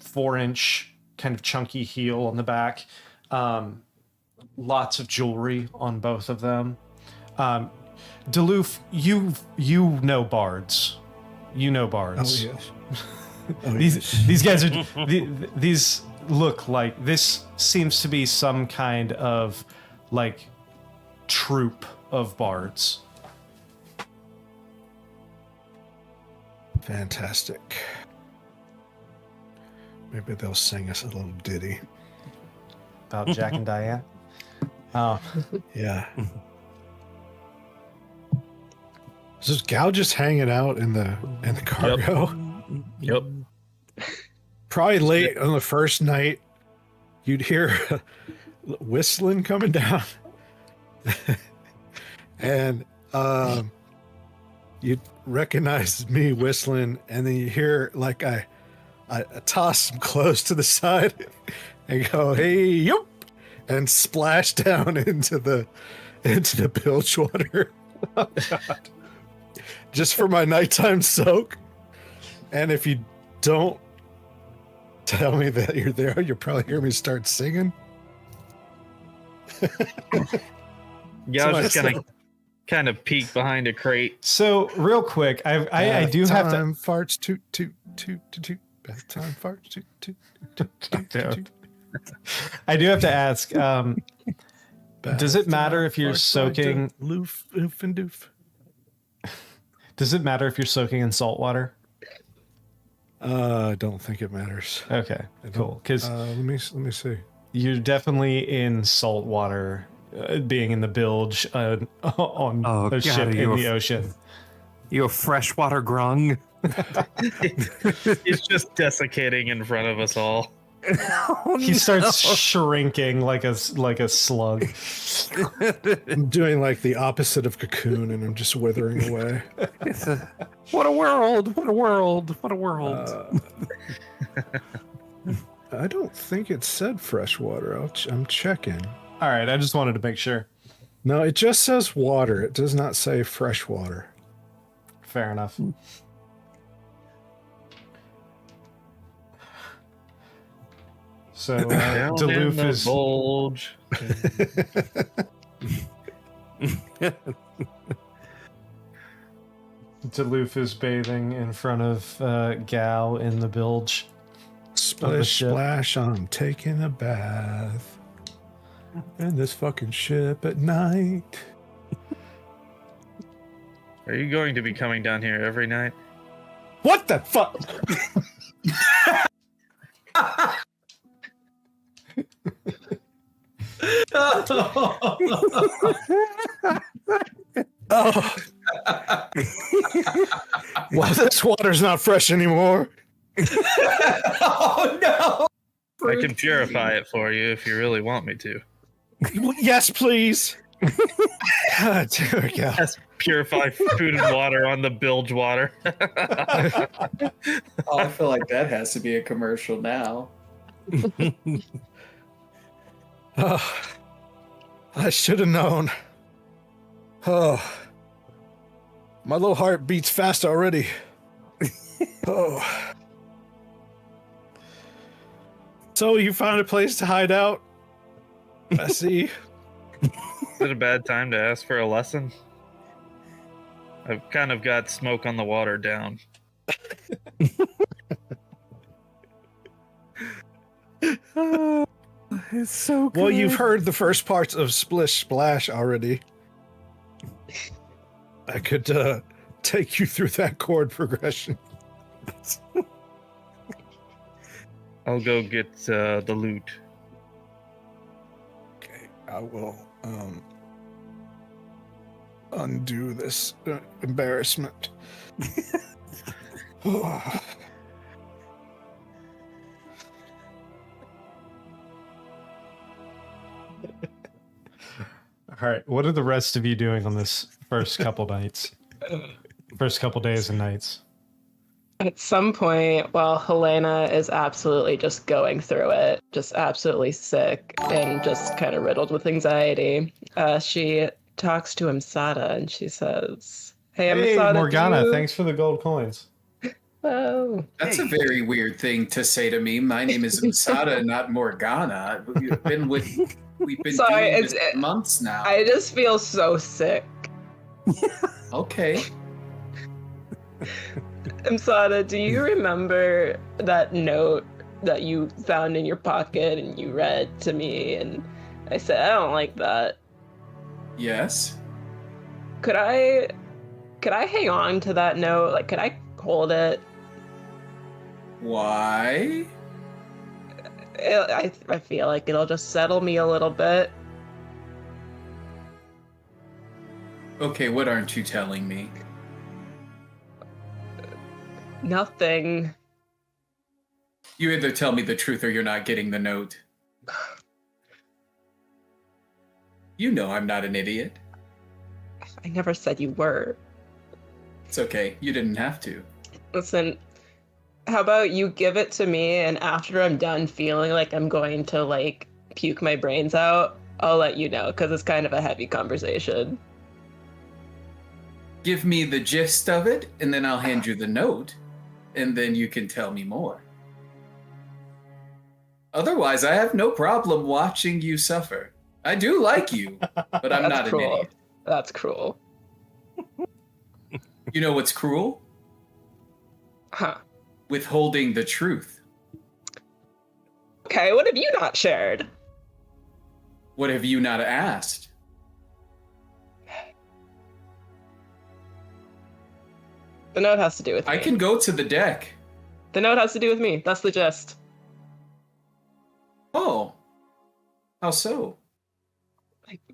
4-inch kind of chunky heel on the back. Lots of jewelry on both of them. Duluth, you know bards. You know bards. Oh yes. Oh, yes. These guys are these look like, this seems to be some kind of like troupe of bards. Fantastic. Maybe they'll sing us a little ditty. About Jack and Diane. Oh, Yeah. Is Gal just hanging out in the cargo? Yep. Probably late on the first night, you'd hear whistling coming down, and you'd recognize me whistling, and then you hear like I toss some clothes to the side and go, "Hey, yup," and splash down into the bilge water. oh God. Just for my nighttime soak. And if you don't tell me that you're there, you'll probably hear me start singing. Yeah, I was just gonna kind of peek behind a crate. So real quick, I do have to. Time farts toot toot toot toot toot. Bath time farts toot toot toot toot toot toot. I do have to ask. Does it matter if you're Farts soaking? Loof, oof, and doof. Does it matter if you're soaking in salt water? I don't think it matters. Okay, cool. Because let me see. you're definitely in salt water, being in the bilge on a ship in the ocean. You a freshwater grung? It's just desiccating in front of us all. He starts shrinking like a slug. I'm doing like the opposite of Cocoon, and I'm just withering away. What a world! What a world! What a world! I don't think it said freshwater. I'm checking. All right, I just wanted to make sure. No, it just says water. It does not say freshwater. Fair enough. So Duluth is bulge. Duluth is bathing in front of Gal in the bilge. Splish ship. splash, I'm taking a bath in this fucking ship at night. Are you going to be coming down here every night? What the fuck? Oh. Well, this water's not fresh anymore. Oh no! I can purify it for you if you really want me to. Yes, please. God, dear God. Yes, purify food and water on the bilge water. Oh, I feel like that has to be a commercial now. Oh, I should have known. Oh, my little heart beats fast already. Oh. So you found a place to hide out? I see. Is it a bad time to ask for a lesson? I've kind of got smoke on the water down. It's so good. Well, you've heard the first parts of Splish Splash already. I could take you through that chord progression. I'll go get the loot. Okay, I will undo this embarrassment. all right. What are the rest of you doing on this first couple nights? First couple days and nights. At some point, while Helena is absolutely just going through it, just absolutely sick and just kind of riddled with anxiety, she talks to Imsada and she says, "Hey, Imsada, Morgana, thanks for the gold coins." Oh, That's a very weird thing to say to me. My name is Imsada, not Morgana. We've been sorry, doing this for months now. I just feel so sick. Okay. Imsada, do you remember that note that you found in your pocket and you read to me? And I said, I don't like that. Yes. Could I hang on to that note? Like, could I hold it? Why? I feel like it'll just settle me a little bit. Okay, what aren't you telling me? Nothing. You either tell me the truth or you're not getting the note. You know I'm not an idiot. I never said you were. It's okay. You didn't have to. Listen, how about you give it to me, and after I'm done feeling like I'm going to, like, puke my brains out, I'll let you know, because it's kind of a heavy conversation. Give me the gist of it, and then I'll hand you the note, and then you can tell me more. Otherwise, I have no problem watching you suffer. I do like you, but I'm That's not cruel. an idiot. That's cruel. You know what's cruel? Huh. Withholding the truth. Okay, what have you not shared? What have you not asked? The note has to do with me. I can go to the deck. The note has to do with me. That's the gist. Oh. How so?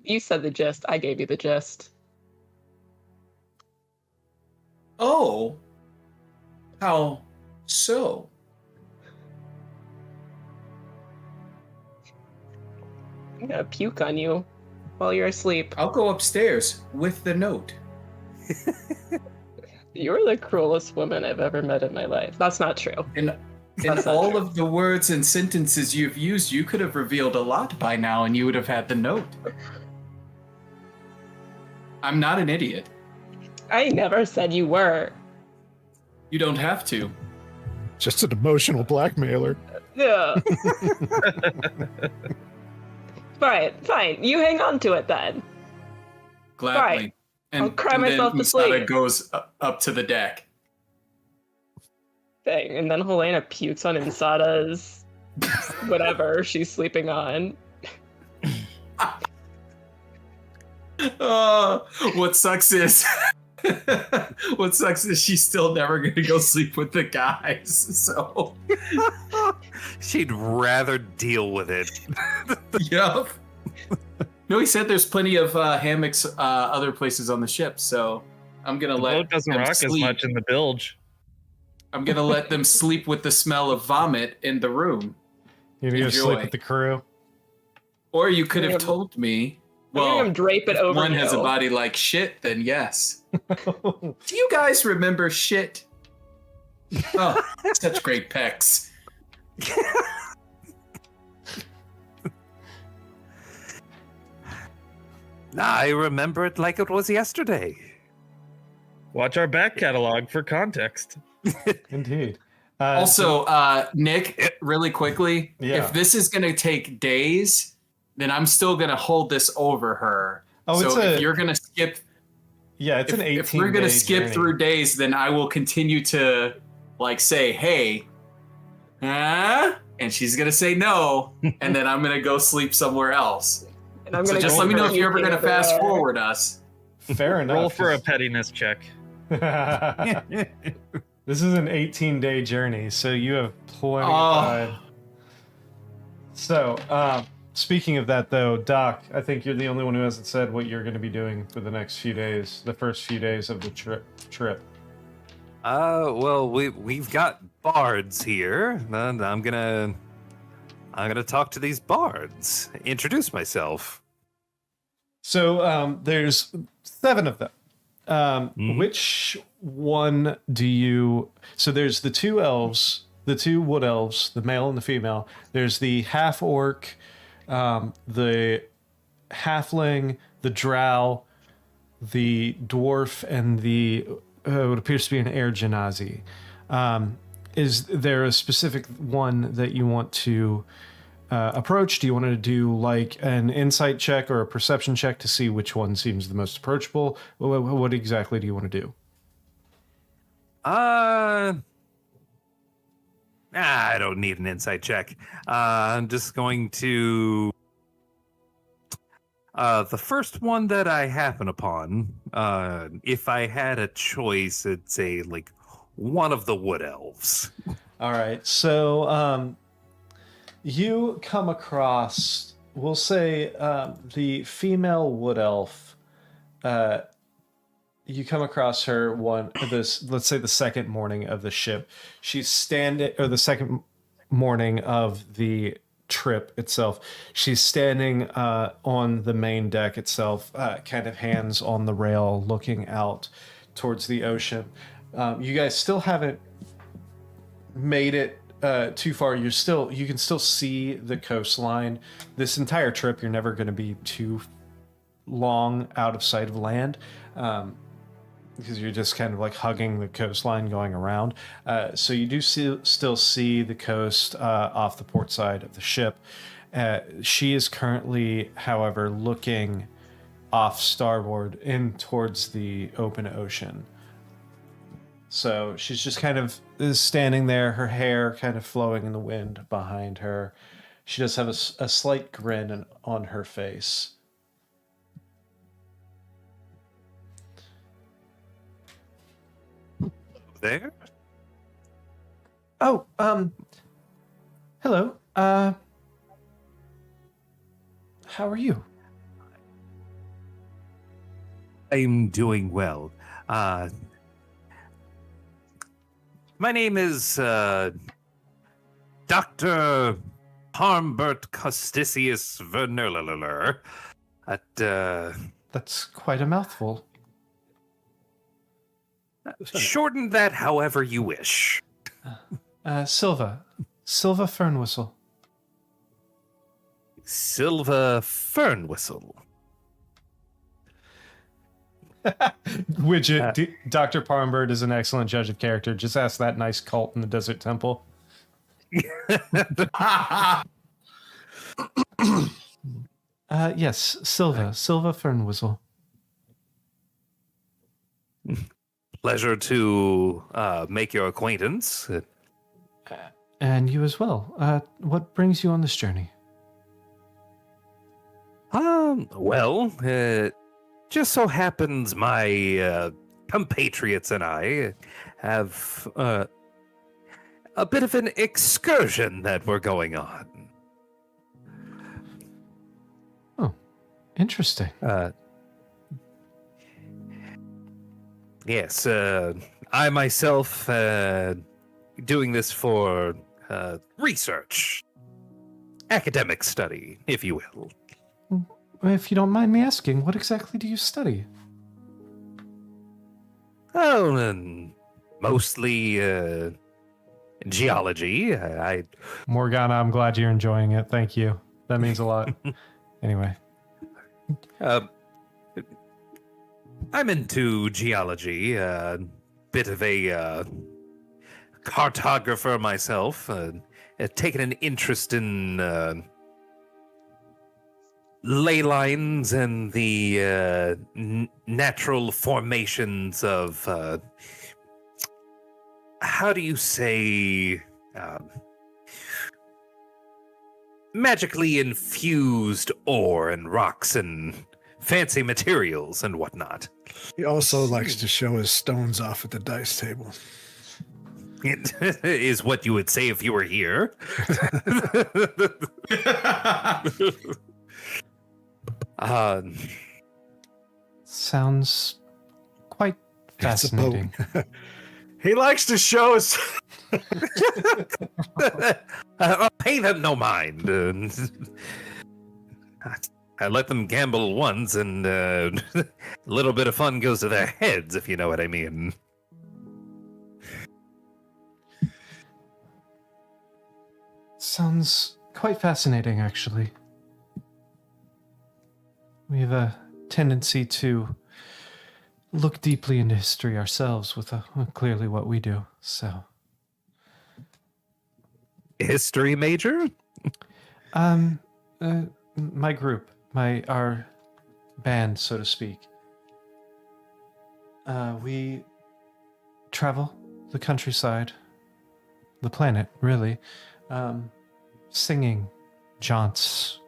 You said the gist. I gave you the gist. Oh. How so? I'm gonna puke on you while you're asleep. I'll go upstairs with the note. You're the cruelest woman I've ever met in my life. That's not true. In That's not all true. of the words and sentences you've used, you could have revealed a lot by now and you would have had the note. I'm not an idiot. I never said you were. You don't have to. Just an emotional blackmailer. Yeah. Fine. You hang on to it then. Gladly. Right. I'll cry and myself then to sleep. Masada goes up to the deck. Thing. And then Helena pukes on Insada's whatever she's sleeping on. What sucks is she's still never gonna go sleep with the guys. So She'd rather deal with it. yep. No, he said there's plenty of hammocks other places on the ship, so I'm gonna The let boat doesn't them rock sleep. as much in the bilge. I'm gonna let them sleep with the smell of vomit in the room. You're gonna go Enjoy. sleep with the crew. Or you could have Yeah. told me. I'm Well, gonna drape it if over one you. has a body like shit, then yes. Do you guys remember shit? Oh, such great pecs. I remember it like it was yesterday. Watch our back catalog for context. Indeed. Also, Nick, really quickly, Yeah. if this is going to take days, then I'm still going to hold this over her. Oh, so it's if a- you're going to skip, yeah, it's an 18. if we're going to skip journey. through days, then I will continue to like say, hey, huh? And she's going to say no. And then I'm going to go sleep somewher else. And I'm So gonna just go let me know if puking you're ever going to fast everywhere. forward us. Fair enough. Roll for a pettiness check. This is an 18-day journey, so you have plenty Oh. of time. So, speaking of that, though, Doc, I think you're the only one who hasn't said what you're going to be doing for the next few days, the first few days of the trip. Well, we've got bards here, and I'm gonna talk to these bards. Introduce myself. So, there's 7 of them. Which one do you... So there's the 2 elves, the 2 wood elves, the male and the female. There's the half-orc, the halfling, the drow, the dwarf, and the what appears to be an air genasi. Is there a specific one that you want to approach? Do you want to do like an insight check or a perception check to see which one seems the most approachable? What exactly do you want to do? I don't need an insight check. I'm just going to... the first one that I happen upon, if I had a choice, I'd say, like, one of the wood elves. All right. So you come across, we'll say, the female wood elf. You come across her let's say the second morning of the ship. She's standing, or the second morning of the trip itself. She's standing on the main deck itself, kind of hands on the rail, looking out towards the ocean. You guys still haven't made it too far. You can still see the coastline. This entire trip, you're never going to be too long out of sight of land. Because you're just kind of like hugging the coastline going around. So you do still see the coast off the port side of the ship. She is currently, however, looking off starboard in towards the open ocean. So she's just kind of is standing there, her hair kind of flowing in the wind behind her. She does have a slight grin on her face. There? Oh, hello. How are you? I'm doing well. My name is Dr. Harmbert Costicius Vernerler. That's quite a mouthful. Shorten that however you wish. Silva Fernwhistle. Silva Fernwhistle. Widget, Dr. Parmbird is an excellent judge of character. Just ask that nice cult in the desert temple. Yes, Silva Fernwhistle. Pleasure to make your acquaintance. And you as well. What brings you on this journey? Well, just so happens my compatriots and I have a bit of an excursion that we're going on. Oh, interesting. Yes, I myself doing this for research, academic study, if you will. If you don't mind me asking, what exactly do you study? Oh, mostly geology. Morgana, I'm glad you're enjoying it. Thank you. That means a lot. Anyway. I'm into geology, bit of a cartographer myself, taken an interest in ley lines and the natural formations of, how do you say, magically infused ore and rocks and fancy materials and whatnot. He also likes to show his stones off at the dice table. It is what you would say if you were here. Sounds quite fascinating. He likes to show us. I'll pay them no mind. I let them gamble once, and a little bit of fun goes to their heads, if you know what I mean. Sounds quite fascinating, actually. We have a tendency to look deeply into history ourselves with clearly what we do, so... History major? My group, our band, so to speak. We travel the countryside, the planet, really, singing jaunts,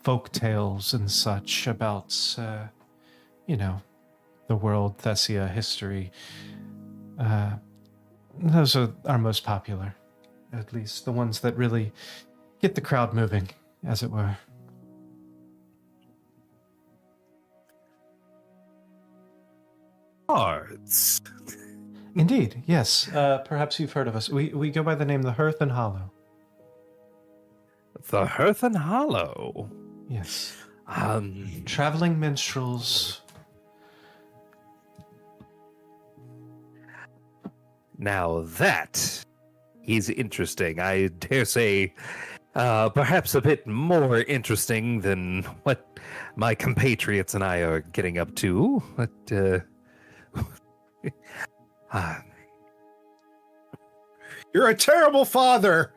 folk tales and such about, the world, Thessia, history. Those are our most popular, at least the ones that really get the crowd moving, as it were. Bards. Indeed, yes. Perhaps you've heard of us. We go by the name the Hearth and Hollow. The Hearth and Hollow. Yes. Traveling minstrels. Now that is interesting. I dare say perhaps a bit more interesting than what my compatriots and I are getting up to. But You're a terrible father.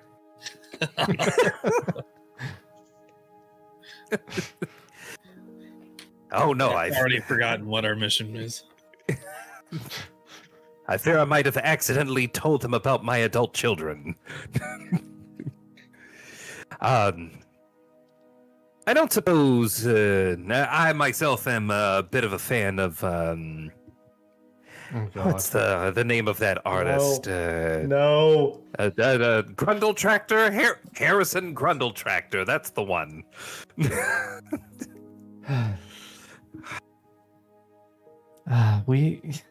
Oh no, I've I've already forgotten what our mission is. I fear I might have accidentally told them about my adult children. I don't suppose I myself am a bit of a fan of Oh, God. what's the name of that artist? No. Grundle Tractor, Harrison Grundle Tractor. That's the one. We've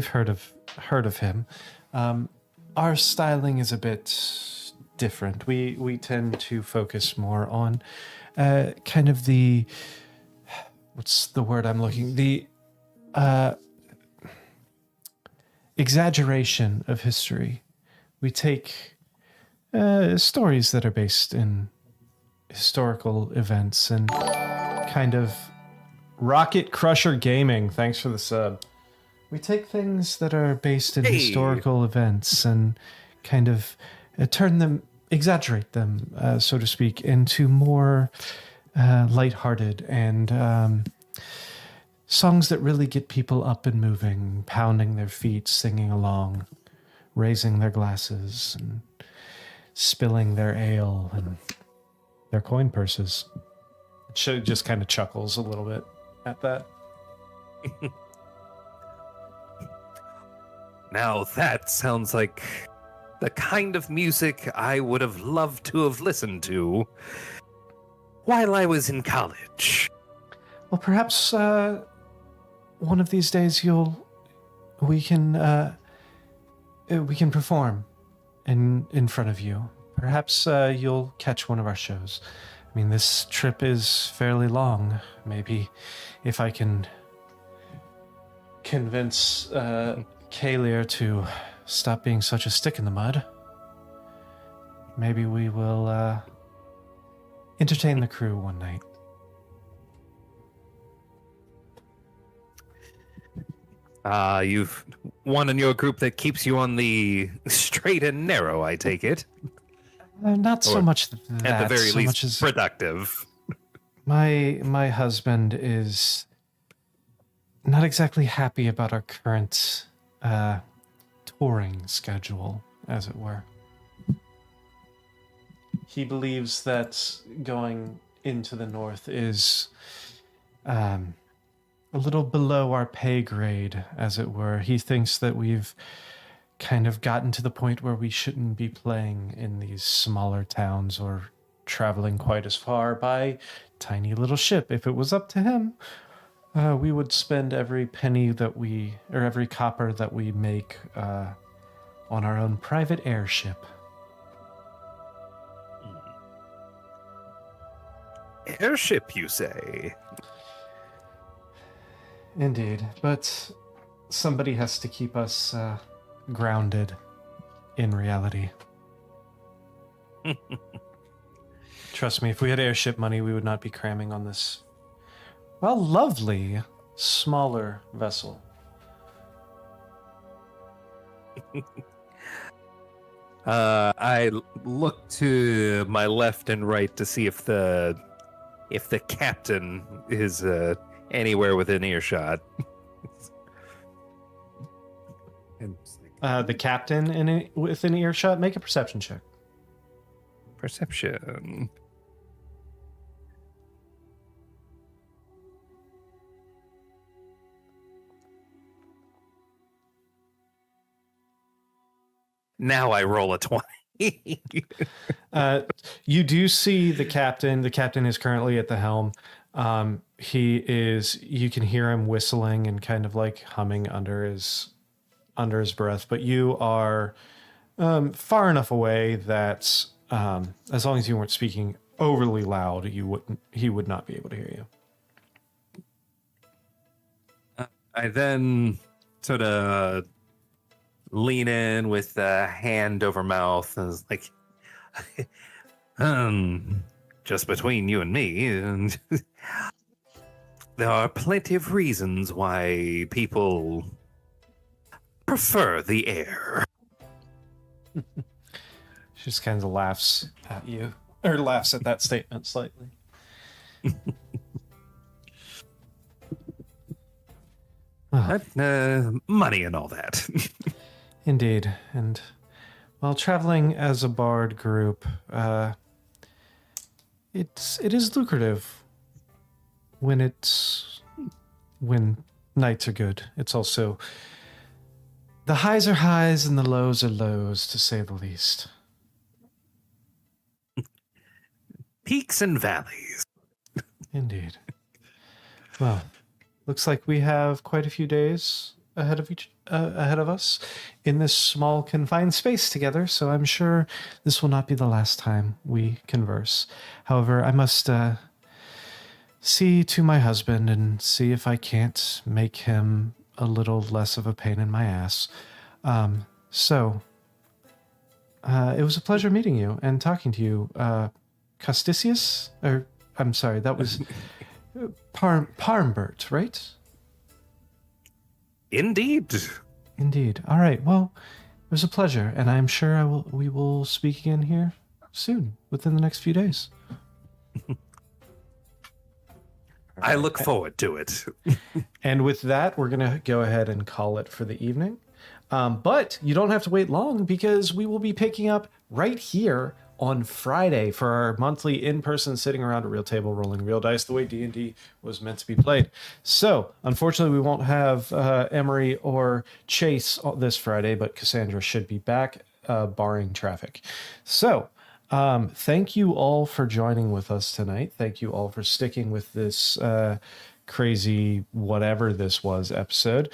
heard of him. Our styling is a bit different. We tend to focus more on kind of the, what's the word I'm looking, the exaggeration of history. We take stories that are based in historical events and kind of Rocket Crusher Gaming. Thanks for the sub. We take things that are based in historical events and kind of exaggerate them, so to speak, into more lighthearted and songs that really get people up and moving, pounding their feet, singing along, raising their glasses, and spilling their ale and their coin purses. It just kind of chuckles a little bit at that. Now that sounds like the kind of music I would have loved to have listened to while I was in college. Well, perhaps one of these days we can perform in front of you. Perhaps you'll catch one of our shows. I mean, this trip is fairly long. Maybe if I can convince Kalir to stop being such a stick in the mud, maybe we will entertain the crew one night. You've one in your group that keeps you on the straight and narrow, I take it. Not so much that. At the very so least, much as productive. my husband is not exactly happy about our current touring schedule, as it were. He believes that going into the north is a little below our pay grade, as it were. He thinks that we've kind of gotten to the point where we shouldn't be playing in these smaller towns or traveling quite as far by tiny little ship. If it was up to him, we would spend every penny or every copper that we make on our own private airship. Airship, you say? Indeed, but somebody has to keep us grounded in reality. Trust me, if we had airship money, we would not be cramming on this, well, lovely, smaller vessel. I look to my left and right to see if the captain is anywhere within earshot. The captain within earshot, make a perception check. Perception. Now I roll a 20. You do see the captain. The captain is currently at the helm. You can hear him whistling and kind of like humming under his breath, but you are far enough away that as long as you weren't speaking overly loud, he would not be able to hear you. I then sort of lean in with hand over mouth and is like, just between you and me, and there are plenty of reasons why people prefer the air. She just kind of laughs at you, or laughs at that statement slightly. Money and all that. Indeed. And while traveling as a bard group, it is lucrative when nights are good. It's also the highs are highs and the lows are lows, to say the least. Peaks and valleys. Indeed. Well, looks like we have quite a few days ahead of us in this small confined space together, so I'm sure this will not be the last time we converse. However, I must see to my husband and see if I can't make him a little less of a pain in my ass. So it was a pleasure meeting you and talking to you, Costicius? Or, I'm sorry, that was Parmbert, right? Indeed. Indeed. All right. Well, it was a pleasure, and I'm sure we will speak again here soon, within the next few days. I look forward to it. And with that, we're going to go ahead and call it for the evening. But you don't have to wait long, because we will be picking up right here on Friday for our monthly in-person sitting around a real table rolling real dice the way D&D was meant to be played. So, unfortunately, we won't have Emery or Chase this Friday, but Cassandra should be back, barring traffic. So, thank you all for joining with us tonight. Thank you all for sticking with this crazy whatever this was episode.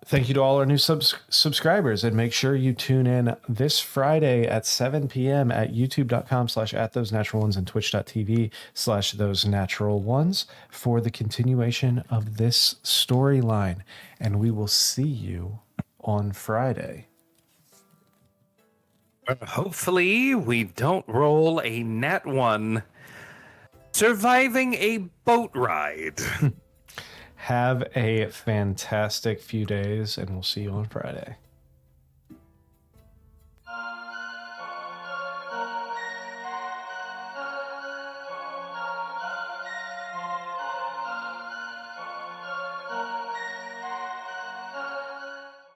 Thank you to all our new subscribers, and make sure you tune in this Friday at 7 p.m. at youtube.com/@thosenatural1s and twitch.tv/thosenatural1s for the continuation of this storyline. And we will see you on Friday. Hopefully, we don't roll a nat 1 surviving a boat ride. Have a fantastic few days, and we'll see you on Friday.